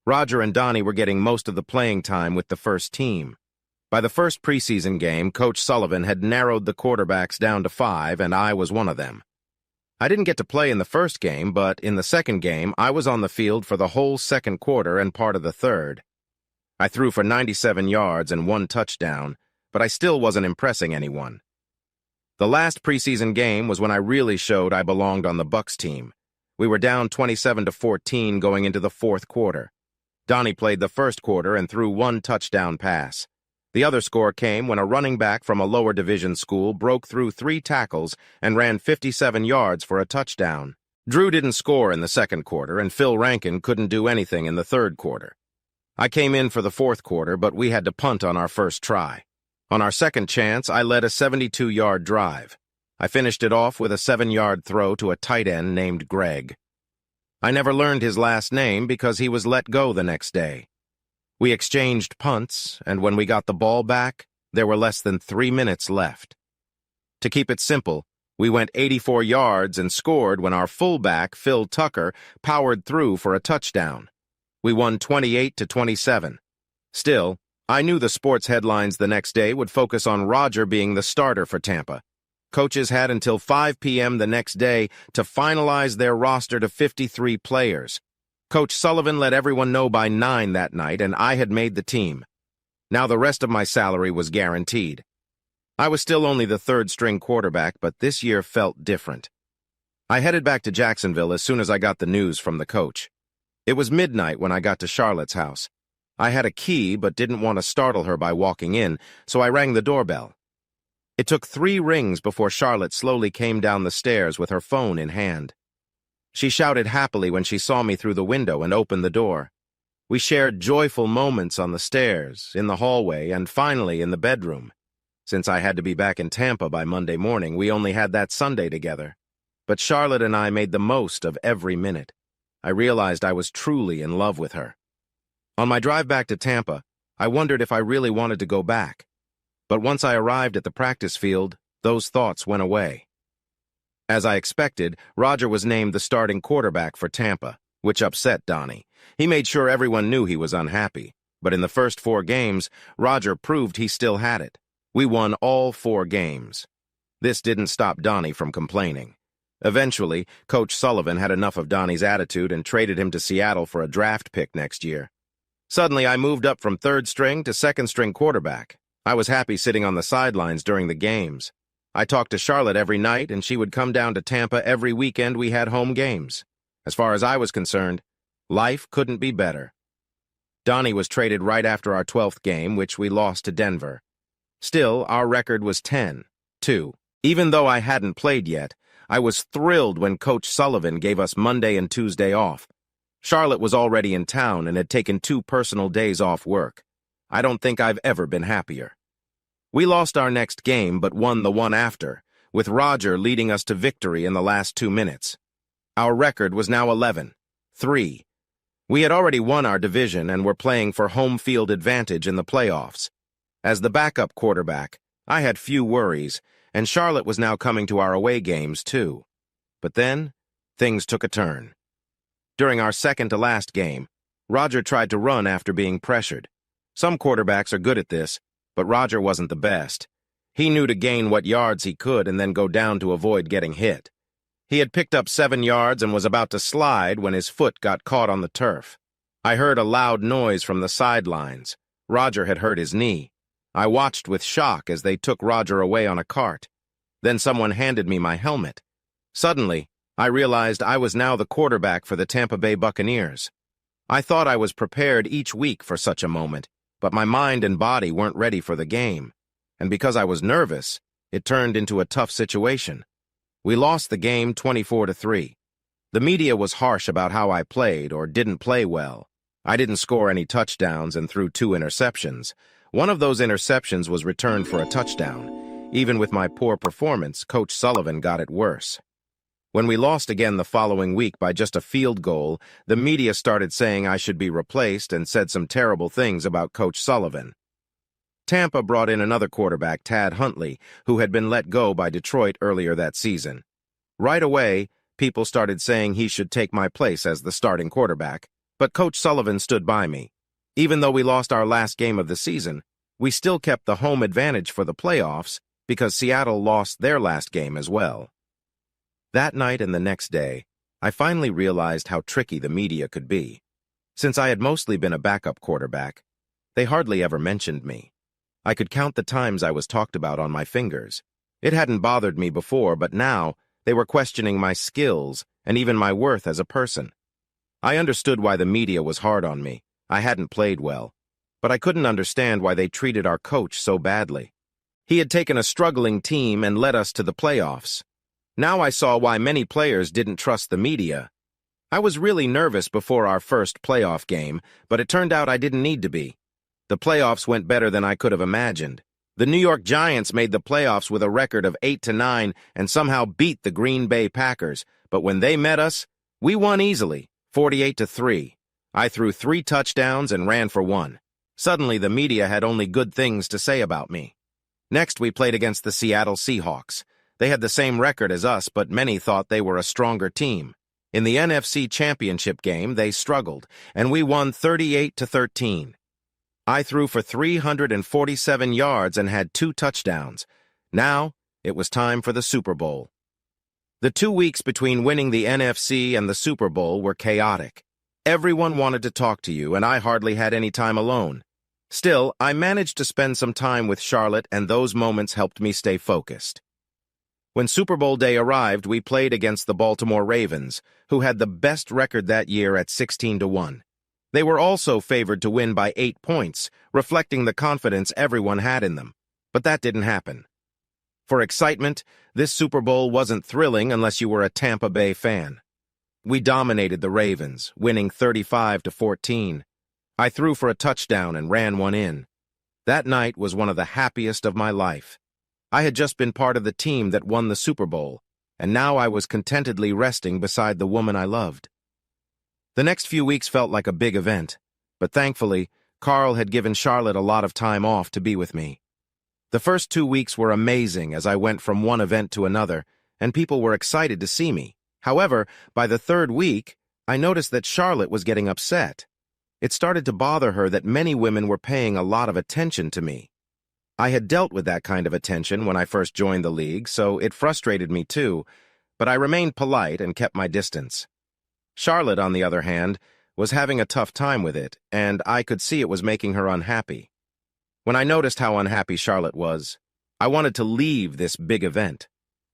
Roger and Donnie were getting most of the playing time with the first team. By the first preseason game, Coach Sullivan had narrowed the quarterbacks down to 5, and I was one of them. I didn't get to play in the first game, but in the second game, I was on the field for the whole second quarter and part of the third. I threw for 97 yards and 1 touchdown, but I still wasn't impressing anyone. The last preseason game was when I really showed I belonged on the Bucs team. We were down 27-14 going into the fourth quarter. Donnie played the first quarter and threw 1 touchdown pass. The other score came when a running back from a lower division school broke through 3 tackles and ran 57 yards for a touchdown. Drew didn't score in the second quarter, and Phil Rankin couldn't do anything in the third quarter. I came in for the fourth quarter, but we had to punt on our first try. On our second chance, I led a 72-yard drive. I finished it off with a 7-yard throw to a tight end named Greg. I never learned his last name because he was let go the next day. We exchanged punts, and when we got the ball back, there were less than 3 minutes left. To keep it simple, we went 84 yards and scored when our fullback, Phil Tucker, powered through for a touchdown. We won 28-27. Still, I knew the sports headlines the next day would focus on Roger being the starter for Tampa. Coaches had until 5 p.m. the next day to finalize their roster to 53 players. Coach Sullivan let everyone know by 9 that night, and I had made the team. Now the rest of my salary was guaranteed. I was still only the third-string quarterback, but this year felt different. I headed back to Jacksonville as soon as I got the news from the coach. It was midnight when I got to Charlotte's house. I had a key but didn't want to startle her by walking in, so I rang the doorbell. It took 3 rings before Charlotte slowly came down the stairs with her phone in hand. She shouted happily when she saw me through the window and opened the door. We shared joyful moments on the stairs, in the hallway, and finally in the bedroom. Since I had to be back in Tampa by Monday morning, we only had that Sunday together. But Charlotte and I made the most of every minute. I realized I was truly in love with her. On my drive back to Tampa, I wondered if I really wanted to go back. But once I arrived at the practice field, those thoughts went away. As I expected, Roger was named the starting quarterback for Tampa, which upset Donnie. He made sure everyone knew he was unhappy. But in the first 4 games, Roger proved he still had it. We won all 4 games. This didn't stop Donnie from complaining. Eventually, Coach Sullivan had enough of Donnie's attitude and traded him to Seattle for a draft pick next year. Suddenly, I moved up from 3rd string to 2nd string quarterback. I was happy sitting on the sidelines during the games. I talked to Charlotte every night, and she would come down to Tampa every weekend we had home games. As far as I was concerned, life couldn't be better. Donnie was traded right after our 12th game, which we lost to Denver. Still, our record was 10-2. Even though I hadn't played yet, I was thrilled when Coach Sullivan gave us Monday and Tuesday off. Charlotte was already in town and had taken 2 personal days off work. I don't think I've ever been happier. We lost our next game but won the one after, with Roger leading us to victory in the last 2 minutes. Our record was now 11-3. We had already won our division and were playing for home field advantage in the playoffs. As the backup quarterback, I had few worries, and Charlotte was now coming to our away games too. But then, things took a turn. During our second-to-last game, Roger tried to run after being pressured. Some quarterbacks are good at this, but Roger wasn't the best. He knew to gain what yards he could and then go down to avoid getting hit. He had picked up 7 yards and was about to slide when his foot got caught on the turf. I heard a loud noise from the sidelines. Roger had hurt his knee. I watched with shock as they took Roger away on a cart. Then someone handed me my helmet. Suddenly, I realized I was now the quarterback for the Tampa Bay Buccaneers. I thought I was prepared each week for such a moment, but my mind and body weren't ready for the game. And because I was nervous, it turned into a tough situation. We lost the game 24-3. The media was harsh about how I played or didn't play well. I didn't score any touchdowns and threw 2 interceptions. One of those interceptions was returned for a touchdown. Even with my poor performance, Coach Sullivan got it worse. When we lost again the following week by just a field goal, the media started saying I should be replaced and said some terrible things about Coach Sullivan. Tampa brought in another quarterback, Tad Huntley, who had been let go by Detroit earlier that season. Right away, people started saying he should take my place as the starting quarterback, but Coach Sullivan stood by me. Even though we lost our last game of the season, we still kept the home advantage for the playoffs because Seattle lost their last game as well. That night and the next day, I finally realized how tricky the media could be. Since I had mostly been a backup quarterback, they hardly ever mentioned me. I could count the times I was talked about on my fingers. It hadn't bothered me before, but now they were questioning my skills and even my worth as a person. I understood why the media was hard on me. I hadn't played well, but I couldn't understand why they treated our coach so badly. He had taken a struggling team and led us to the playoffs. Now I saw why many players didn't trust the media. I was really nervous before our first playoff game, but it turned out I didn't need to be. The playoffs went better than I could have imagined. The New York Giants made the playoffs with a record of 8-9 and somehow beat the Green Bay Packers, but when they met us, we won easily, 48-3. I threw 3 touchdowns and ran for 1. Suddenly, the media had only good things to say about me. Next, we played against the Seattle Seahawks. They had the same record as us, but many thought they were a stronger team. In the NFC Championship game, they struggled, and we won 38-13. I threw for 347 yards and had 2 touchdowns. Now, it was time for the Super Bowl. The 2 weeks between winning the NFC and the Super Bowl were chaotic. Everyone wanted to talk to you, and I hardly had any time alone. Still, I managed to spend some time with Charlotte, and those moments helped me stay focused. When Super Bowl day arrived, we played against the Baltimore Ravens, who had the best record that year at 16-1. They were also favored to win by 8 points, reflecting the confidence everyone had in them. But that didn't happen. For excitement, this Super Bowl wasn't thrilling unless you were a Tampa Bay fan. We dominated the Ravens, winning 35-14. I threw for a touchdown and ran one in. That night was one of the happiest of my life. I had just been part of the team that won the Super Bowl, and now I was contentedly resting beside the woman I loved. The next few weeks felt like a big event, but thankfully, Carl had given Charlotte a lot of time off to be with me. The first 2 weeks were amazing as I went from one event to another, and people were excited to see me. However, by the third week, I noticed that Charlotte was getting upset. It started to bother her that many women were paying a lot of attention to me. I had dealt with that kind of attention when I first joined the league, so it frustrated me too, but I remained polite and kept my distance. Charlotte, on the other hand, was having a tough time with it, and I could see it was making her unhappy. When I noticed how unhappy Charlotte was, I wanted to leave this big event.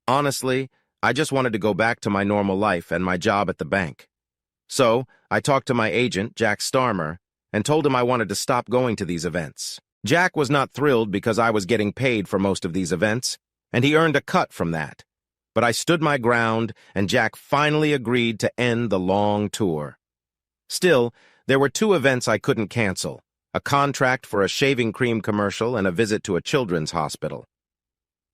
Honestly, I just wanted to go back to my normal life and my job at the bank. So, I talked to my agent, Jack Starmer, and told him I wanted to stop going to these events. Jack was not thrilled because I was getting paid for most of these events, and he earned a cut from that. But I stood my ground, and Jack finally agreed to end the long tour. Still, there were 2 events I couldn't cancel, a contract for a shaving cream commercial and a visit to a children's hospital.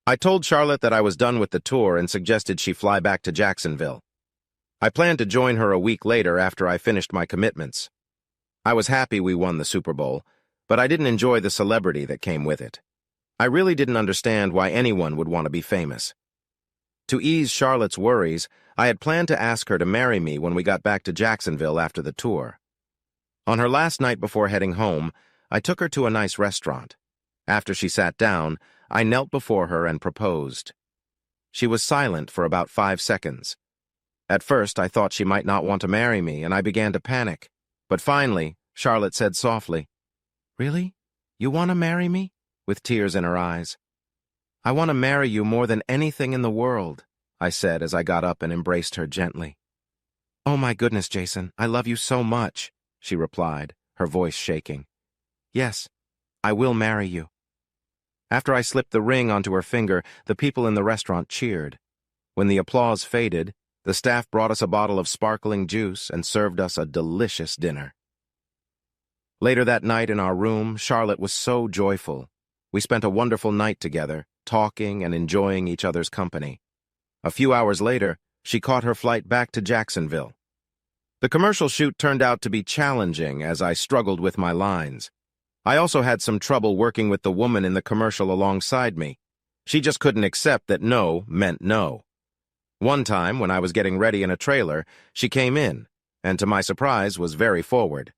I told Charlotte that I was done with the tour and suggested she fly back to Jacksonville. I planned to join her a week later after I finished my commitments. I was happy we won the Super Bowl, but I didn't enjoy the celebrity that came with it. I really didn't understand why anyone would want to be famous. To ease Charlotte's worries, I had planned to ask her to marry me when we got back to Jacksonville after the tour. On her last night before heading home, I took her to a nice restaurant. After she sat down, I knelt before her and proposed. She was silent for about 5 seconds. At first, I thought she might not want to marry me, and I began to panic. But finally, Charlotte said softly, "Really? You want to marry me?" with tears in her eyes. "I want to marry you more than anything in the world," I said as I got up and embraced her gently. "Oh my goodness, Jason, I love you so much," she replied, her voice shaking. "Yes, I will marry you." After I slipped the ring onto her finger, the people in the restaurant cheered. When the applause faded, the staff brought us a bottle of sparkling juice and served us a delicious dinner. Later that night in our room, Charlotte was so joyful. We spent a wonderful night together, talking and enjoying each other's company. A few hours later, she caught her flight back to Jacksonville. The commercial shoot turned out to be challenging as I struggled with my lines. I also had some trouble working with the woman in the commercial alongside me. She just couldn't accept that no meant no. One time, when I was getting ready in a trailer, she came in, and to my surprise was very forward.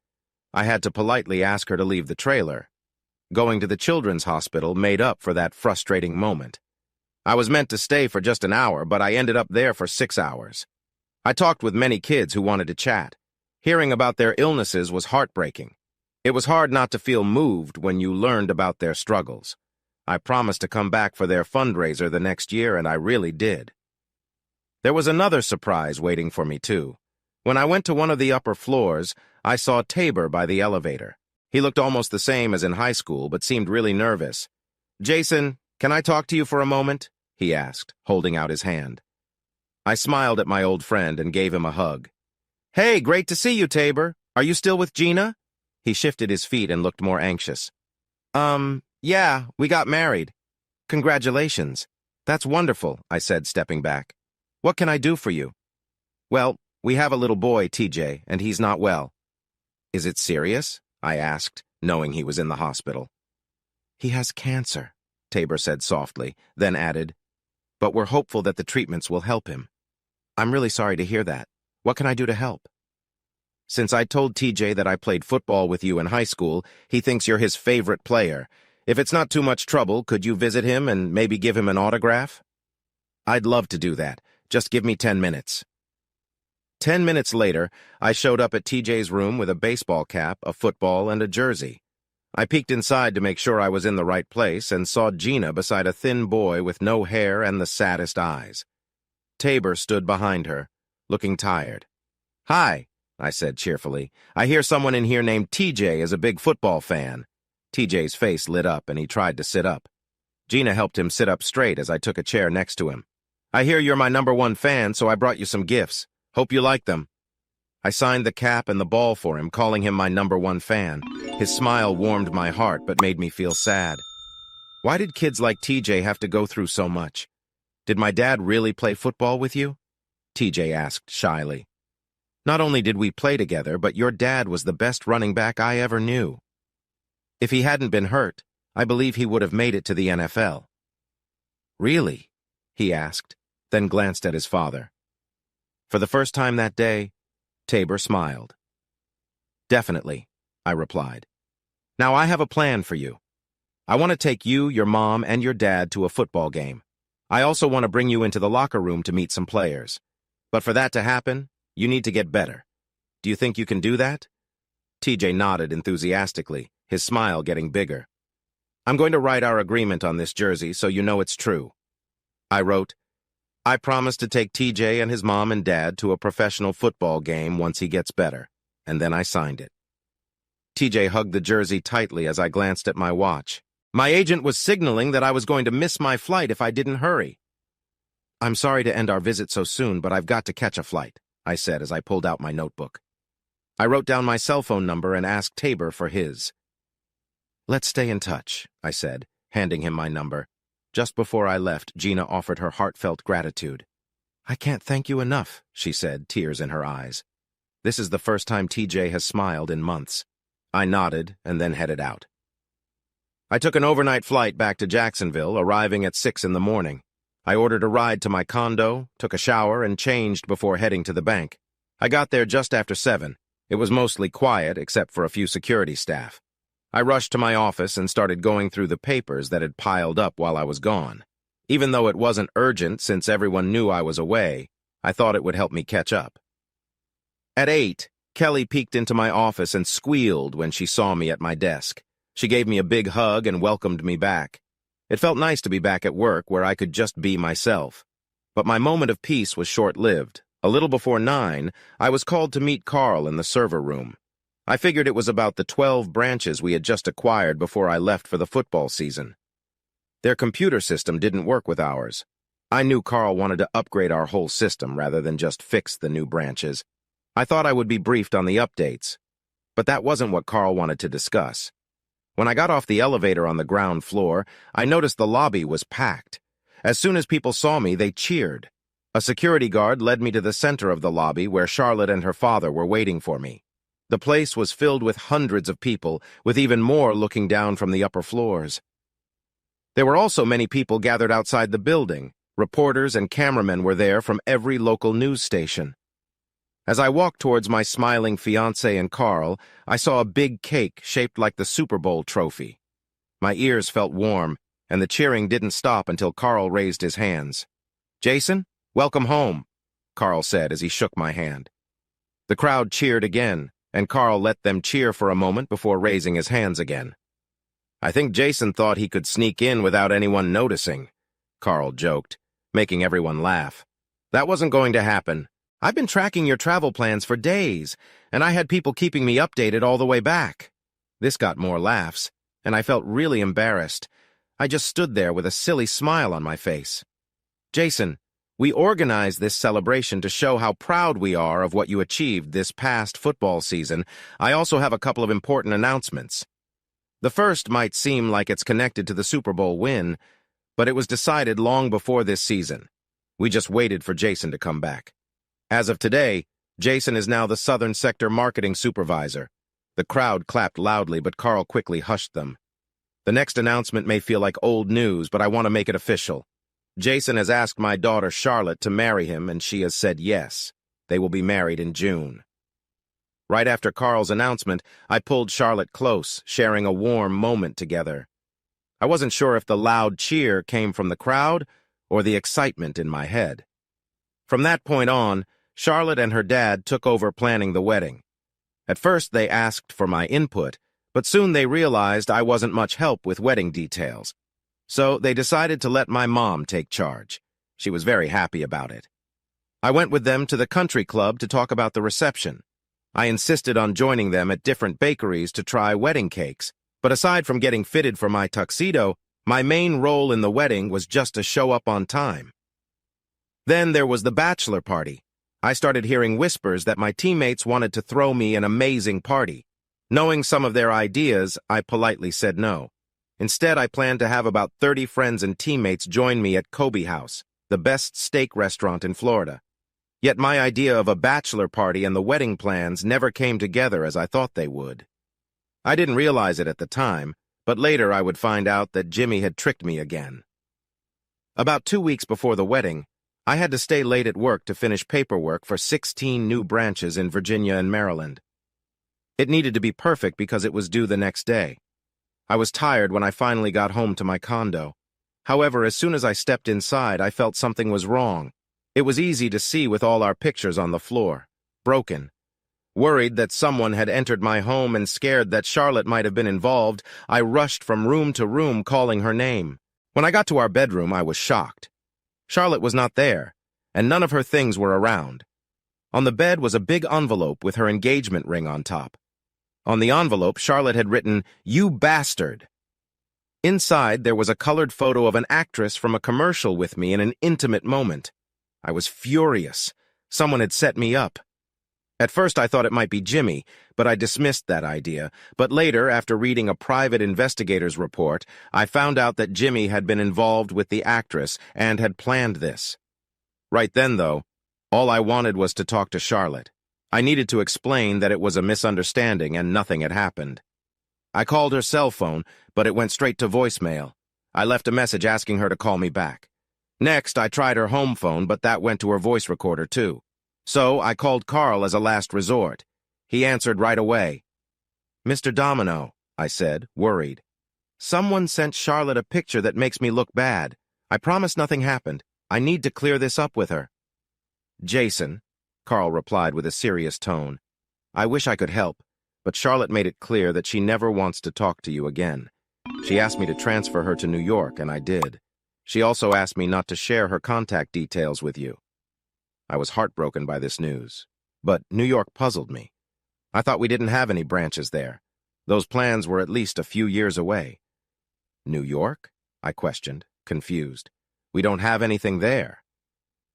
I had to politely ask her to leave the trailer. Going to the children's hospital made up for that frustrating moment. I was meant to stay for just an hour, but I ended up there for 6 hours. I talked with many kids who wanted to chat. Hearing about their illnesses was heartbreaking. It was hard not to feel moved when you learned about their struggles. I promised to come back for their fundraiser the next year, and I really did. There was another surprise waiting for me, too. When I went to one of the upper floors, I saw Tabor by the elevator. He looked almost the same as in high school, but seemed really nervous. "Jason, can I talk to you for a moment?" he asked, holding out his hand. I smiled at my old friend and gave him a hug. "Hey, great to see you, Tabor. Are you still with Gina?" He shifted his feet and looked more anxious. Yeah, we got married." "Congratulations. That's wonderful," I said, stepping back. "What can I do for you?" "Well, we have a little boy, TJ, and he's not well." "Is it serious?" I asked, knowing he was in the hospital. "He has cancer," Tabor said softly, then added, "but we're hopeful that the treatments will help him." "I'm really sorry to hear that. What can I do to help?" "Since I told TJ that I played football with you in high school, he thinks you're his favorite player. If it's not too much trouble, could you visit him and maybe give him an autograph?" "I'd love to do that. Just give me 10 minutes. 10 minutes later, I showed up at TJ's room with a baseball cap, a football, and a jersey. I peeked inside to make sure I was in the right place and saw Gina beside a thin boy with no hair and the saddest eyes. Tabor stood behind her, looking tired. "Hi," I said cheerfully. "I hear someone in here named TJ is a big football fan." TJ's face lit up and he tried to sit up. Gina helped him sit up straight as I took a chair next to him. "I hear you're my #1 fan, so I brought you some gifts. Hope you like them." I signed the cap and the ball for him, calling him my #1 fan. His smile warmed my heart but made me feel sad. Why did kids like TJ have to go through so much? Did my dad really play football with you? TJ asked shyly. Not only did we play together, but your dad was the best running back I ever knew. If he hadn't been hurt, I believe he would have made it to the NFL. Really? He asked, then glanced at his father. For the first time that day, Tabor smiled. Definitely, I replied. Now I have a plan for you. I want to take you, your mom, and your dad to a football game. I also want to bring you into the locker room to meet some players. But for that to happen, you need to get better. Do you think you can do that? TJ nodded enthusiastically, his smile getting bigger. I'm going to write our agreement on this jersey so you know it's true. I wrote, I promise to take TJ and his mom and dad to a professional football game once he gets better, and then I signed it. TJ hugged the jersey tightly as I glanced at my watch. My agent was signaling that I was going to miss my flight if I didn't hurry. I'm sorry to end our visit so soon, but I've got to catch a flight, I said as I pulled out my notebook. I wrote down my cell phone number and asked Tabor for his. Let's stay in touch, I said, handing him my number. Just before I left, Gina offered her heartfelt gratitude. I can't thank you enough, she said, tears in her eyes. This is the first time TJ has smiled in months. I nodded and then headed out. I took an overnight flight back to Jacksonville, arriving at 6 in the morning. I ordered a ride to my condo, took a shower, and changed before heading to the bank. I got there just after 7. It was mostly quiet, except for a few security staff. I rushed to my office and started going through the papers that had piled up while I was gone. Even though it wasn't urgent since everyone knew I was away, I thought it would help me catch up. At 8, Kelly peeked into my office and squealed when she saw me at my desk. She gave me a big hug and welcomed me back. It felt nice to be back at work where I could just be myself. But my moment of peace was short-lived. A little before 9, I was called to meet Carl in the server room. I figured it was about the 12 branches we had just acquired before I left for the football season. Their computer system didn't work with ours. I knew Carl wanted to upgrade our whole system rather than just fix the new branches. I thought I would be briefed on the updates, but that wasn't what Carl wanted to discuss. When I got off the elevator on the ground floor, I noticed the lobby was packed. As soon as people saw me, they cheered. A security guard led me to the center of the lobby where Charlotte and her father were waiting for me. The place was filled with hundreds of people, with even more looking down from the upper floors. There were also many people gathered outside the building. Reporters and cameramen were there from every local news station. As I walked towards my smiling fiancé and Carl, I saw a big cake shaped like the Super Bowl trophy. My ears felt warm, and the cheering didn't stop until Carl raised his hands. Jason, welcome home, Carl said as he shook my hand. The crowd cheered again, and Carl let them cheer for a moment before raising his hands again. I think Jason thought he could sneak in without anyone noticing, Carl joked, making everyone laugh. That wasn't going to happen. I've been tracking your travel plans for days, and I had people keeping me updated all the way back. This got more laughs, and I felt really embarrassed. I just stood there with a silly smile on my face. Jason, we organized this celebration to show how proud we are of what you achieved this past football season. I also have a couple of important announcements. The first might seem like it's connected to the Super Bowl win, but it was decided long before this season. We just waited for Jason to come back. As of today, Jason is now the Southern Sector Marketing Supervisor. The crowd clapped loudly, but Carl quickly hushed them. The next announcement may feel like old news, but I want to make it official. Jason has asked my daughter Charlotte to marry him, and she has said yes. They will be married in June. Right after Carl's announcement, I pulled Charlotte close, sharing a warm moment together. I wasn't sure if the loud cheer came from the crowd or the excitement in my head. From that point on, Charlotte and her dad took over planning the wedding. At first, they asked for my input, but soon they realized I wasn't much help with wedding details. So they decided to let my mom take charge. She was very happy about it. I went with them to the country club to talk about the reception. I insisted on joining them at different bakeries to try wedding cakes, but aside from getting fitted for my tuxedo, my main role in the wedding was just to show up on time. Then there was the bachelor party. I started hearing whispers that my teammates wanted to throw me an amazing party. Knowing some of their ideas, I politely said no. Instead, I planned to have about 30 friends and teammates join me at Kobe House, the best steak restaurant in Florida. Yet my idea of a bachelor party and the wedding plans never came together as I thought they would. I didn't realize it at the time, but later I would find out that Jimmy had tricked me again. About 2 weeks before the wedding, I had to stay late at work to finish paperwork for 16 new branches in Virginia and Maryland. It needed to be perfect because it was due the next day. I was tired when I finally got home to my condo. However, as soon as I stepped inside, I felt something was wrong. It was easy to see with all our pictures on the floor, broken. Worried that someone had entered my home and scared that Charlotte might have been involved, I rushed from room to room calling her name. When I got to our bedroom, I was shocked. Charlotte was not there, and none of her things were around. On the bed was a big envelope with her engagement ring on top. On the envelope, Charlotte had written, "You bastard." Inside, there was a colored photo of an actress from a commercial with me in an intimate moment. I was furious. Someone had set me up. At first, I thought it might be Jimmy, but I dismissed that idea. But later, after reading a private investigator's report, I found out that Jimmy had been involved with the actress and had planned this. Right then, though, all I wanted was to talk to Charlotte. I needed to explain that it was a misunderstanding and nothing had happened. I called her cell phone, but it went straight to voicemail. I left a message asking her to call me back. Next, I tried her home phone, but that went to her voice recorder too. So I called Carl as a last resort. He answered right away. "Mr. Domino," I said, worried. "Someone sent Charlotte a picture that makes me look bad. I promise nothing happened. I need to clear this up with her." "Jason," Carl replied with a serious tone, "I wish I could help, but Charlotte made it clear that she never wants to talk to you again. She asked me to transfer her to New York, and I did. She also asked me not to share her contact details with you." I was heartbroken by this news, but New York puzzled me. I thought we didn't have any branches there. Those plans were at least a few years away. "New York?" I questioned, confused. "We don't have anything there."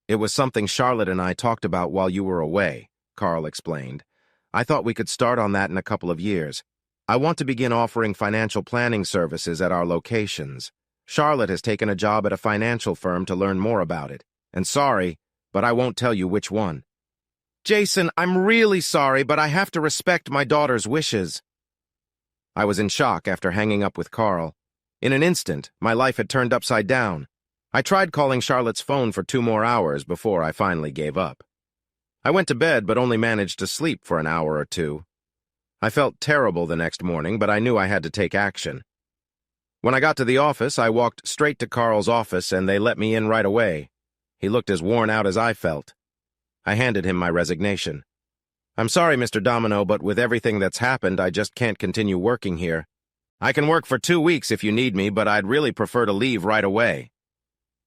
"It was something Charlotte and I talked about while you were away," Carl explained. "I thought we could start on that in a couple of years. I want to begin offering financial planning services at our locations. Charlotte has taken a job at a financial firm to learn more about it. And sorry, but I won't tell you which one." "Jason, I'm really sorry, but I have to respect my daughter's wishes." I was in shock after hanging up with Carl. In an instant, my life had turned upside down. I tried calling Charlotte's phone for 2 more hours before I finally gave up. I went to bed but only managed to sleep for an hour or two. I felt terrible the next morning, but I knew I had to take action. When I got to the office, I walked straight to Carl's office and they let me in right away. He looked as worn out as I felt. I handed him my resignation. "I'm sorry, Mr. Domino, but with everything that's happened, I just can't continue working here. I can work for 2 weeks if you need me, but I'd really prefer to leave right away."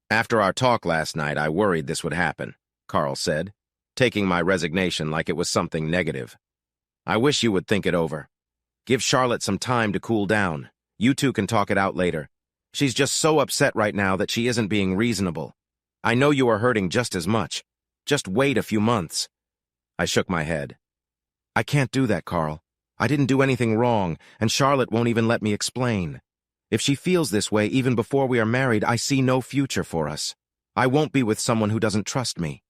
"After our talk last night, I worried this would happen," Carl said, taking my resignation like it was something negative. "I wish you would think it over. Give Charlotte some time to cool down. You two can talk it out later. She's just so upset right now that she isn't being reasonable. I know you are hurting just as much. Just wait a few months." I shook my head. "I can't do that, Carl. I didn't do anything wrong, and Charlotte won't even let me explain. If she feels this way even before we are married, I see no future for us. I won't be with someone who doesn't trust me."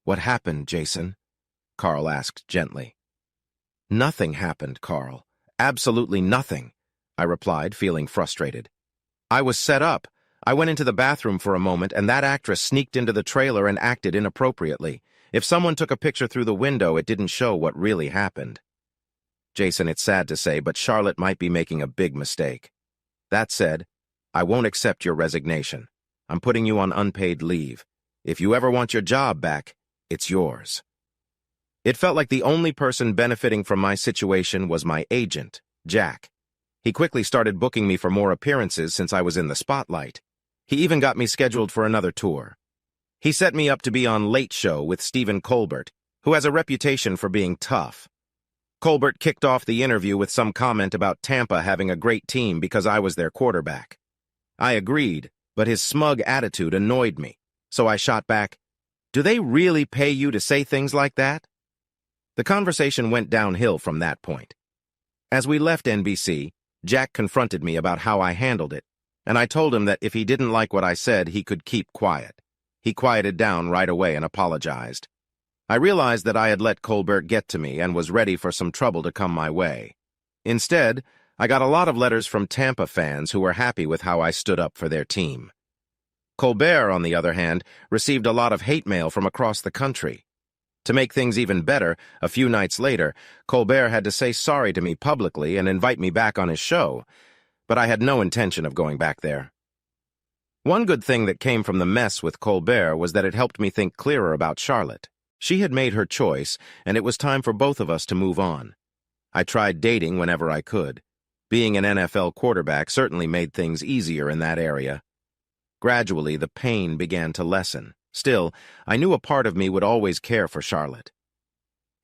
"What happened, Jason?" Carl asked gently. "Nothing happened, Carl. Absolutely nothing," I replied, feeling frustrated. "I was set up. I went into the bathroom for a moment, and that actress sneaked into the trailer and acted inappropriately. If someone took a picture through the window, it didn't show what really happened." "Jason, it's sad to say, but Charlotte might be making a big mistake. That said, I won't accept your resignation. I'm putting you on unpaid leave. If you ever want your job back, it's yours." It felt like the only person benefiting from my situation was my agent, Jack. He quickly started booking me for more appearances since I was in the spotlight. He even got me scheduled for another tour. He set me up to be on Late Show with Stephen Colbert, who has a reputation for being tough. Colbert kicked off the interview with some comment about Tampa having a great team because I was their quarterback. I agreed, but his smug attitude annoyed me, so I shot back, Do they really pay you to say things like that? The conversation went downhill from that point. As we left NBC, Jack confronted me about how I handled it, and I told him that if he didn't like what I said, he could keep quiet. He quieted down right away and apologized. I realized that I had let Colbert get to me and was ready for some trouble to come my way. Instead, I got a lot of letters from Tampa fans who were happy with how I stood up for their team. Colbert, on the other hand, received a lot of hate mail from across the country. To make things even better, a few nights later, Colbert had to say sorry to me publicly and invite me back on his show, but I had no intention of going back there. One good thing that came from the mess with Colbert was that it helped me think clearer about Charlotte. She had made her choice, and it was time for both of us to move on. I tried dating whenever I could. Being an NFL quarterback certainly made things easier in that area. Gradually, the pain began to lessen. Still, I knew a part of me would always care for Charlotte.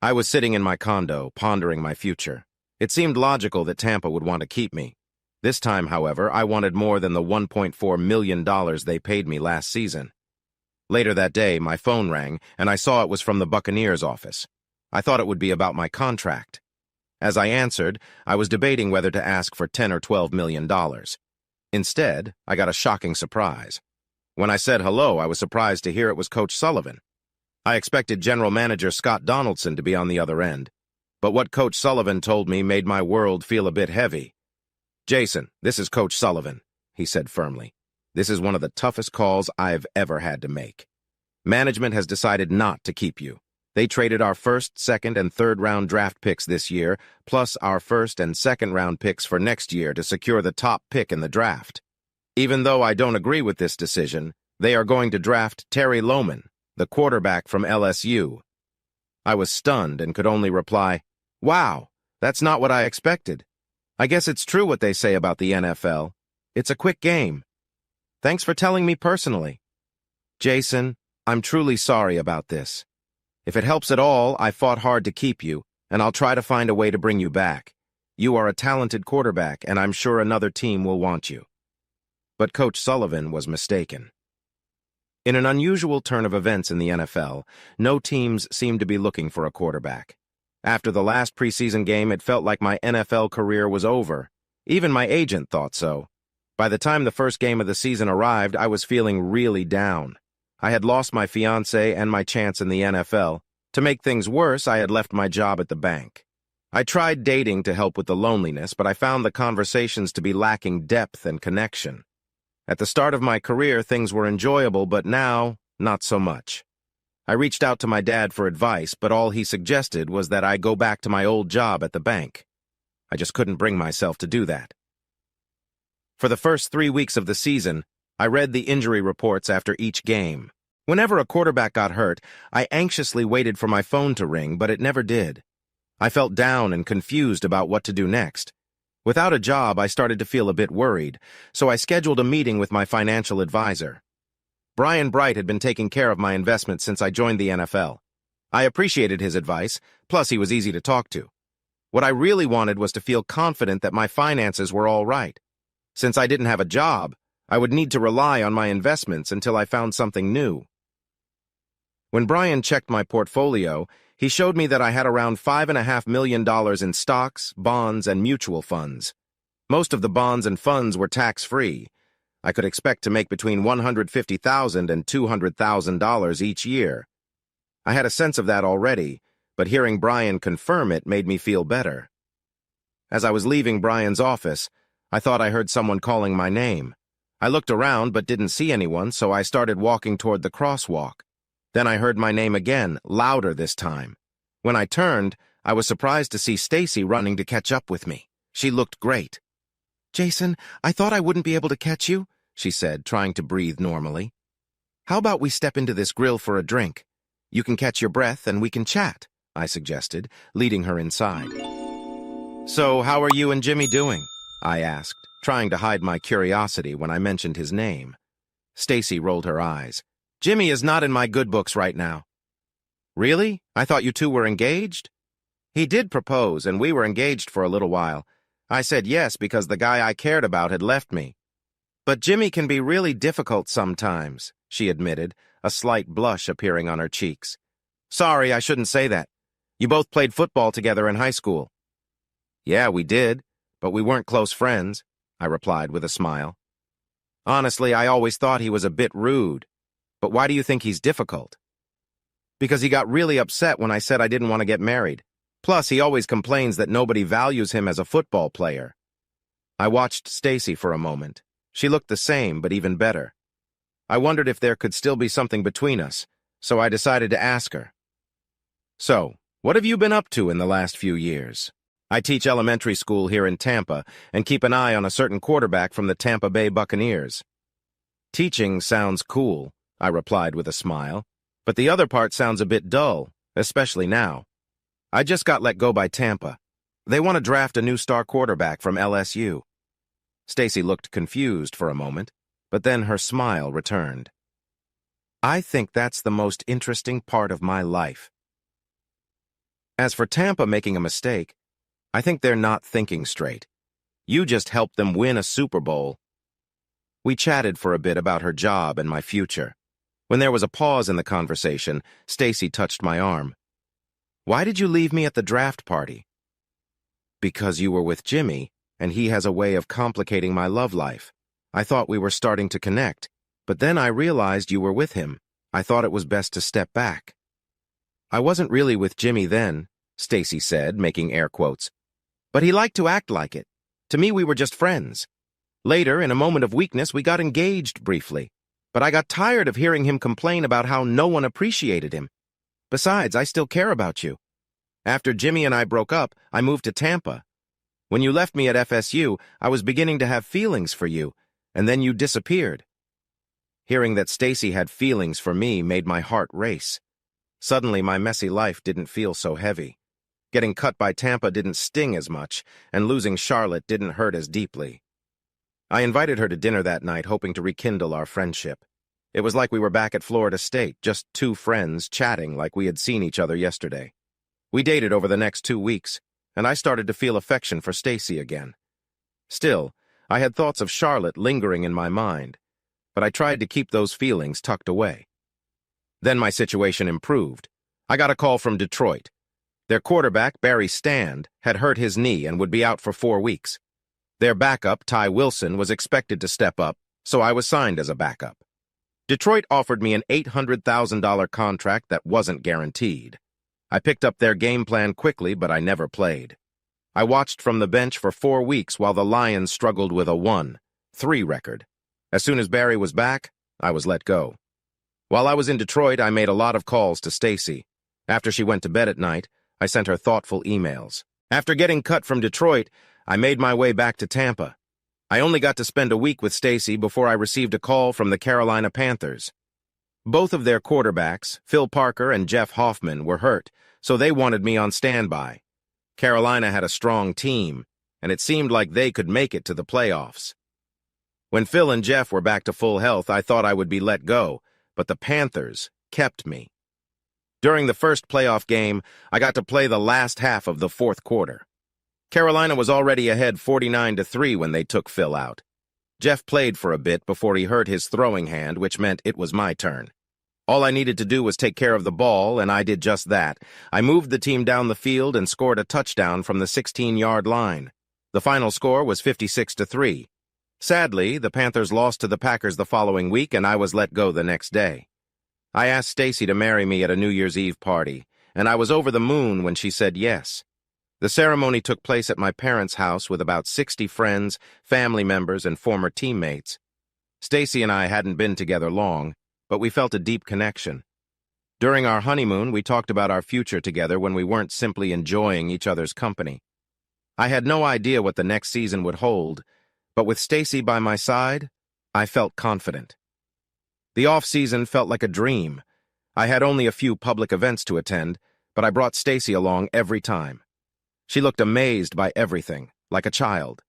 I was sitting in my condo, pondering my future. It seemed logical that Tampa would want to keep me. This time, however, I wanted more than the $1.4 million they paid me last season. Later that day, my phone rang, and I saw it was from the Buccaneers office. I thought it would be about my contract. As I answered, I was debating whether to ask for $10 or $12 million. Instead, I got a shocking surprise. When I said hello, I was surprised to hear it was Coach Sullivan. I expected General Manager Scott Donaldson to be on the other end, but what Coach Sullivan told me made my world feel a bit heavy. "Jason, this is Coach Sullivan," he said firmly. "This is one of the toughest calls I've ever had to make. Management has decided not to keep you. They traded our first, second, and third-round draft picks this year, plus our first and second-round picks for next year to secure the top pick in the draft. Even though I don't agree with this decision, they are going to draft Terry Lohman, the quarterback from LSU." I was stunned and could only reply, "Wow, that's not what I expected. I guess it's true what they say about the NFL. It's a quick game. Thanks for telling me personally. Jason, I'm truly sorry about this. If it helps at all, I fought hard to keep you, and I'll try to find a way to bring you back. You are a talented quarterback, and I'm sure another team will want you." But Coach Sullivan was mistaken. In an unusual turn of events in the NFL, no teams seemed to be looking for a quarterback. After the last preseason game, it felt like my NFL career was over. Even my agent thought so. By the time the first game of the season arrived, I was feeling really down. I had lost my fiancée and my chance in the NFL. To make things worse, I had left my job at the bank. I tried dating to help with the loneliness, but I found the conversations to be lacking depth and connection. At the start of my career, things were enjoyable, but now, not so much. I reached out to my dad for advice, but all he suggested was that I go back to my old job at the bank. I just couldn't bring myself to do that. For the first 3 weeks of the season, I read the injury reports after each game. Whenever a quarterback got hurt, I anxiously waited for my phone to ring, but it never did. I felt down and confused about what to do next. Without a job, I started to feel a bit worried, so I scheduled a meeting with my financial advisor. Brian Bright had been taking care of my investments since I joined the NFL. I appreciated his advice, plus he was easy to talk to. What I really wanted was to feel confident that my finances were all right. Since I didn't have a job, I would need to rely on my investments until I found something new. When Brian checked my portfolio, he showed me that I had around $5.5 million in stocks, bonds, and mutual funds. Most of the bonds and funds were tax-free. I could expect to make between $150,000 and $200,000 each year. I had a sense of that already, but hearing Brian confirm it made me feel better. As I was leaving Brian's office, I thought I heard someone calling my name. I looked around but didn't see anyone, so I started walking toward the crosswalk. Then I heard my name again, louder this time. When I turned, I was surprised to see Stacy running to catch up with me. She looked great. "Jason, I thought I wouldn't be able to catch you," she said, trying to breathe normally. "How about we step into this grill for a drink? You can catch your breath and we can chat," I suggested, leading her inside. "So, how are you and Jimmy doing?" I asked, trying to hide my curiosity when I mentioned his name. Stacy rolled her eyes. "Jimmy is not in my good books right now." "Really? I thought you two were engaged?" "He did propose, and we were engaged for a little while. I said yes because the guy I cared about had left me. But Jimmy can be really difficult sometimes," she admitted, a slight blush appearing on her cheeks. Sorry, I shouldn't say that. You both played football together in high school. Yeah, we did, but we weren't close friends, I replied with a smile. Honestly, I always thought he was a bit rude. But why do you think he's difficult? Because he got really upset when I said I didn't want to get married. Plus, he always complains that nobody values him as a football player. I watched Stacy for a moment. She looked the same, but even better. I wondered if there could still be something between us, so I decided to ask her. So, what have you been up to in the last few years? I teach elementary school here in Tampa and keep an eye on a certain quarterback from the Tampa Bay Buccaneers. Teaching sounds cool, I replied with a smile, but the other part sounds a bit dull, especially now. I just got let go by Tampa. They want to draft a new star quarterback from LSU. Stacy looked confused for a moment, but then her smile returned. I think that's the most interesting part of my life. As for Tampa making a mistake, I think they're not thinking straight. You just helped them win a Super Bowl. We chatted for a bit about her job and my future. When there was a pause in the conversation, Stacy touched my arm. Why did you leave me at the draft party? Because you were with Jimmy, and he has a way of complicating my love life. I thought we were starting to connect, but then I realized you were with him. I thought it was best to step back. I wasn't really with Jimmy then, Stacy said, making air quotes. But he liked to act like it. To me, we were just friends. Later, in a moment of weakness, we got engaged briefly. But I got tired of hearing him complain about how no one appreciated him. Besides, I still care about you. After Jimmy and I broke up, I moved to Tampa. When you left me at FSU, I was beginning to have feelings for you, and then you disappeared. Hearing that Stacy had feelings for me made my heart race. Suddenly, my messy life didn't feel so heavy. Getting cut by Tampa didn't sting as much, and losing Charlotte didn't hurt as deeply. I invited her to dinner that night, hoping to rekindle our friendship. It was like we were back at Florida State, just two friends chatting like we had seen each other yesterday. We dated over the next 2 weeks, and I started to feel affection for Stacy again. Still, I had thoughts of Charlotte lingering in my mind, but I tried to keep those feelings tucked away. Then my situation improved. I got a call from Detroit. Their quarterback, Barry Stand, had hurt his knee and would be out for 4 weeks. Their backup, Ty Wilson, was expected to step up, so I was signed as a backup. Detroit offered me an $800,000 contract that wasn't guaranteed. I picked up their game plan quickly, but I never played. I watched from the bench for 4 weeks while the Lions struggled with a 1-3 record. As soon as Barry was back, I was let go. While I was in Detroit, I made a lot of calls to Stacy. After she went to bed at night, I sent her thoughtful emails. After getting cut from Detroit, I made my way back to Tampa. I only got to spend a week with Stacy before I received a call from the Carolina Panthers. Both of their quarterbacks, Phil Parker and Jeff Hoffman, were hurt, so they wanted me on standby. Carolina had a strong team, and it seemed like they could make it to the playoffs. When Phil and Jeff were back to full health, I thought I would be let go, but the Panthers kept me. During the first playoff game, I got to play the last half of the fourth quarter. Carolina was already ahead 49-3 when they took Phil out. Jeff played for a bit before he hurt his throwing hand, which meant it was my turn. All I needed to do was take care of the ball, and I did just that. I moved the team down the field and scored a touchdown from the 16-yard line. The final score was 56-3. Sadly, the Panthers lost to the Packers the following week, and I was let go the next day. I asked Stacy to marry me at a New Year's Eve party, and I was over the moon when she said yes. The ceremony took place at my parents' house with about 60 friends, family members, and former teammates. Stacy and I hadn't been together long, but we felt a deep connection. During our honeymoon, we talked about our future together when we weren't simply enjoying each other's company. I had no idea what the next season would hold, but with Stacy by my side, I felt confident. The off-season felt like a dream. I had only a few public events to attend, but I brought Stacy along every time. She looked amazed by everything, like a child.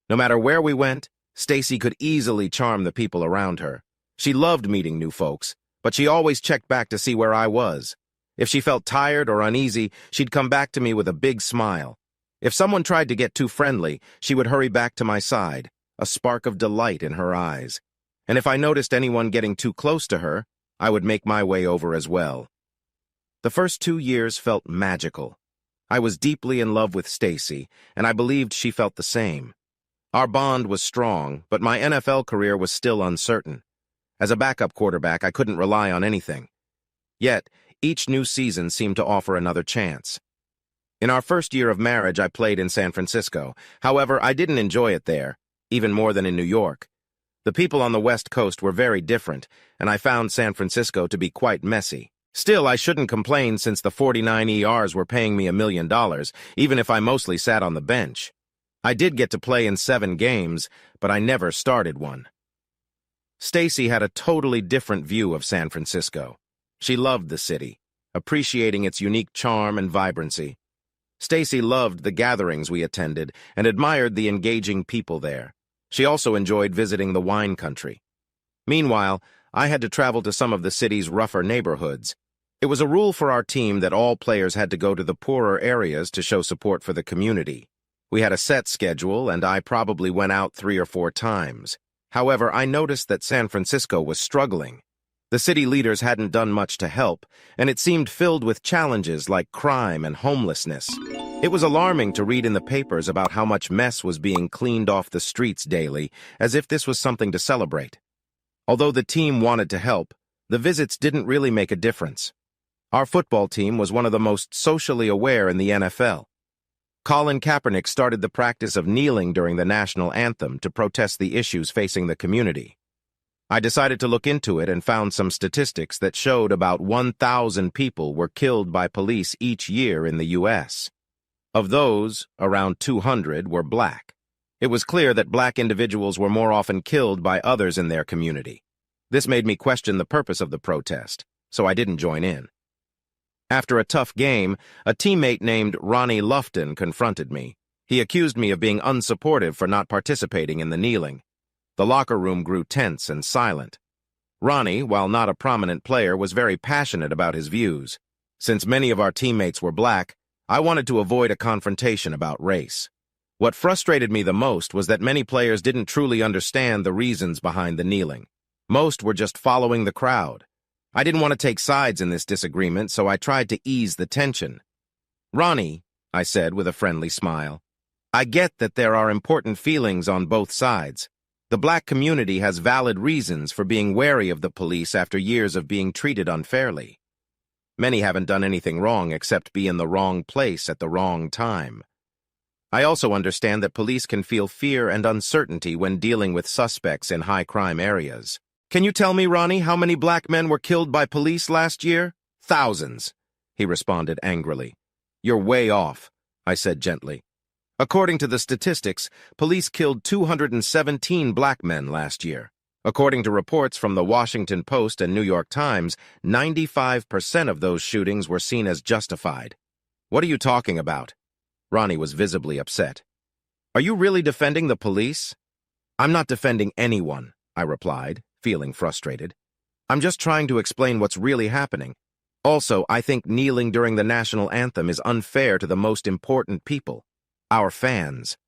No matter where we went, Stacy could easily charm the people around her. She loved meeting new folks, but she always checked back to see where I was. If she felt tired or uneasy, she'd come back to me with a big smile. If someone tried to get too friendly, she would hurry back to my side, a spark of delight in her eyes. And if I noticed anyone getting too close to her, I would make my way over as well. The first 2 years felt magical. I was deeply in love with Stacy, and I believed she felt the same. Our bond was strong, but my NFL career was still uncertain. As a backup quarterback, I couldn't rely on anything. Yet, each new season seemed to offer another chance. In our first year of marriage, I played in San Francisco. However, I didn't enjoy it there, even more than in New York. The people on the West Coast were very different, and I found San Francisco to be quite messy. Still, I shouldn't complain since the 49 ERs were paying me $1 million, even if I mostly sat on the bench. I did get to play in 7 games, but I never started one. Stacy had a totally different view of San Francisco. She loved the city, appreciating its unique charm and vibrancy. Stacy loved the gatherings we attended and admired the engaging people there. She also enjoyed visiting the wine country. Meanwhile, I had to travel to some of the city's rougher neighborhoods. It was a rule for our team that all players had to go to the poorer areas to show support for the community. We had a set schedule, and I probably went out 3 or 4 times. However, I noticed that San Francisco was struggling. The city leaders hadn't done much to help, and it seemed filled with challenges like crime and homelessness. It was alarming to read in the papers about how much mess was being cleaned off the streets daily, as if this was something to celebrate. Although the team wanted to help, the visits didn't really make a difference. Our football team was one of the most socially aware in the NFL. Colin Kaepernick started the practice of kneeling during the national anthem to protest the issues facing the community. I decided to look into it and found some statistics that showed about 1,000 people were killed by police each year in the U.S. Of those, around 200 were black. It was clear that black individuals were more often killed by others in their community. This made me question the purpose of the protest, so I didn't join in. After a tough game, a teammate named Ronnie Lufton confronted me. He accused me of being unsupportive for not participating in the kneeling. The locker room grew tense and silent. Ronnie, while not a prominent player, was very passionate about his views. Since many of our teammates were black, I wanted to avoid a confrontation about race. What frustrated me the most was that many players didn't truly understand the reasons behind the kneeling. Most were just following the crowd. I didn't want to take sides in this disagreement, so I tried to ease the tension. "Ronnie," I said with a friendly smile, "I get that there are important feelings on both sides. The black community has valid reasons for being wary of the police after years of being treated unfairly. Many haven't done anything wrong except be in the wrong place at the wrong time. I also understand that police can feel fear and uncertainty when dealing with suspects in high-crime areas. Can you tell me, Ronnie, how many black men were killed by police last year?" "Thousands," he responded angrily. "You're way off," I said gently. "According to the statistics, police killed 217 black men last year. According to reports from the Washington Post and New York Times, 95% of those shootings were seen as justified." "What are you talking about?" Ronnie was visibly upset. "Are you really defending the police?" "I'm not defending anyone," I replied, feeling frustrated. "I'm just trying to explain what's really happening. Also, I think kneeling during the national anthem is unfair to the most important people, our fans.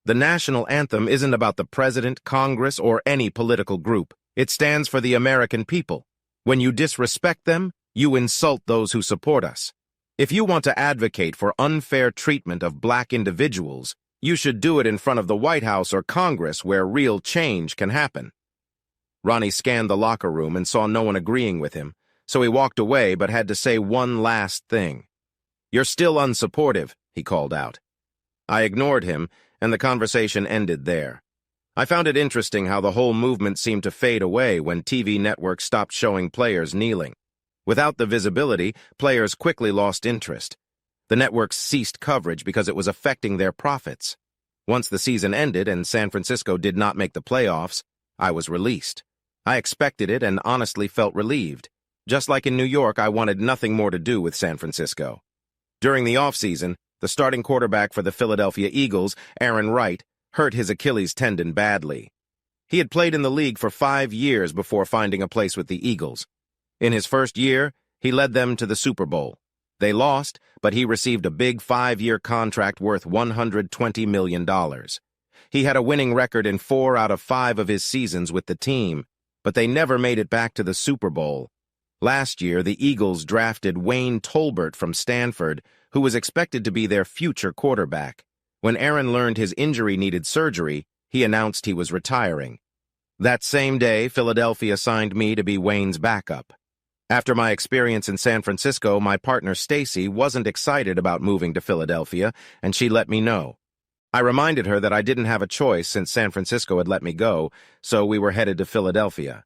The national anthem isn't about the president, Congress, or any political group. It stands for the American people. When you disrespect them, you insult those who support us. If you want to advocate for unfair treatment of black individuals, you should do it in front of the White House or Congress where real change can happen." Ronnie scanned the locker room and saw no one agreeing with him, so he walked away but had to say one last thing. "You're still unsupportive," he called out. I ignored him, and the conversation ended there. I found it interesting how the whole movement seemed to fade away when TV networks stopped showing players kneeling. Without the visibility, players quickly lost interest. The networks ceased coverage because it was affecting their profits. Once the season ended and San Francisco did not make the playoffs, I was released. I expected it and honestly felt relieved. Just like in New York, I wanted nothing more to do with San Francisco. During the offseason, the starting quarterback for the Philadelphia Eagles, Aaron Wright, hurt his Achilles tendon badly. He had played in the league for 5 years before finding a place with the Eagles. In his first year, he led them to the Super Bowl. They lost, but he received a big 5-year contract worth $120 million. He had a winning record in 4 out of 5 of his seasons with the team, but they never made it back to the Super Bowl. Last year, the Eagles drafted Wayne Tolbert from Stanford, who was expected to be their future quarterback. When Aaron learned his injury needed surgery, he announced he was retiring. That same day, Philadelphia signed me to be Wayne's backup. After my experience in San Francisco, my partner Stacy wasn't excited about moving to Philadelphia, and she let me know. I reminded her that I didn't have a choice since San Francisco had let me go, so we were headed to Philadelphia.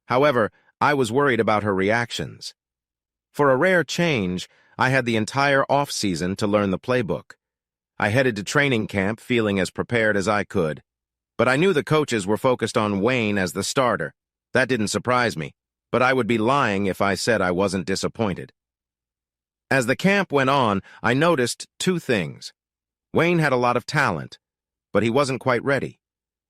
However, I was worried about her reactions. For a rare change, I had the entire off-season to learn the playbook. I headed to training camp feeling as prepared as I could. But I knew the coaches were focused on Wayne as the starter. That didn't surprise me, but I would be lying if I said I wasn't disappointed. As the camp went on, I noticed two things. Wayne had a lot of talent, but he wasn't quite ready.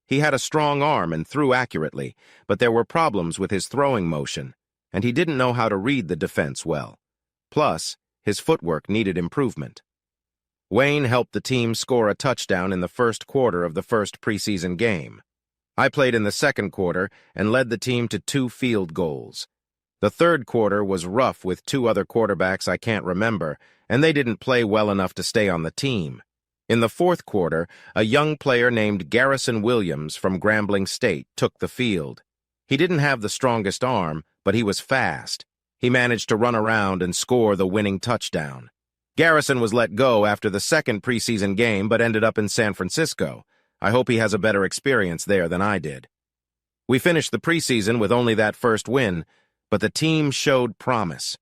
He had a strong arm and threw accurately, but there were problems with his throwing motion, and he didn't know how to read the defense well. Plus, his footwork needed improvement. Wayne helped the team score a touchdown in the first quarter of the first preseason game. I played in the second quarter and led the team to 2 field goals. The third quarter was rough with 2 other quarterbacks I can't remember, and they didn't play well enough to stay on the team. In the fourth quarter, a young player named Garrison Williams from Grambling State took the field. He didn't have the strongest arm, but he was fast. He managed to run around and score the winning touchdown. Garrison was let go after the second preseason game but ended up in San Francisco. I hope he has a better experience there than I did. We finished the preseason with only that first win, but the team showed promise.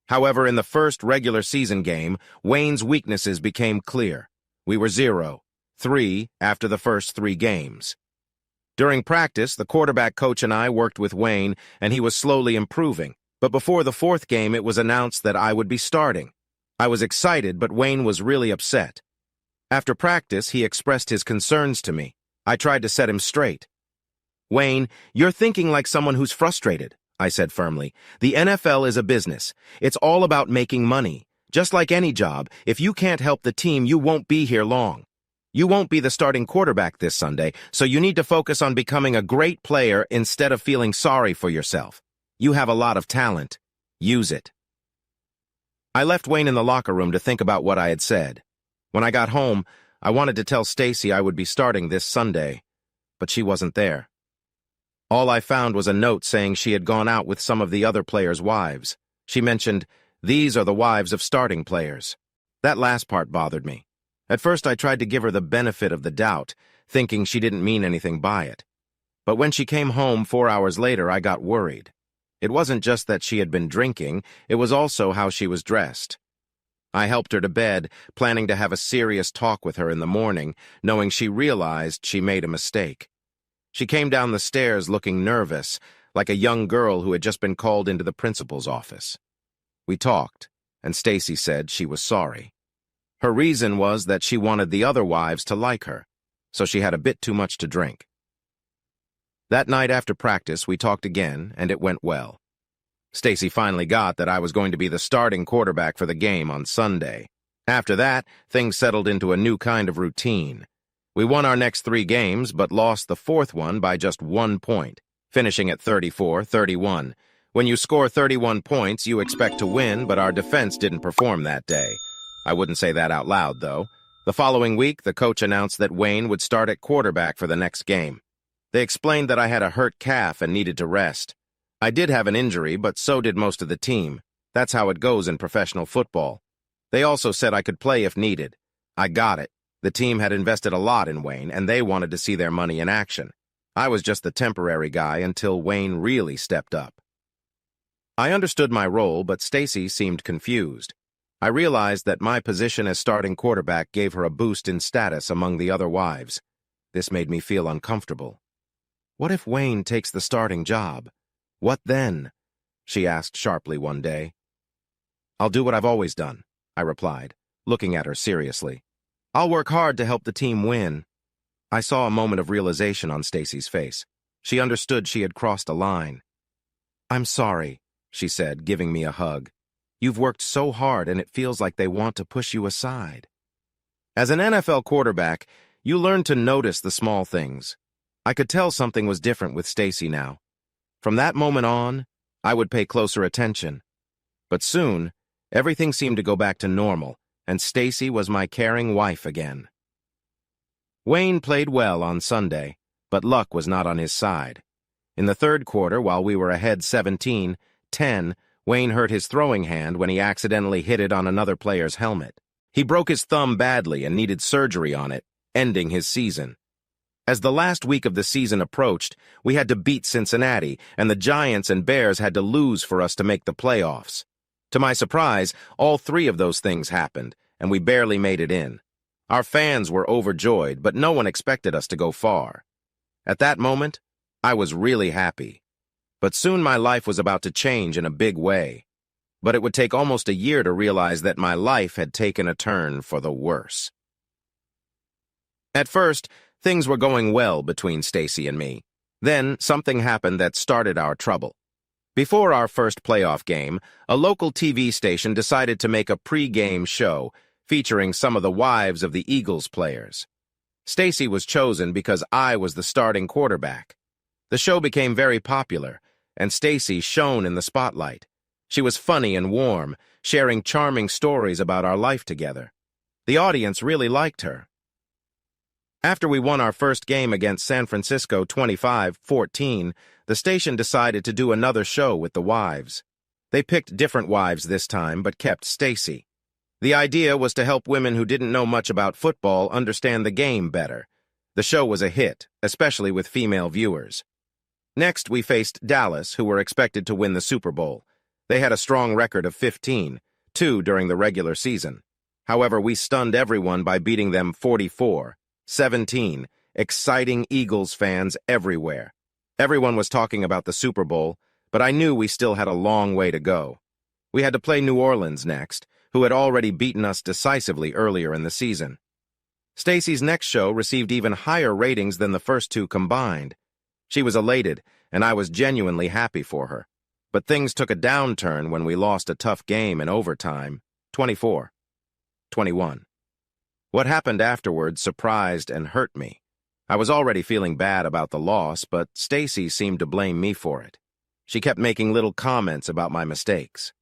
However, in the first regular season game, Wayne's weaknesses became clear. We were 0-3 after the first 3 games. During practice, the quarterback coach and I worked with Wayne, and he was slowly improving. But before the 4th game, it was announced that I would be starting. I was excited, but Wayne was really upset. After practice, he expressed his concerns to me. I tried to set him straight. "Wayne, you're thinking like someone who's frustrated," I said firmly. "The NFL is a business. It's all about making money. Just like any job, if you can't help the team, you won't be here long. You won't be the starting quarterback this Sunday, so you need to focus on becoming a great player instead of feeling sorry for yourself. You have a lot of talent. Use it." I left Wayne in the locker room to think about what I had said. When I got home, I wanted to tell Stacy I would be starting this Sunday, but she wasn't there. All I found was a note saying she had gone out with some of the other players' wives. She mentioned, "These are the wives of starting players." That last part bothered me. At first, I tried to give her the benefit of the doubt, thinking she didn't mean anything by it. But when she came home 4 hours later, I got worried. It wasn't just that she had been drinking, it was also how she was dressed. I helped her to bed, planning to have a serious talk with her in the morning, knowing she realized she made a mistake. She came down the stairs looking nervous, like a young girl who had just been called into the principal's office. We talked, and Stacy said she was sorry. Her reason was that she wanted the other wives to like her, so she had a bit too much to drink. That night after practice, we talked again, and it went well. Stacy finally got that I was going to be the starting quarterback for the game on Sunday. After that, things settled into a new kind of routine. We won our next 3 games, but lost the 4th one by just 1 point, finishing at 34-31. When you score 31 points, you expect to win, but our defense didn't perform that day. I wouldn't say that out loud, though. The following week, the coach announced that Wayne would start at quarterback for the next game. They explained that I had a hurt calf and needed to rest. I did have an injury, but so did most of the team. That's how it goes in professional football. They also said I could play if needed. I got it. The team had invested a lot in Wayne, and they wanted to see their money in action. I was just the temporary guy until Wayne really stepped up. I understood my role, but Stacy seemed confused. I realized that my position as starting quarterback gave her a boost in status among the other wives. This made me feel uncomfortable. "What if Wayne takes the starting job? What then?" she asked sharply one day. "I'll do what I've always done," I replied, looking at her seriously. "I'll work hard to help the team win." I saw a moment of realization on Stacy's face. She understood she had crossed a line. "I'm sorry," she said, giving me a hug. "You've worked so hard and it feels like they want to push you aside." As an NFL quarterback, you learn to notice the small things. I could tell something was different with Stacy now. From that moment on, I would pay closer attention. But soon, everything seemed to go back to normal, and Stacy was my caring wife again. Wayne played well on Sunday, but luck was not on his side. In the third quarter, while we were ahead 17-10, Wayne hurt his throwing hand when he accidentally hit it on another player's helmet. He broke his thumb badly and needed surgery on it, ending his season. As the last week of the season approached, we had to beat Cincinnati, and the Giants and Bears had to lose for us to make the playoffs. To my surprise, all three of those things happened, and we barely made it in. Our fans were overjoyed, but no one expected us to go far. At that moment, I was really happy. But soon my life was about to change in a big way. But it would take almost a year to realize that my life had taken a turn for the worse. At first, things were going well between Stacy and me. Then, something happened that started our trouble. Before our first playoff game, a local TV station decided to make a pre-game show featuring some of the wives of the Eagles players. Stacy was chosen because I was the starting quarterback. The show became very popular, and Stacy shone in the spotlight. She was funny and warm, sharing charming stories about our life together. The audience really liked her. After we won our first game against San Francisco 25-14, the station decided to do another show with the wives. They picked different wives this time, but kept Stacy. The idea was to help women who didn't know much about football understand the game better. The show was a hit, especially with female viewers. Next, we faced Dallas, who were expected to win the Super Bowl. They had a strong record of 15-2 during the regular season. However, we stunned everyone by beating them 44-17, exciting Eagles fans everywhere. Everyone was talking about the Super Bowl, but I knew we still had a long way to go. We had to play New Orleans next, who had already beaten us decisively earlier in the season. Stacy's next show received even higher ratings than the first two combined. She was elated, and I was genuinely happy for her. But things took a downturn when we lost a tough game in overtime, 24-21. What happened afterwards surprised and hurt me. I was already feeling bad about the loss, but Stacy seemed to blame me for it. She kept making little comments about my mistakes.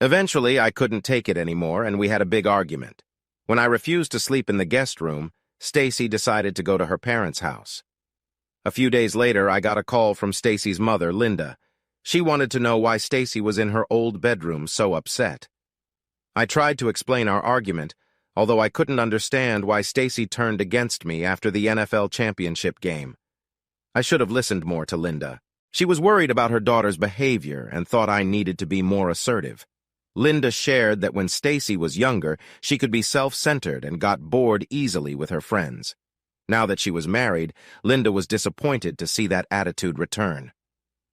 Eventually, I couldn't take it anymore, and we had a big argument. When I refused to sleep in the guest room, Stacy decided to go to her parents' house. A few days later, I got a call from Stacy's mother, Linda. She wanted to know why Stacy was in her old bedroom so upset. I tried to explain our argument, although I couldn't understand why Stacy turned against me after the NFL championship game. I should have listened more to Linda. She was worried about her daughter's behavior and thought I needed to be more assertive. Linda shared that when Stacy was younger, she could be self-centered and got bored easily with her friends. Now that she was married, Linda was disappointed to see that attitude return.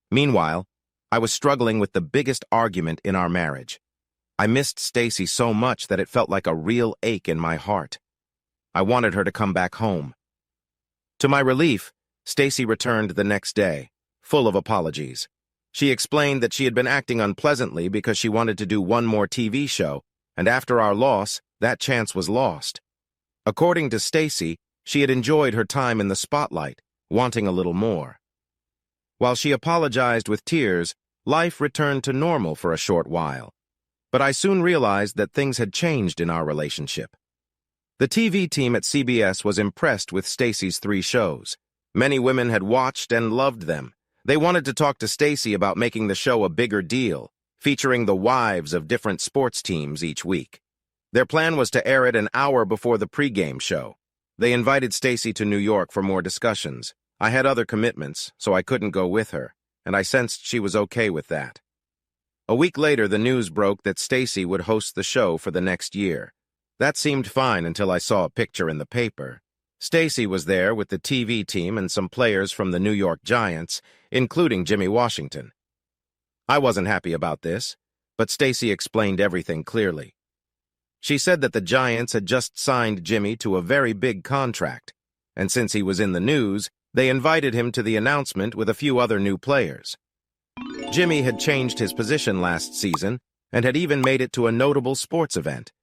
Meanwhile, I was struggling with the biggest argument in our marriage. I missed Stacy so much that it felt like a real ache in my heart. I wanted her to come back home. To my relief, Stacy returned the next day, full of apologies. She explained that she had been acting unpleasantly because she wanted to do one more TV show, and after our loss, that chance was lost. According to Stacy, she had enjoyed her time in the spotlight, wanting a little more. While she apologized with tears, life returned to normal for a short while. But I soon realized that things had changed in our relationship. The TV team at CBS was impressed with Stacy's 3 shows. Many women had watched and loved them. They wanted to talk to Stacy about making the show a bigger deal, featuring the wives of different sports teams each week. Their plan was to air it an hour before the pregame show. They invited Stacy to New York for more discussions. I had other commitments, so I couldn't go with her, and I sensed she was okay with that. A week later, the news broke that Stacy would host the show for the next year. That seemed fine until I saw a picture in the paper. Stacy was there with the TV team and some players from the New York Giants, including Jimmy Washington. I wasn't happy about this, but Stacy explained everything clearly. She said that the Giants had just signed Jimmy to a very big contract, and since he was in the news, they invited him to the announcement with a few other new players. Jimmy had changed his position last season and had even made it to a notable sports event.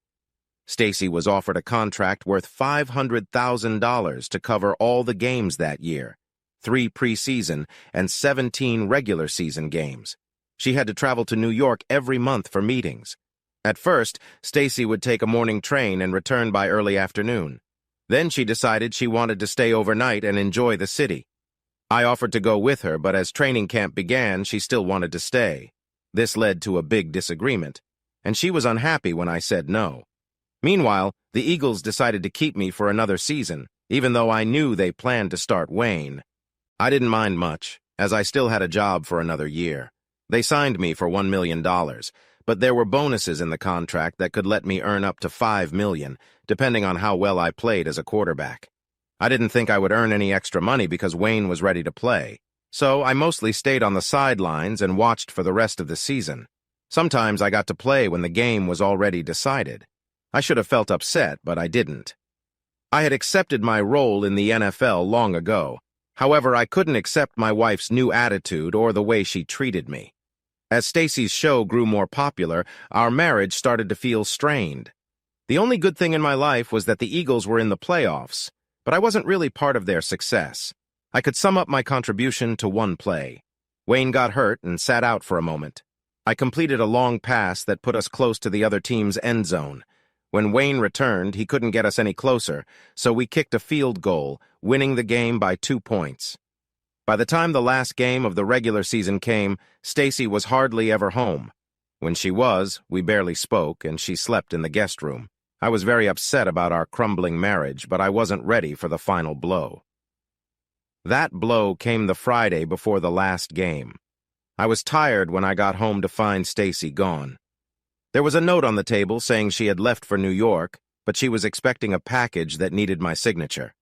Stacy was offered a contract worth $500,000 to cover all the games that year, 3 preseason and 17 regular season games. She had to travel to New York every month for meetings. At first, Stacy would take a morning train and return by early afternoon. Then she decided she wanted to stay overnight and enjoy the city. I offered to go with her, but as training camp began, she still wanted to stay. This led to a big disagreement, and she was unhappy when I said no. Meanwhile, the Eagles decided to keep me for another season, even though I knew they planned to start Wayne. I didn't mind much, as I still had a job for another year. They signed me for $1 million, but there were bonuses in the contract that could let me earn up to $5 million, depending on how well I played as a quarterback. I didn't think I would earn any extra money because Wayne was ready to play, so I mostly stayed on the sidelines and watched for the rest of the season. Sometimes I got to play when the game was already decided. I should have felt upset, but I didn't. I had accepted my role in the NFL long ago. However, I couldn't accept my wife's new attitude or the way she treated me. As Stacy's show grew more popular, our marriage started to feel strained. The only good thing in my life was that the Eagles were in the playoffs, but I wasn't really part of their success. I could sum up my contribution to one play. Wayne got hurt and sat out for a moment. I completed a long pass that put us close to the other team's end zone. When Wayne returned, he couldn't get us any closer, so we kicked a field goal, winning the game by 2 points. By the time the last game of the regular season came, Stacy was hardly ever home. When she was, we barely spoke, and she slept in the guest room. I was very upset about our crumbling marriage, but I wasn't ready for the final blow. That blow came the Friday before the last game. I was tired when I got home to find Stacy gone. There was a note on the table saying she had left for New York, but she was expecting a package that needed my signature.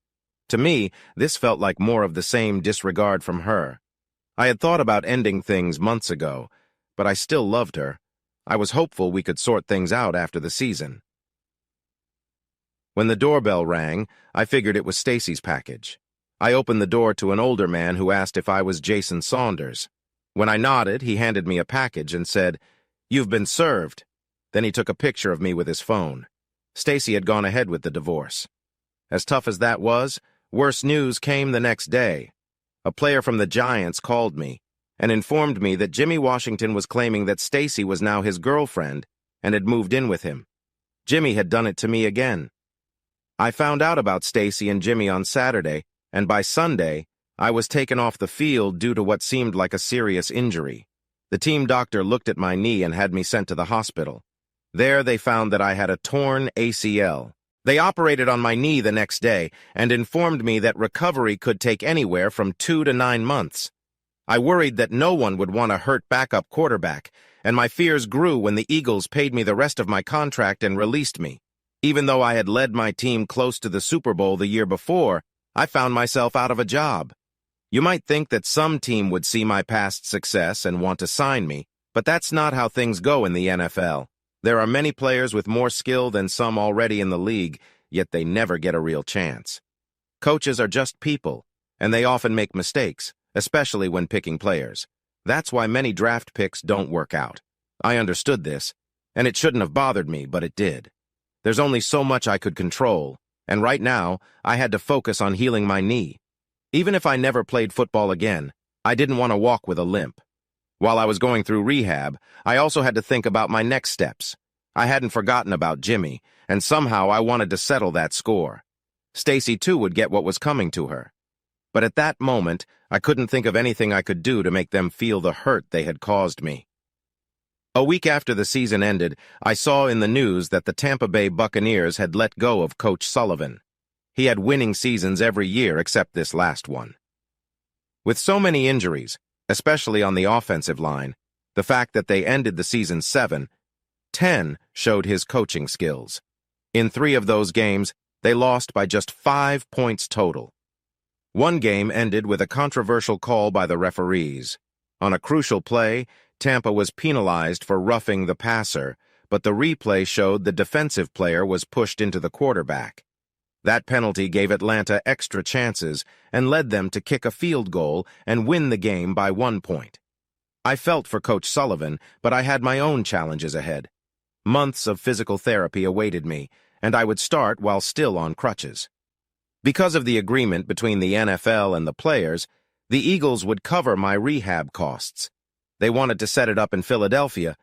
To me, this felt like more of the same disregard from her. I had thought about ending things months ago, but I still loved her. I was hopeful we could sort things out after the season. When the doorbell rang, I figured it was Stacy's package. I opened the door to an older man who asked if I was Jason Saunders. When I nodded, he handed me a package and said, "You've been served." Then he took a picture of me with his phone. Stacy had gone ahead with the divorce. As tough as that was, worse news came the next day. A player from the Giants called me and informed me that Jimmy Washington was claiming that Stacy was now his girlfriend and had moved in with him. Jimmy had done it to me again. I found out about Stacy and Jimmy on Saturday, and by Sunday, I was taken off the field due to what seemed like a serious injury. The team doctor looked at my knee and had me sent to the hospital. There they found that I had a torn ACL. They operated on my knee the next day and informed me that recovery could take anywhere from 2 to 9 months. I worried that no one would want a hurt backup quarterback, and my fears grew when the Eagles paid me the rest of my contract and released me. Even though I had led my team close to the Super Bowl the year before, I found myself out of a job. You might think that some team would see my past success and want to sign me, but that's not how things go in the NFL. There are many players with more skill than some already in the league, yet they never get a real chance. Coaches are just people, and they often make mistakes, especially when picking players. That's why many draft picks don't work out. I understood this, and it shouldn't have bothered me, but it did. There's only so much I could control, and right now, I had to focus on healing my knee. Even if I never played football again, I didn't want to walk with a limp. While I was going through rehab, I also had to think about my next steps. I hadn't forgotten about Jimmy, and somehow I wanted to settle that score. Stacy, too, would get what was coming to her. But at that moment, I couldn't think of anything I could do to make them feel the hurt they had caused me. A week after the season ended, I saw in the news that the Tampa Bay Buccaneers had let go of Coach Sullivan. He had winning seasons every year except this last one. With so many injuries, especially on the offensive line, the fact that they ended the season 7-10 showed his coaching skills. In 3 of those games, they lost by just 5 points total. One game ended with a controversial call by the referees. On a crucial play, Tampa was penalized for roughing the passer, but the replay showed the defensive player was pushed into the quarterback. That penalty gave Atlanta extra chances and led them to kick a field goal and win the game by 1 point. I felt for Coach Sullivan, but I had my own challenges ahead. Months of physical therapy awaited me, and I would start while still on crutches. Because of the agreement between the NFL and the players, the Eagles would cover my rehab costs. They wanted to set it up in Philadelphia,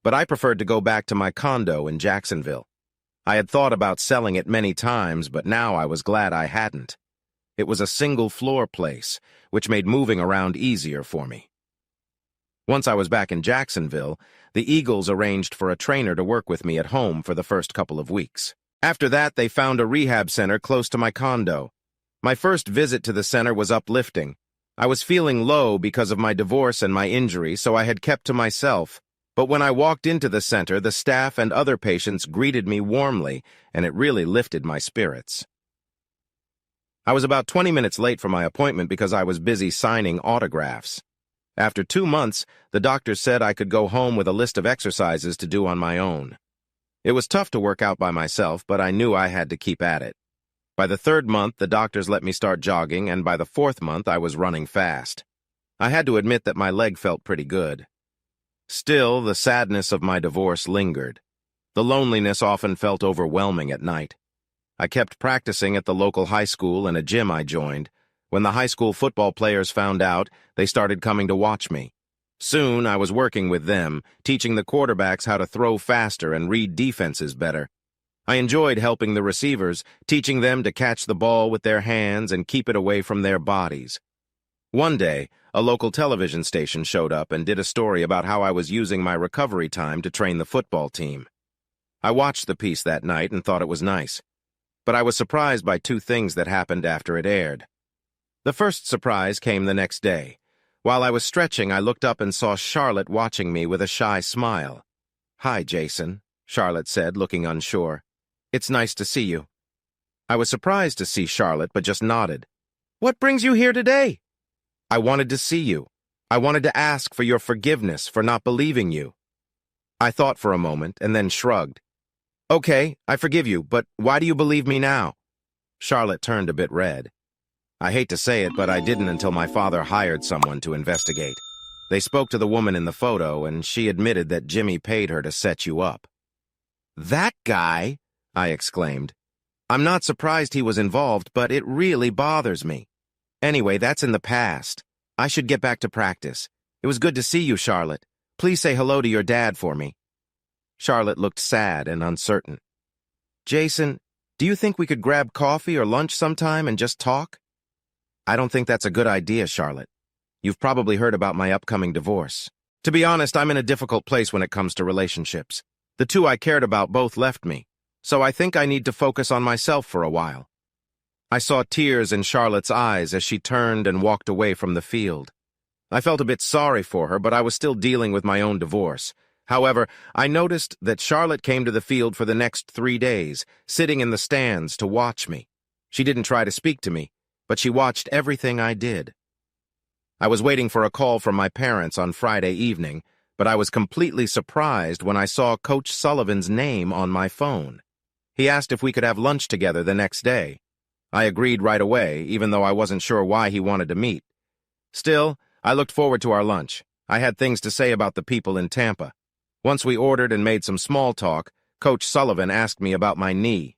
but I preferred to go back to my condo in Jacksonville. I had thought about selling it many times, but now I was glad I hadn't. It was a single-floor place, which made moving around easier for me. Once I was back in Jacksonville, the Eagles arranged for a trainer to work with me at home for the first couple of weeks. After that, they found a rehab center close to my condo. My first visit to the center was uplifting. I was feeling low because of my divorce and my injury, so I had kept to myself. But when I walked into the center, the staff and other patients greeted me warmly, and it really lifted my spirits. I was about 20 minutes late for my appointment because I was busy signing autographs. After 2 months, the doctor said I could go home with a list of exercises to do on my own. It was tough to work out by myself, but I knew I had to keep at it. By the 3rd month, the doctors let me start jogging, and by the 4th month, I was running fast. I had to admit that my leg felt pretty good. Still, the sadness of my divorce lingered. The loneliness often felt overwhelming at night. I kept practicing at the local high school and a gym I joined. When the high school football players found out, they started coming to watch me. Soon, I was working with them, teaching the quarterbacks how to throw faster and read defenses better. I enjoyed helping the receivers, teaching them to catch the ball with their hands and keep it away from their bodies. One day, a local television station showed up and did a story about how I was using my recovery time to train the football team. I watched the piece that night and thought it was nice. But I was surprised by 2 things that happened after it aired. The first surprise came the next day. While I was stretching, I looked up and saw Charlotte watching me with a shy smile. "Hi, Jason," Charlotte said, looking unsure. "It's nice to see you." I was surprised to see Charlotte, but just nodded. "What brings you here today?" "I wanted to see you. I wanted to ask for your forgiveness for not believing you." I thought for a moment and then shrugged. "Okay, I forgive you, but why do you believe me now?" Charlotte turned a bit red. "I hate to say it, but I didn't until my father hired someone to investigate. They spoke to the woman in the photo, and she admitted that Jimmy paid her to set you up." "That guy?" I exclaimed. "I'm not surprised he was involved, but it really bothers me. Anyway, that's in the past. I should get back to practice. It was good to see you, Charlotte. Please say hello to your dad for me." Charlotte looked sad and uncertain. "Jason, do you think we could grab coffee or lunch sometime and just talk?" "I don't think that's a good idea, Charlotte. You've probably heard about my upcoming divorce. To be honest, I'm in a difficult place when it comes to relationships. The 2 I cared about both left me, so I think I need to focus on myself for a while." I saw tears in Charlotte's eyes as she turned and walked away from the field. I felt a bit sorry for her, but I was still dealing with my own divorce. However, I noticed that Charlotte came to the field for the next 3 days, sitting in the stands to watch me. She didn't try to speak to me, but she watched everything I did. I was waiting for a call from my parents on Friday evening, but I was completely surprised when I saw Coach Sullivan's name on my phone. He asked if we could have lunch together the next day. I agreed right away, even though I wasn't sure why he wanted to meet. Still, I looked forward to our lunch. I had things to say about the people in Tampa. Once we ordered and made some small talk, Coach Sullivan asked me about my knee.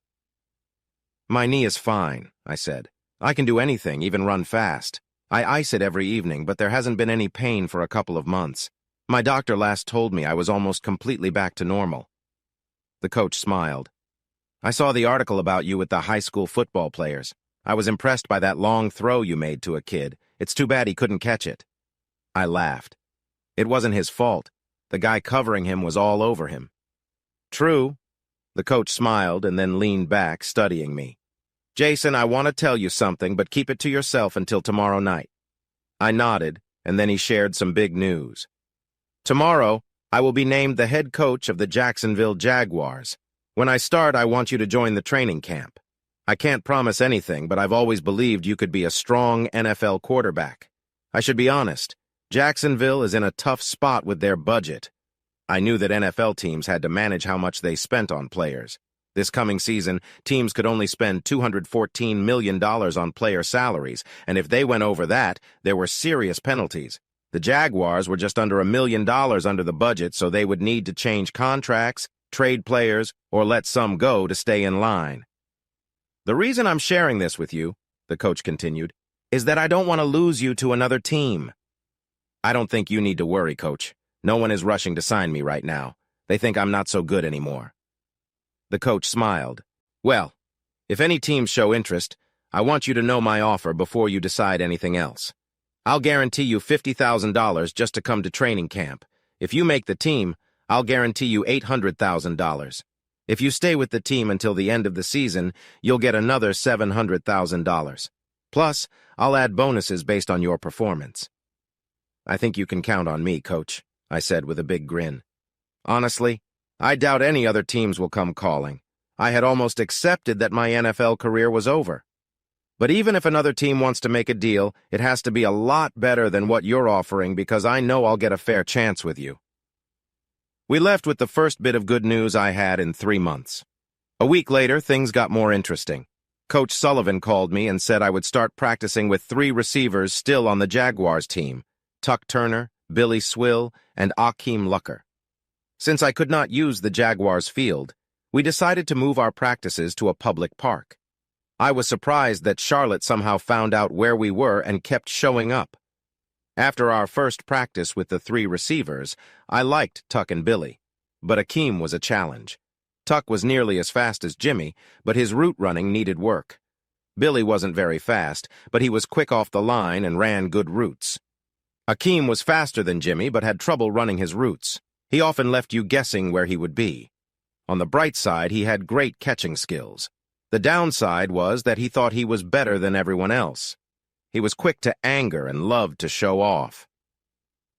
"My knee is fine," I said. "I can do anything, even run fast. I ice it every evening, but there hasn't been any pain for a couple of months. My doctor last told me I was almost completely back to normal." The coach smiled. "I saw the article about you with the high school football players. I was impressed by that long throw you made to a kid. It's too bad he couldn't catch it." I laughed. It wasn't his fault. The guy covering him was all over him. "True." The coach smiled and then leaned back, studying me. "Jason, I want to tell you something, but keep it to yourself until tomorrow night." I nodded, and then he shared some big news. "Tomorrow, I will be named the head coach of the Jacksonville Jaguars. When I start, I want you to join the training camp. I can't promise anything, but I've always believed you could be a strong NFL quarterback. I should be honest. Jacksonville is in a tough spot with their budget. I knew that NFL teams had to manage how much they spent on players. This coming season, teams could only spend $214 million on player salaries, and if they went over that, there were serious penalties. The Jaguars were just under $1 million under the budget, so they would need to change contracts, trade players, or let some go to stay in line. "The reason I'm sharing this with you," the coach continued, "is that I don't want to lose you to another team." I don't think you need to worry, Coach. No one is rushing to sign me right now. They think I'm not so good anymore. The coach smiled. Well, if any teams show interest, I want you to know my offer before you decide anything else. I'll guarantee you $50,000 just to come to training camp. If you make the team, I'll guarantee you $800,000. If you stay with the team until the end of the season, you'll get another $700,000. Plus, I'll add bonuses based on your performance. I think you can count on me, Coach, I said with a big grin. Honestly, I doubt any other teams will come calling. I had almost accepted that my NFL career was over. But even if another team wants to make a deal, it has to be a lot better than what you're offering because I know I'll get a fair chance with you. We left with the first bit of good news I had in 3 months. A week later, things got more interesting. Coach Sullivan called me and said I would start practicing with 3 receivers still on the Jaguars team, Tuck Turner, Billy Swill, and Akeem Lucker. Since I could not use the Jaguars field, we decided to move our practices to a public park. I was surprised that Charlotte somehow found out where we were and kept showing up. After our first practice with the 3 receivers, I liked Tuck and Billy, but Akeem was a challenge. Tuck was nearly as fast as Jimmy, but his route running needed work. Billy wasn't very fast, but he was quick off the line and ran good routes. Akeem was faster than Jimmy, but had trouble running his routes. He often left you guessing where he would be. On the bright side, he had great catching skills. The downside was that he thought he was better than everyone else. He was quick to anger and loved to show off.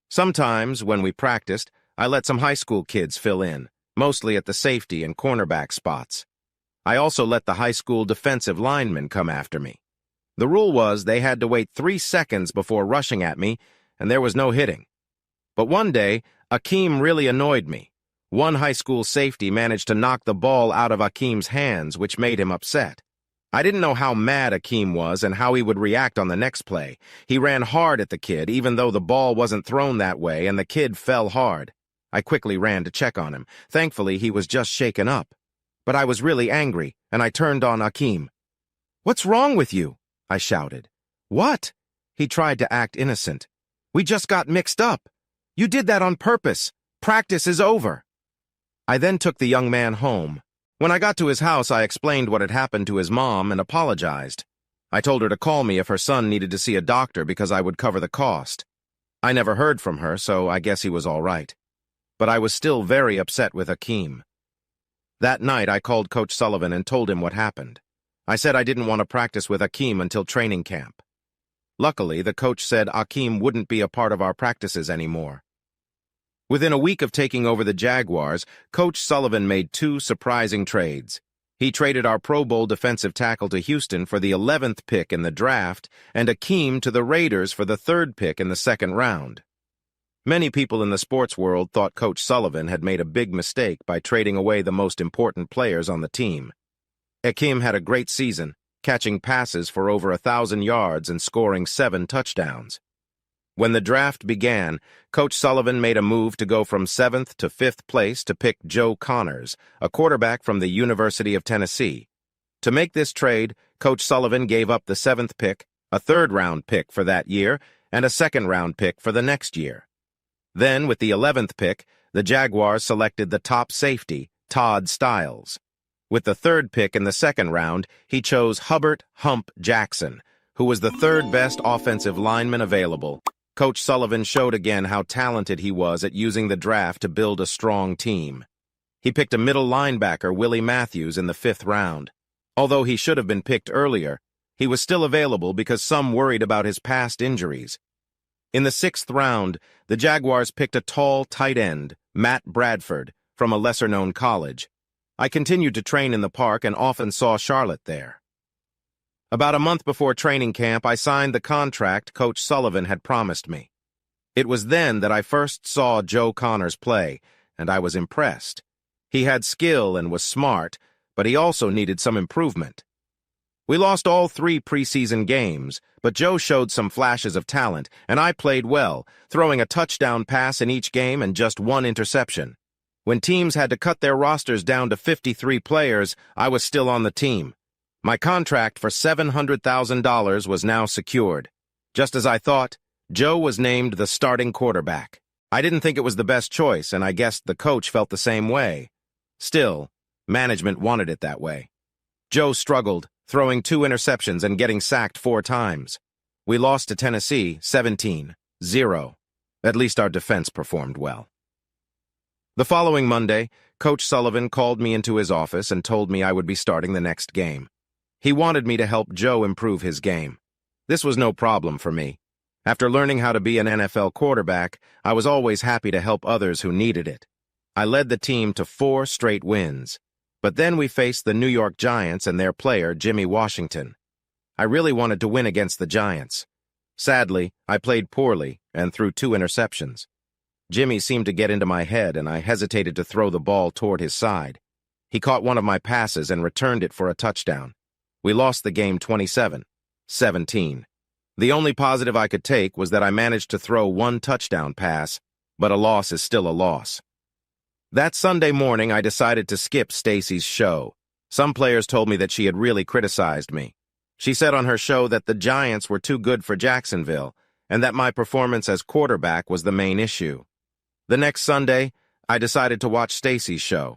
Sometimes, when we practiced, I let some high school kids fill in, mostly at the safety and cornerback spots. I also let the high school defensive linemen come after me. The rule was they had to wait 3 seconds before rushing at me, and there was no hitting. But one day, Akeem really annoyed me. One high school safety managed to knock the ball out of Akeem's hands, which made him upset. I didn't know how mad Akeem was and how he would react on the next play. He ran hard at the kid, even though the ball wasn't thrown that way, and the kid fell hard. I quickly ran to check on him. Thankfully, he was just shaken up. But I was really angry, and I turned on Akeem. "What's wrong with you?" I shouted. "What?" He tried to act innocent. "We just got mixed up. You did that on purpose. Practice is over." I then took the young man home. When I got to his house, I explained what had happened to his mom and apologized. I told her to call me if her son needed to see a doctor because I would cover the cost. I never heard from her, so I guess he was all right. But I was still very upset with Akeem. That night, I called Coach Sullivan and told him what happened. I said I didn't want to practice with Akeem until training camp. Luckily, the coach said Akeem wouldn't be a part of our practices anymore. Within a week of taking over the Jaguars, Coach Sullivan made 2 surprising trades. He traded our Pro Bowl defensive tackle to Houston for the 11th pick in the draft and Akeem to the Raiders for the 3rd pick in the 2nd round. Many people in the sports world thought Coach Sullivan had made a big mistake by trading away the most important players on the team. Akeem had a great season, catching passes for over 1,000 yards and scoring 7 touchdowns. When the draft began, Coach Sullivan made a move to go from 7th to 5th place to pick Joe Connors, a quarterback from the University of Tennessee. To make this trade, Coach Sullivan gave up the 7th pick, a 3rd-round pick for that year, and a 2nd-round pick for the next year. Then, with the 11th pick, the Jaguars selected the top safety, Todd Stiles. With the 3rd pick in the 2nd round, he chose Hubbert "Hump" Jackson, who was the 3rd best offensive lineman available. Coach Sullivan showed again how talented he was at using the draft to build a strong team. He picked a middle linebacker, Willie Matthews, in the 5th round. Although he should have been picked earlier, he was still available because some worried about his past injuries. In the 6th round, the Jaguars picked a tall tight end, Matt Bradford, from a lesser-known college. I continued to train in the park and often saw Charlotte there. About a month before training camp, I signed the contract Coach Sullivan had promised me. It was then that I first saw Joe Connors play, and I was impressed. He had skill and was smart, but he also needed some improvement. We lost all 3 preseason games, but Joe showed some flashes of talent, and I played well, throwing a touchdown pass in each game and just 1 interception. When teams had to cut their rosters down to 53 players, I was still on the team. My contract for $700,000 was now secured. Just as I thought, Joe was named the starting quarterback. I didn't think it was the best choice, and I guessed the coach felt the same way. Still, management wanted it that way. Joe struggled, throwing 2 interceptions and getting sacked 4 times. We lost to Tennessee 17-0. At least our defense performed well. The following Monday, Coach Sullivan called me into his office and told me I would be starting the next game. He wanted me to help Joe improve his game. This was no problem for me. After learning how to be an NFL quarterback, I was always happy to help others who needed it. I led the team to 4 straight wins. But then we faced the New York Giants and their player, Jimmy Washington. I really wanted to win against the Giants. Sadly, I played poorly and threw 2 interceptions. Jimmy seemed to get into my head, and I hesitated to throw the ball toward his side. He caught one of my passes and returned it for a touchdown. We lost the game 27-17. The only positive I could take was that I managed to throw 1 touchdown pass, but a loss is still a loss. That Sunday morning, I decided to skip Stacy's show. Some players told me that she had really criticized me. She said on her show that the Giants were too good for Jacksonville, and that my performance as quarterback was the main issue. The next Sunday, I decided to watch Stacy's show.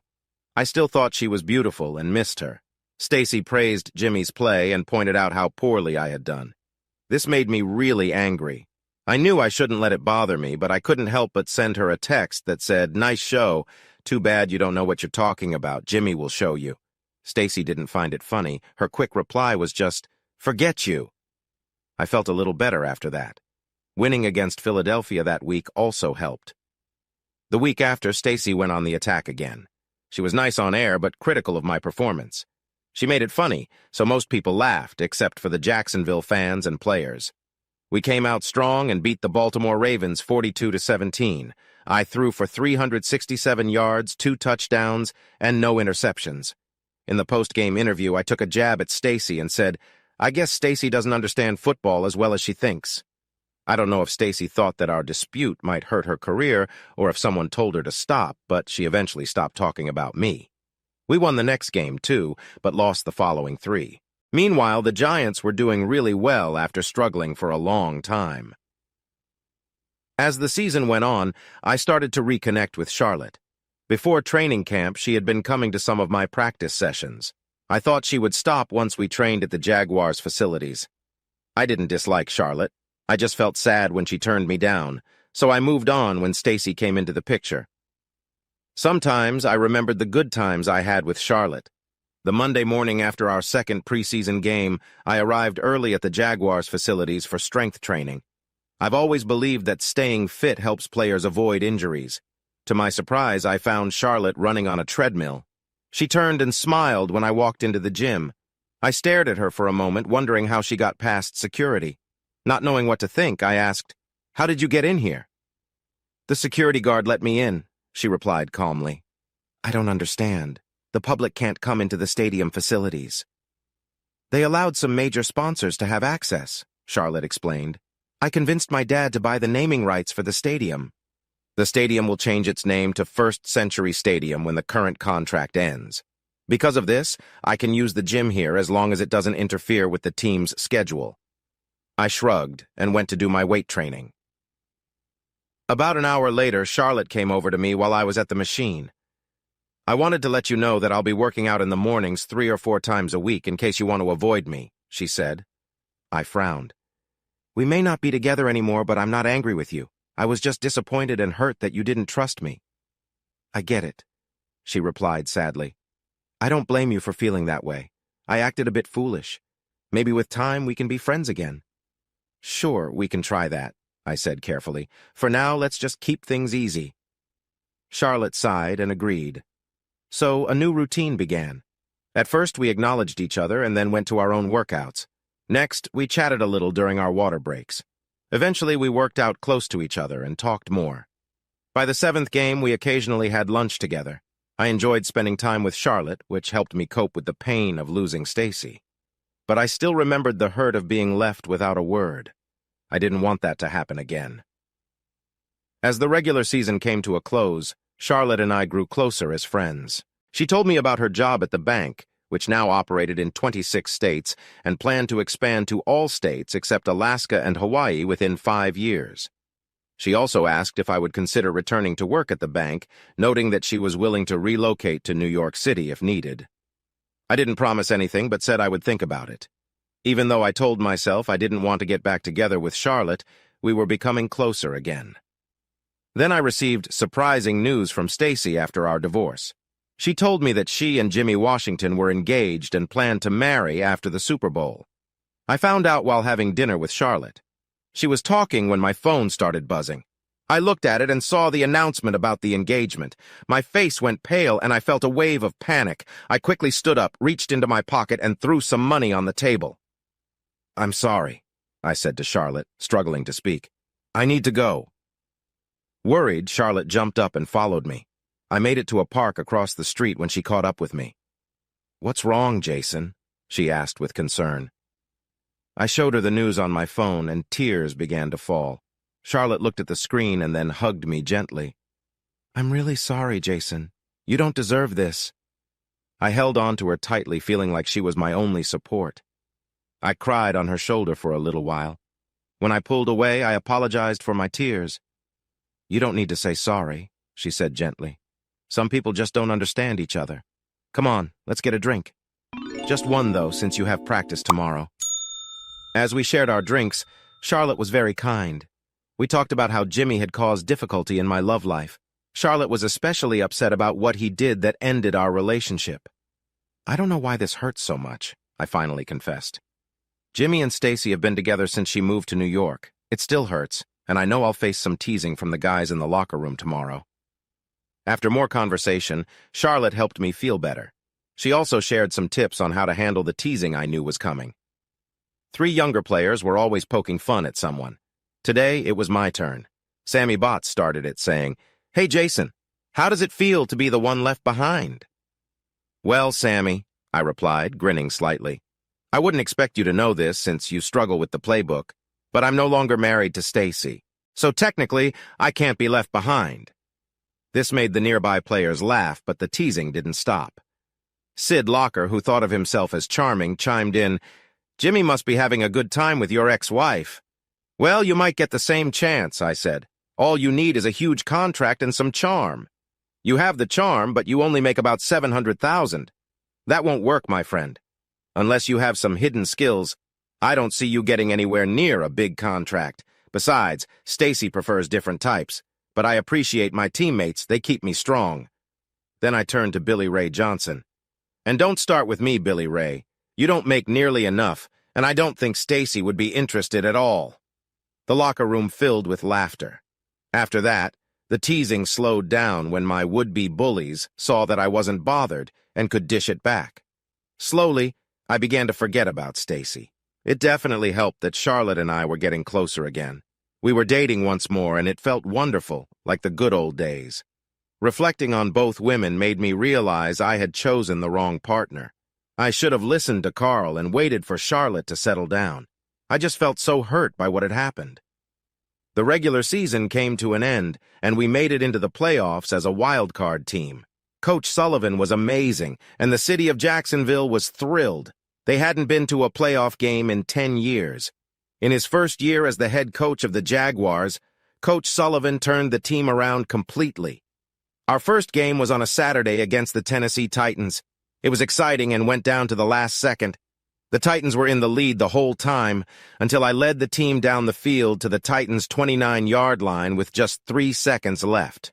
I still thought she was beautiful and missed her. Stacy praised Jimmy's play and pointed out how poorly I had done. This made me really angry. I knew I shouldn't let it bother me, but I couldn't help but send her a text that said, "Nice show. Too bad you don't know what you're talking about. Jimmy will show you." Stacy didn't find it funny. Her quick reply was just, "Forget you." I felt a little better after that. Winning against Philadelphia that week also helped. The week after, Stacy went on the attack again. She was nice on air, but critical of my performance. She made it funny, so most people laughed, except for the Jacksonville fans and players. We came out strong and beat the Baltimore Ravens 42-17. I threw for 367 yards, 2 touchdowns, and no interceptions. In the post-game interview, I took a jab at Stacy and said, "I guess Stacy doesn't understand football as well as she thinks." I don't know if Stacy thought that our dispute might hurt her career or if someone told her to stop, but she eventually stopped talking about me. We won the next game, too, but lost the following 3. Meanwhile, the Giants were doing really well after struggling for a long time. As the season went on, I started to reconnect with Charlotte. Before training camp, she had been coming to some of my practice sessions. I thought she would stop once we trained at the Jaguars facilities. I didn't dislike Charlotte. I just felt sad when she turned me down, so I moved on when Stacy came into the picture. Sometimes I remembered the good times I had with Charlotte. The Monday morning after our second preseason game, I arrived early at the Jaguars facilities for strength training. I've always believed that staying fit helps players avoid injuries. To my surprise, I found Charlotte running on a treadmill. She turned and smiled when I walked into the gym. I stared at her for a moment, wondering how she got past security. Not knowing what to think, I asked, "How did you get in here?" "The security guard let me in," she replied calmly. "I don't understand. The public can't come into the stadium facilities." "They allowed some major sponsors to have access," Charlotte explained. "I convinced my dad to buy the naming rights for the stadium." "The stadium will change its name to First Century Stadium when the current contract ends. Because of this, I can use the gym here as long as it doesn't interfere with the team's schedule." I shrugged and went to do my weight training. About an hour later, Charlotte came over to me while I was at the machine. "I wanted to let you know that I'll be working out in the mornings 3 or 4 times a week in case you want to avoid me," she said. I frowned. "We may not be together anymore, but I'm not angry with you. I was just disappointed and hurt that you didn't trust me." "I get it," she replied sadly. "I don't blame you for feeling that way. I acted a bit foolish. Maybe with time we can be friends again." "Sure, we can try that," I said carefully. "For now, let's just keep things easy." Charlotte sighed and agreed. So a new routine began. At first, we acknowledged each other and then went to our own workouts. Next, we chatted a little during our water breaks. Eventually, we worked out close to each other and talked more. By the 7th game, we occasionally had lunch together. I enjoyed spending time with Charlotte, which helped me cope with the pain of losing Stacy. But I still remembered the hurt of being left without a word. I didn't want that to happen again. As the regular season came to a close, Charlotte and I grew closer as friends. She told me about her job at the bank, which now operated in 26 states and planned to expand to all states except Alaska and Hawaii within 5 years. She also asked if I would consider returning to work at the bank, noting that she was willing to relocate to New York City if needed. I didn't promise anything but said I would think about it. Even though I told myself I didn't want to get back together with Charlotte, we were becoming closer again. Then I received surprising news from Stacy after our divorce. She told me that she and Jimmy Washington were engaged and planned to marry after the Super Bowl. I found out while having dinner with Charlotte. She was talking when my phone started buzzing. I looked at it and saw the announcement about the engagement. My face went pale and I felt a wave of panic. I quickly stood up, reached into my pocket, and threw some money on the table. "I'm sorry," I said to Charlotte, struggling to speak. "I need to go." Worried, Charlotte jumped up and followed me. I made it to a park across the street when she caught up with me. "What's wrong, Jason?" she asked with concern. I showed her the news on my phone, and tears began to fall. Charlotte looked at the screen and then hugged me gently. "I'm really sorry, Jason. You don't deserve this." I held on to her tightly, feeling like she was my only support. I cried on her shoulder for a little while. When I pulled away, I apologized for my tears. "You don't need to say sorry," she said gently. "Some people just don't understand each other. Come on, let's get a drink. Just one, though, since you have practice tomorrow." As we shared our drinks, Charlotte was very kind. We talked about how Jimmy had caused difficulty in my love life. Charlotte was especially upset about what he did that ended our relationship. "I don't know why this hurts so much," I finally confessed. "Jimmy and Stacy have been together since she moved to New York. It still hurts, and I know I'll face some teasing from the guys in the locker room tomorrow." After more conversation, Charlotte helped me feel better. She also shared some tips on how to handle the teasing I knew was coming. 3 younger players were always poking fun at someone. Today, it was my turn. Sammy Botts started it, saying, "Hey, Jason, how does it feel to be the one left behind?" "Well, Sammy," I replied, grinning slightly, "I wouldn't expect you to know this since you struggle with the playbook, but I'm no longer married to Stacy, so technically, I can't be left behind." This made the nearby players laugh, but the teasing didn't stop. Sid Locker, who thought of himself as charming, chimed in, "Jimmy must be having a good time with your ex-wife." "Well, you might get the same chance," I said. "All you need is a huge contract and some charm. You have the charm, but you only make about $700,000. That won't work, my friend. Unless you have some hidden skills, I don't see you getting anywhere near a big contract. Besides, Stacy prefers different types. But I appreciate my teammates, they keep me strong." Then I turned to Billy Ray Johnson. "And don't start with me, Billy Ray. You don't make nearly enough, and I don't think Stacy would be interested at all." The locker room filled with laughter. After that, the teasing slowed down when my would-be bullies saw that I wasn't bothered and could dish it back. Slowly, I began to forget about Stacy. It definitely helped that Charlotte and I were getting closer again. We were dating once more, and it felt wonderful, like the good old days. Reflecting on both women made me realize I had chosen the wrong partner. I should have listened to Carl and waited for Charlotte to settle down. I just felt so hurt by what had happened. The regular season came to an end, and we made it into the playoffs as a wild card team. Coach Sullivan was amazing, and the city of Jacksonville was thrilled. They hadn't been to a playoff game in 10 years. In his first year as the head coach of the Jaguars, Coach Sullivan turned the team around completely. Our first game was on a Saturday against the Tennessee Titans. It was exciting and went down to the last second. The Titans were in the lead the whole time until I led the team down the field to the Titans' 29-yard line with just 3 seconds left.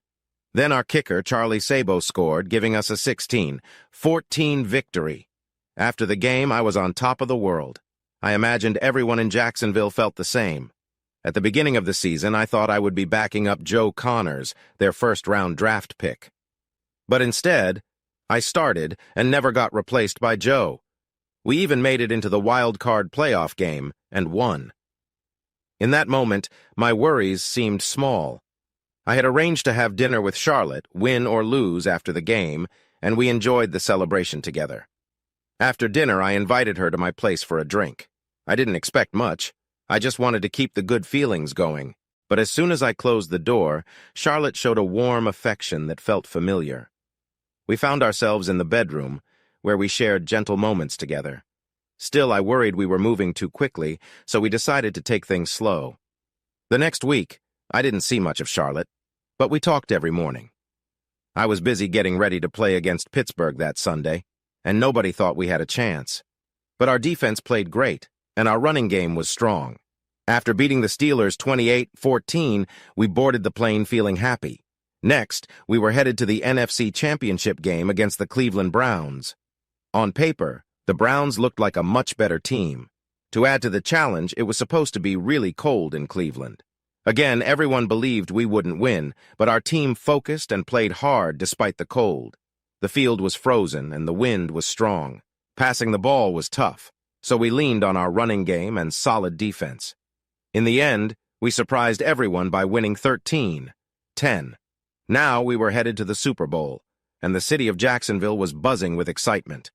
Then our kicker, Charlie Sabo, scored, giving us a 16-14 victory. After the game, I was on top of the world. I imagined everyone in Jacksonville felt the same. At the beginning of the season, I thought I would be backing up Joe Connors, their first-round draft pick. But instead, I started and never got replaced by Joe. We even made it into the wild card playoff game and won. In that moment, my worries seemed small. I had arranged to have dinner with Charlotte, win or lose after the game, and we enjoyed the celebration together. After dinner, I invited her to my place for a drink. I didn't expect much. I just wanted to keep the good feelings going. But as soon as I closed the door, Charlotte showed a warm affection that felt familiar. We found ourselves in the bedroom, where we shared gentle moments together. Still, I worried we were moving too quickly, so we decided to take things slow. The next week, I didn't see much of Charlotte, but we talked every morning. I was busy getting ready to play against Pittsburgh that Sunday, and nobody thought we had a chance. But our defense played great, and our running game was strong. After beating the Steelers 28-14, we boarded the plane feeling happy. Next, we were headed to the NFC Championship game against the Cleveland Browns. On paper, the Browns looked like a much better team. To add to the challenge, it was supposed to be really cold in Cleveland. Again, everyone believed we wouldn't win, but our team focused and played hard despite the cold. The field was frozen and the wind was strong. Passing the ball was tough, so we leaned on our running game and solid defense. In the end, we surprised everyone by winning 13-10. Now we were headed to the Super Bowl, and the city of Jacksonville was buzzing with excitement.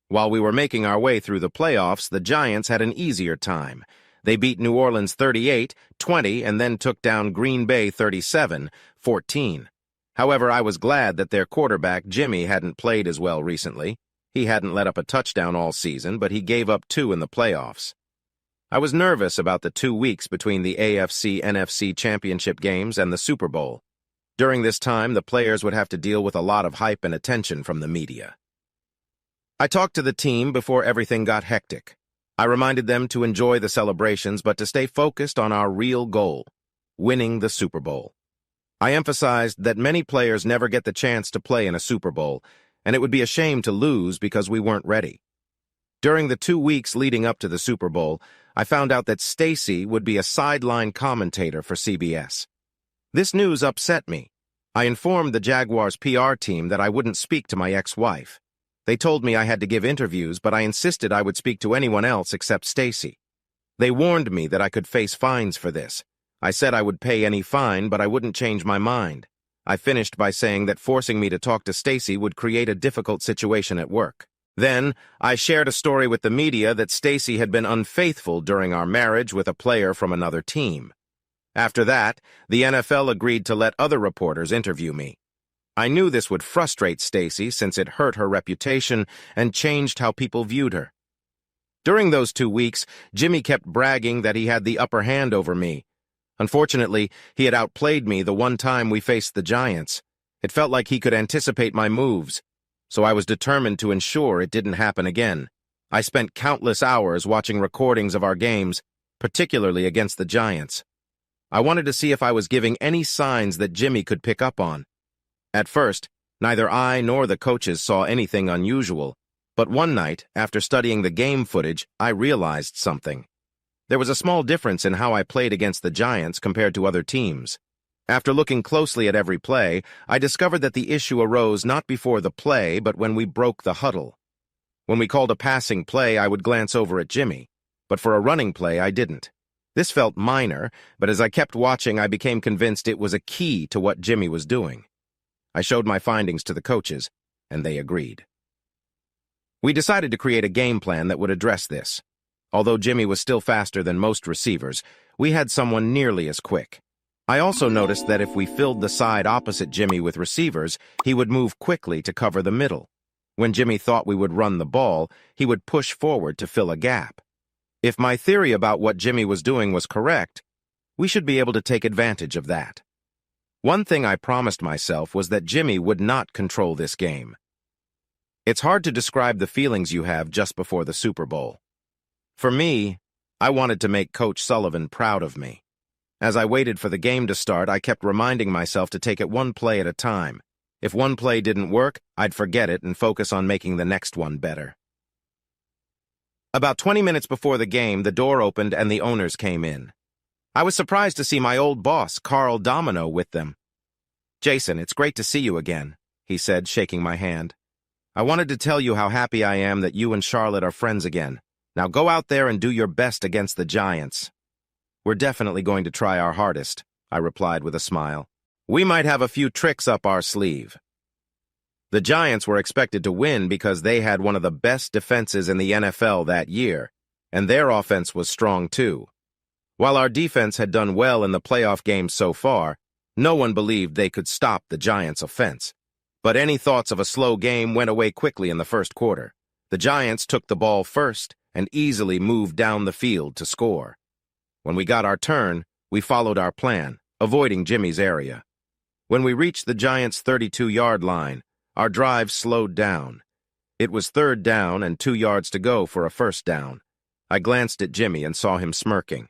While we were making our way through the playoffs, the Giants had an easier time. They beat New Orleans 38-20 and then took down Green Bay 37-14. However, I was glad that their quarterback, Jimmy, hadn't played as well recently. He hadn't let up a touchdown all season, but he gave up 2 in the playoffs. I was nervous about the 2 weeks between the AFC-NFC championship games and the Super Bowl. During this time, the players would have to deal with a lot of hype and attention from the media. I talked to the team before everything got hectic. I reminded them to enjoy the celebrations but to stay focused on our real goal, winning the Super Bowl. I emphasized that many players never get the chance to play in a Super Bowl, and it would be a shame to lose because we weren't ready. During the 2 weeks leading up to the Super Bowl, I found out that Stacy would be a sideline commentator for CBS. This news upset me. I informed the Jaguars' PR team that I wouldn't speak to my ex-wife. They told me I had to give interviews, but I insisted I would speak to anyone else except Stacy. They warned me that I could face fines for this. I said I would pay any fine, but I wouldn't change my mind. I finished by saying that forcing me to talk to Stacy would create a difficult situation at work. Then, I shared a story with the media that Stacy had been unfaithful during our marriage with a player from another team. After that, the NFL agreed to let other reporters interview me. I knew this would frustrate Stacy since it hurt her reputation and changed how people viewed her. During those 2 weeks, Jimmy kept bragging that he had the upper hand over me. Unfortunately, he had outplayed me the one time we faced the Giants. It felt like he could anticipate my moves, so I was determined to ensure it didn't happen again. I spent countless hours watching recordings of our games, particularly against the Giants. I wanted to see if I was giving any signs that Jimmy could pick up on. At first, neither I nor the coaches saw anything unusual, but one night, after studying the game footage, I realized something. There was a small difference in how I played against the Giants compared to other teams. After looking closely at every play, I discovered that the issue arose not before the play, but when we broke the huddle. When we called a passing play, I would glance over at Jimmy, but for a running play, I didn't. This felt minor, but as I kept watching, I became convinced it was a key to what Jimmy was doing. I showed my findings to the coaches, and they agreed. We decided to create a game plan that would address this. Although Jimmy was still faster than most receivers, we had someone nearly as quick. I also noticed that if we filled the side opposite Jimmy with receivers, he would move quickly to cover the middle. When Jimmy thought we would run the ball, he would push forward to fill a gap. If my theory about what Jimmy was doing was correct, we should be able to take advantage of that. One thing I promised myself was that Jimmy would not control this game. It's hard to describe the feelings you have just before the Super Bowl. For me, I wanted to make Coach Sullivan proud of me. As I waited for the game to start, I kept reminding myself to take it one play at a time. If one play didn't work, I'd forget it and focus on making the next one better. About 20 minutes before the game, the door opened and the owners came in. I was surprised to see my old boss, Carl Domino, with them. "Jason, it's great to see you again," he said, shaking my hand. "I wanted to tell you how happy I am that you and Charlotte are friends again. Now go out there and do your best against the Giants." "We're definitely going to try our hardest," I replied with a smile. "We might have a few tricks up our sleeve." The Giants were expected to win because they had one of the best defenses in the NFL that year, and their offense was strong too. While our defense had done well in the playoff games so far, no one believed they could stop the Giants' offense. But any thoughts of a slow game went away quickly in the first quarter. The Giants took the ball first and easily moved down the field to score. When we got our turn, we followed our plan, avoiding Jimmy's area. When we reached the Giants' 32-yard line, our drive slowed down. It was 3rd down and 2 yards to go for a first down. I glanced at Jimmy and saw him smirking.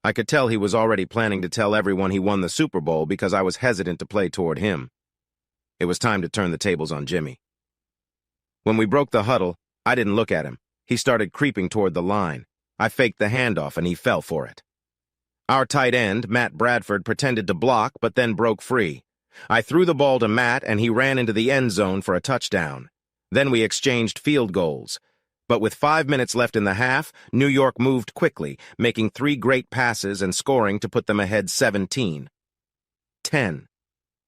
I could tell he was already planning to tell everyone he won the Super Bowl because I was hesitant to play toward him. It was time to turn the tables on Jimmy. When we broke the huddle, I didn't look at him. He started creeping toward the line. I faked the handoff and he fell for it. Our tight end, Matt Bradford, pretended to block but then broke free. I threw the ball to Matt and he ran into the end zone for a touchdown. Then we exchanged field goals. But with 5 minutes left in the half, New York moved quickly, making 3 great passes and scoring to put them ahead 17-10.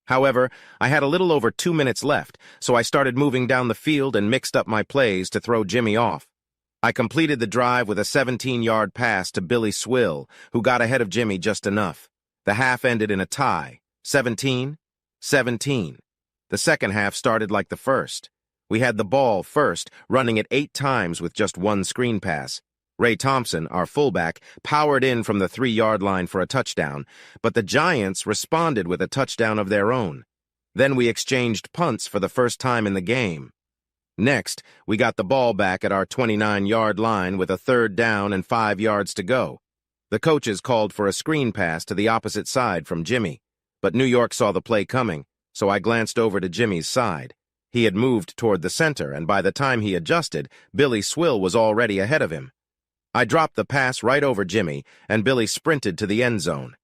However, I had a little over 2 minutes left, so I started moving down the field and mixed up my plays to throw Jimmy off. I completed the drive with a 17-yard pass to Billy Swill, who got ahead of Jimmy just enough. The half ended in a tie, 17-17. The second half started like the first. We had the ball first, running it 8 times with just 1 screen pass. Ray Thompson, our fullback, powered in from the 3-yard line for a touchdown, but the Giants responded with a touchdown of their own. Then we exchanged punts for the first time in the game. Next, we got the ball back at our 29-yard line with a 3rd down and 5 yards to go. The coaches called for a screen pass to the opposite side from Jimmy, but New York saw the play coming, so I glanced over to Jimmy's side. He had moved toward the center, and by the time he adjusted, Billy Swill was already ahead of him. I dropped the pass right over Jimmy, and Billy sprinted to the end zone.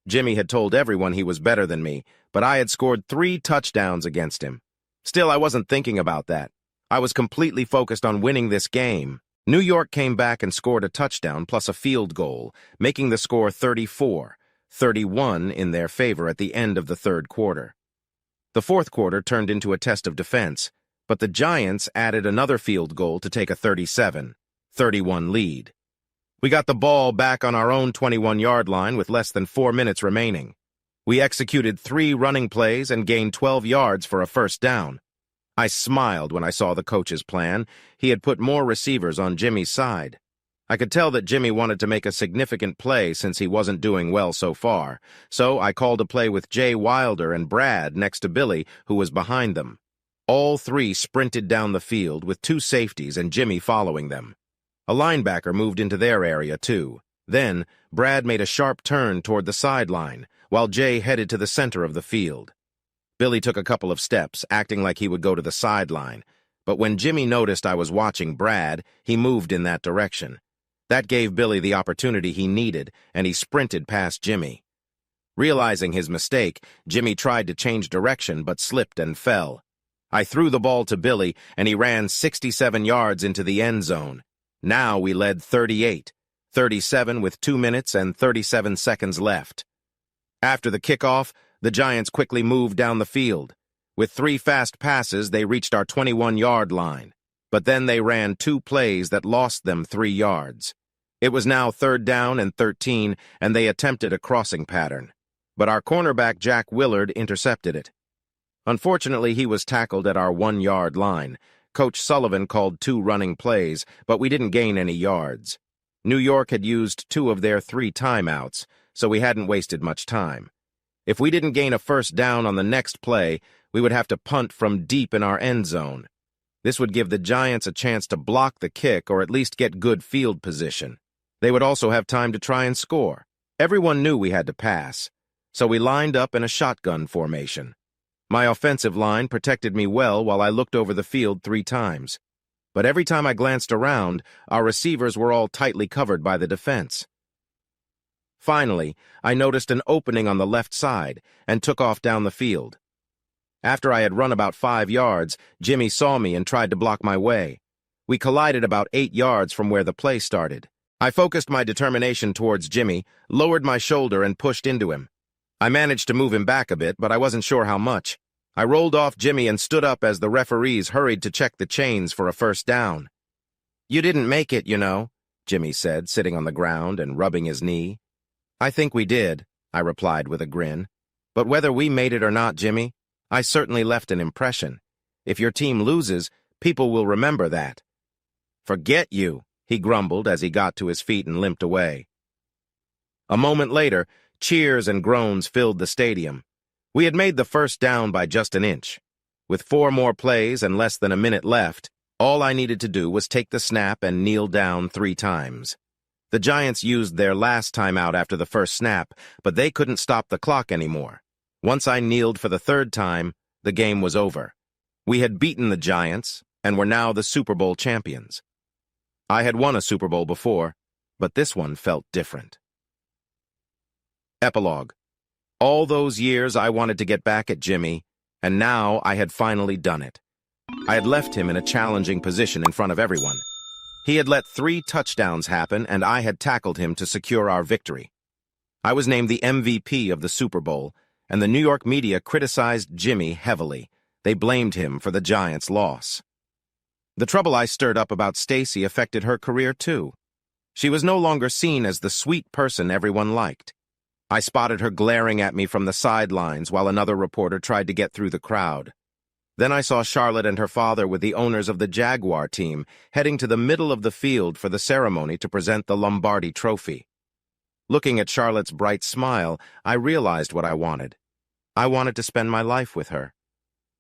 Jimmy had told everyone he was better than me, but I had scored 3 touchdowns against him. Still, I wasn't thinking about that. I was completely focused on winning this game. New York came back and scored a touchdown plus a field goal, making the score 34-31 in their favor at the end of the 3rd quarter. The 4th quarter turned into a test of defense, but the Giants added another field goal to take a 37-31 lead. We got the ball back on our own 21-yard line with less than 4 minutes remaining. We executed 3 running plays and gained 12 yards for a first down. I smiled when I saw the coach's plan. He had put more receivers on Jimmy's side. I could tell that Jimmy wanted to make a significant play since he wasn't doing well so far, so I called a play with Jay Wilder and Brad next to Billy, who was behind them. All 3 sprinted down the field with 2 safeties and Jimmy following them. A linebacker moved into their area, too. Then, Brad made a sharp turn toward the sideline, while Jay headed to the center of the field. Billy took a couple of steps, acting like he would go to the sideline, but when Jimmy noticed I was watching Brad, he moved in that direction. That gave Billy the opportunity he needed, and he sprinted past Jimmy. Realizing his mistake, Jimmy tried to change direction but slipped and fell. I threw the ball to Billy, and he ran 67 yards into the end zone. Now we led 38-37 with 2 minutes and 37 seconds left. After the kickoff, the Giants quickly moved down the field. With 3 fast passes, they reached our 21-yard line. But then they ran 2 plays that lost them 3 yards. It was now 3rd down and 13, and they attempted a crossing pattern. But our cornerback Jack Willard intercepted it. Unfortunately, he was tackled at our 1-yard line. Coach Sullivan called 2 running plays, but we didn't gain any yards. New York had used 2 of their 3 timeouts, so we hadn't wasted much time. If we didn't gain a first down on the next play, we would have to punt from deep in our end zone. This would give the Giants a chance to block the kick or at least get good field position. They would also have time to try and score. Everyone knew we had to pass, so we lined up in a shotgun formation. My offensive line protected me well while I looked over the field 3 times. But every time I glanced around, our receivers were all tightly covered by the defense. Finally, I noticed an opening on the left side and took off down the field. After I had run about 5 yards, Jimmy saw me and tried to block my way. We collided about 8 yards from where the play started. I focused my determination towards Jimmy, lowered my shoulder, and pushed into him. I managed to move him back a bit, but I wasn't sure how much. I rolled off Jimmy and stood up as the referees hurried to check the chains for a first down. "You didn't make it, you know," Jimmy said, sitting on the ground and rubbing his knee. "I think we did," I replied with a grin. "But whether we made it or not, Jimmy, I certainly left an impression. If your team loses, people will remember that. Forget you, he grumbled as he got to his feet and limped away. A moment later, cheers and groans filled the stadium. We had made the first down by just an inch. With 4 more plays and less than a minute left, all I needed to do was take the snap and kneel down 3 times. The Giants used their last timeout after the first snap, but they couldn't stop the clock anymore. Once I kneeled for the 3rd time, the game was over. We had beaten the Giants and were now the Super Bowl champions. I had won a Super Bowl before, but this one felt different. Epilogue. All those years I wanted to get back at Jimmy, and now I had finally done it. I had left him in a challenging position in front of everyone. He had let 3 touchdowns happen, and I had tackled him to secure our victory. I was named the MVP of the Super Bowl, and the New York media criticized Jimmy heavily. They blamed him for the Giants' loss. The trouble I stirred up about Stacy affected her career too. She was no longer seen as the sweet person everyone liked. I spotted her glaring at me from the sidelines while another reporter tried to get through the crowd. Then I saw Charlotte and her father with the owners of the Jaguar team heading to the middle of the field for the ceremony to present the Lombardi Trophy. Looking at Charlotte's bright smile, I realized what I wanted. I wanted to spend my life with her.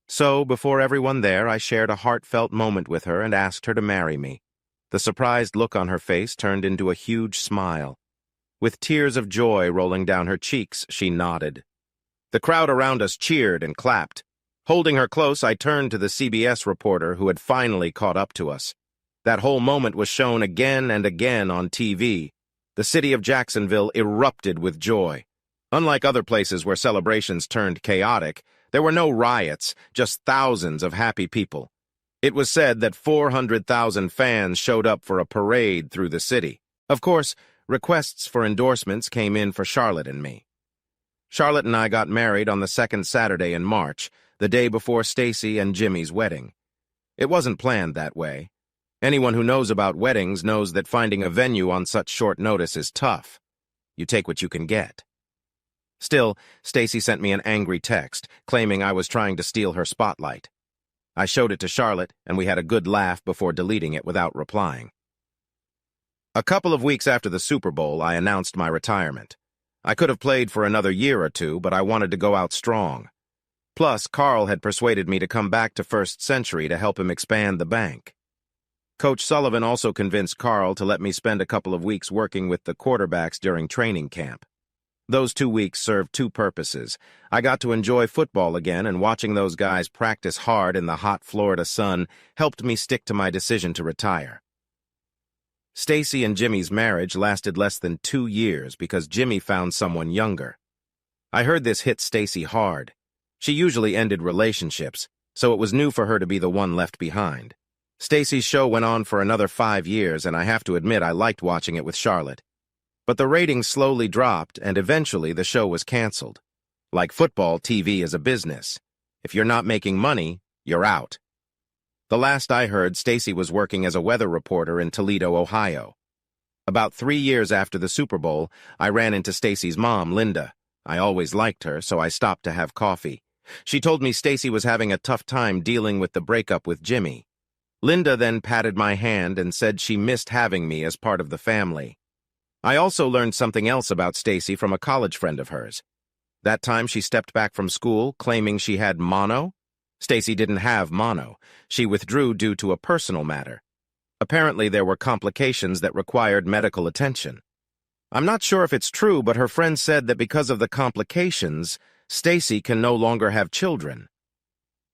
So, before everyone there, I shared a heartfelt moment with her and asked her to marry me. The surprised look on her face turned into a huge smile. With tears of joy rolling down her cheeks, she nodded. The crowd around us cheered and clapped. Holding her close, I turned to the CBS reporter who had finally caught up to us. That whole moment was shown again and again on TV. The city of Jacksonville erupted with joy. Unlike other places where celebrations turned chaotic, there were no riots, just thousands of happy people. It was said that 400,000 fans showed up for a parade through the city. Of course, requests for endorsements came in for Charlotte and me. Charlotte and I got married on the 2nd Saturday in March, the day before Stacy and Jimmy's wedding. It wasn't planned that way. Anyone who knows about weddings knows that finding a venue on such short notice is tough. You take what you can get. Still, Stacy sent me an angry text, claiming I was trying to steal her spotlight. I showed it to Charlotte, and we had a good laugh before deleting it without replying. A couple of weeks after the Super Bowl, I announced my retirement. I could have played for another year or 2, but I wanted to go out strong. Plus, Carl had persuaded me to come back to First Century to help him expand the bank. Coach Sullivan also convinced Carl to let me spend a couple of weeks working with the quarterbacks during training camp. Those 2 weeks served 2 purposes. I got to enjoy football again, and watching those guys practice hard in the hot Florida sun helped me stick to my decision to retire. Stacy and Jimmy's marriage lasted less than 2 years because Jimmy found someone younger. I heard this hit Stacy hard. She usually ended relationships, so it was new for her to be the one left behind. Stacy's show went on for another 5 years, and I have to admit I liked watching it with Charlotte. But the ratings slowly dropped, and eventually the show was canceled. Like football, TV is a business. If you're not making money, you're out. The last I heard, Stacy was working as a weather reporter in Toledo, Ohio. About 3 years after the Super Bowl, I ran into Stacy's mom, Linda. I always liked her, so I stopped to have coffee. She told me Stacy was having a tough time dealing with the breakup with Jimmy. Linda then patted my hand and said she missed having me as part of the family. I also learned something else about Stacy from a college friend of hers. That time she stepped back from school, claiming she had mono. Stacy didn't have mono. She withdrew due to a personal matter. Apparently there were complications that required medical attention. I'm not sure if it's true, but her friend said that because of the complications, Stacy can no longer have children.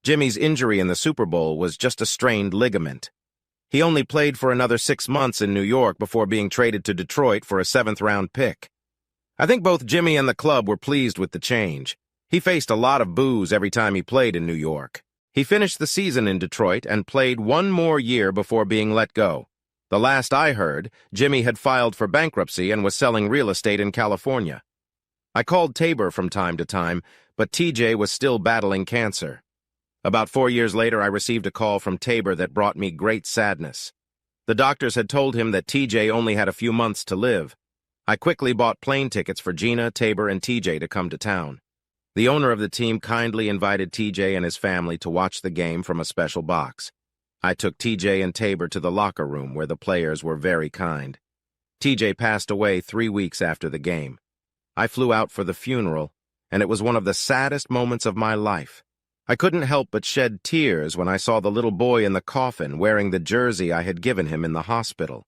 Jimmy's injury in the Super Bowl was just a strained ligament. He only played for another 6 months in New York before being traded to Detroit for a 7th-round pick. I think both Jimmy and the club were pleased with the change. He faced a lot of boos every time he played in New York. He finished the season in Detroit and played 1 more year before being let go. The last I heard, Jimmy had filed for bankruptcy and was selling real estate in California. I called Tabor from time to time, but TJ was still battling cancer. About 4 years later, I received a call from Tabor that brought me great sadness. The doctors had told him that TJ only had a few months to live. I quickly bought plane tickets for Gina, Tabor, and TJ to come to town. The owner of the team kindly invited TJ and his family to watch the game from a special box. I took TJ and Tabor to the locker room where the players were very kind. TJ passed away 3 weeks after the game. I flew out for the funeral, and it was one of the saddest moments of my life. I couldn't help but shed tears when I saw the little boy in the coffin wearing the jersey I had given him in the hospital.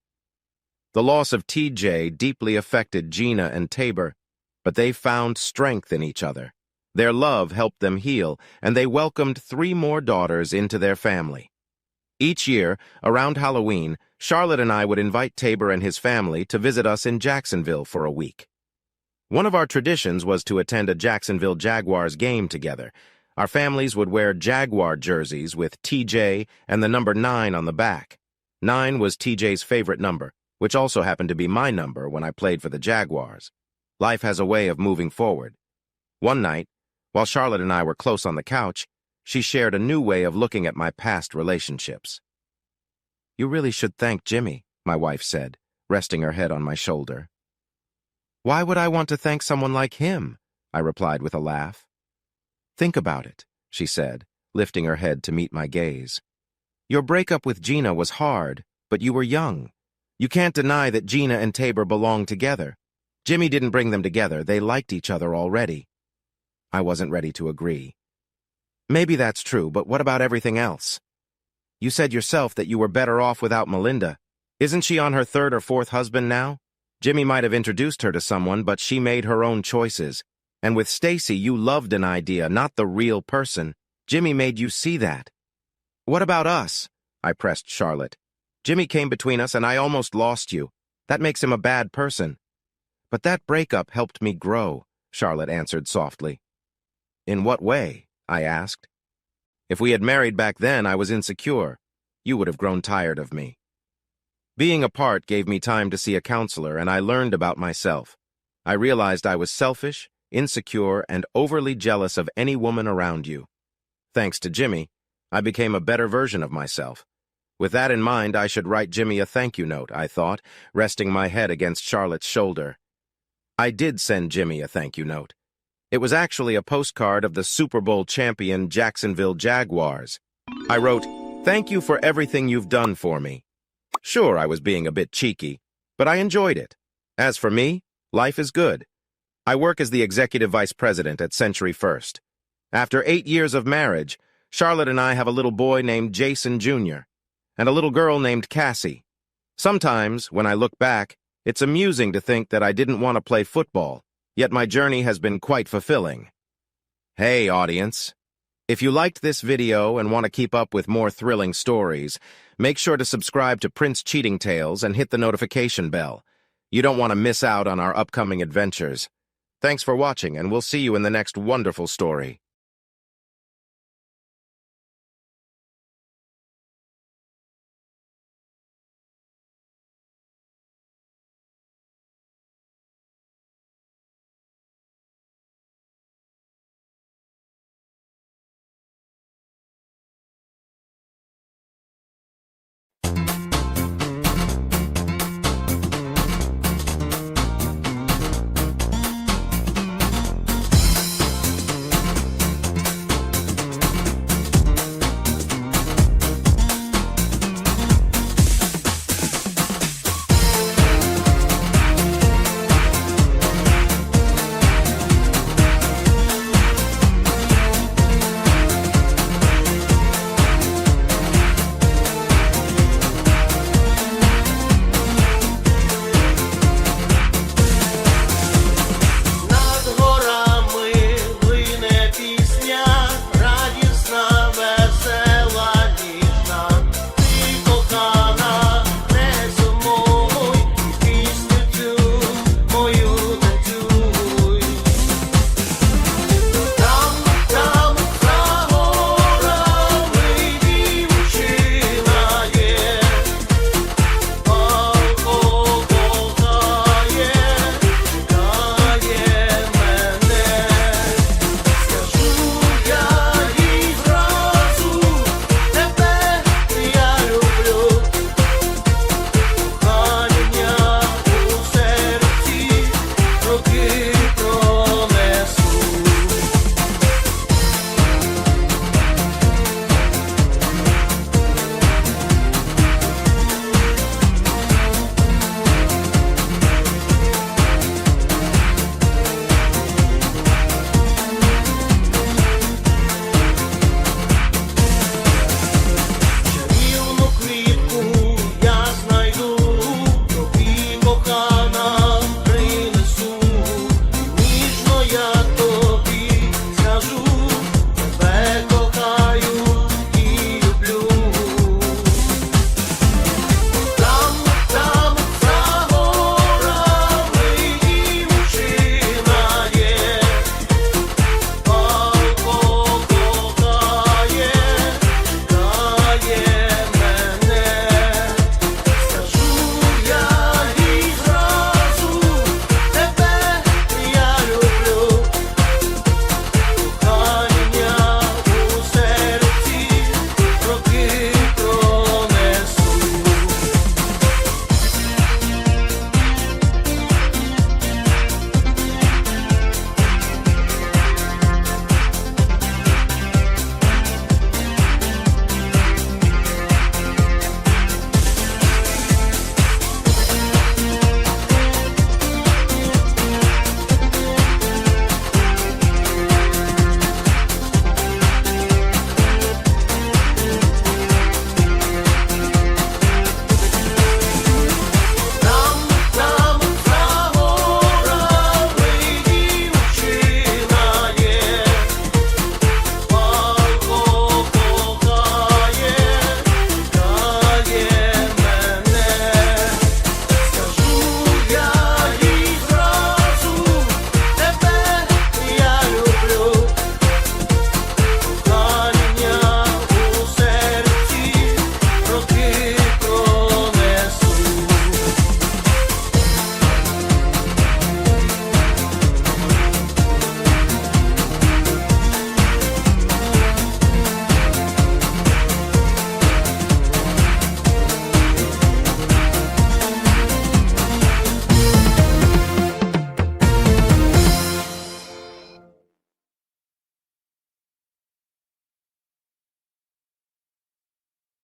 The loss of TJ deeply affected Gina and Tabor, but they found strength in each other. Their love helped them heal, and they welcomed 3 more daughters into their family. Each year, around Halloween, Charlotte and I would invite Tabor and his family to visit us in Jacksonville for a week. One of our traditions was to attend a Jacksonville Jaguars game together. Our families would wear Jaguar jerseys with TJ and the number 9 on the back. 9 was TJ's favorite number, which also happened to be my number when I played for the Jaguars. Life has a way of moving forward. One night, while Charlotte and I were close on the couch, she shared a new way of looking at my past relationships. "You really should thank Jimmy," my wife said, resting her head on my shoulder. "Why would I want to thank someone like him?" I replied with a laugh. "Think about it," she said, lifting her head to meet my gaze. "Your breakup with Gina was hard, but you were young. You can't deny that Gina and Tabor belong together. Jimmy didn't bring them together, they liked each other already." I wasn't ready to agree. "Maybe that's true, but what about everything else? You said yourself that you were better off without Melinda. Isn't she on her 3rd or 4th husband now? Jimmy might have introduced her to someone, but she made her own choices. And with Stacy, you loved an idea, not the real person. Jimmy made you see that." "What about us?" I pressed Charlotte. "Jimmy came between us and I almost lost you. That makes him a bad person." "But that breakup helped me grow," Charlotte answered softly. "In what way?" I asked. "If we had married back then, I was insecure. You would have grown tired of me." Being apart gave me time to see a counselor, and I learned about myself. I realized I was selfish, insecure, and overly jealous of any woman around you. Thanks to Jimmy, I became a better version of myself. With that in mind, I should write Jimmy a thank you note, I thought, resting my head against Charlotte's shoulder. I did send Jimmy a thank you note. It was actually a postcard of the Super Bowl champion Jacksonville Jaguars. I wrote, "Thank you for everything you've done for me." Sure, I was being a bit cheeky, but I enjoyed it. As for me, life is good. I work as the executive vice president at Century First. After 8 years of marriage, Charlotte and I have a little boy named Jason Jr. and a little girl named Cassie. Sometimes, when I look back, it's amusing to think that I didn't want to play football, yet my journey has been quite fulfilling. Hey, audience. If you liked this video and want to keep up with more thrilling stories, make sure to subscribe to Prince Cheating Tales and hit the notification bell. You don't want to miss out on our upcoming adventures. Thanks for watching, and we'll see you in the next wonderful story.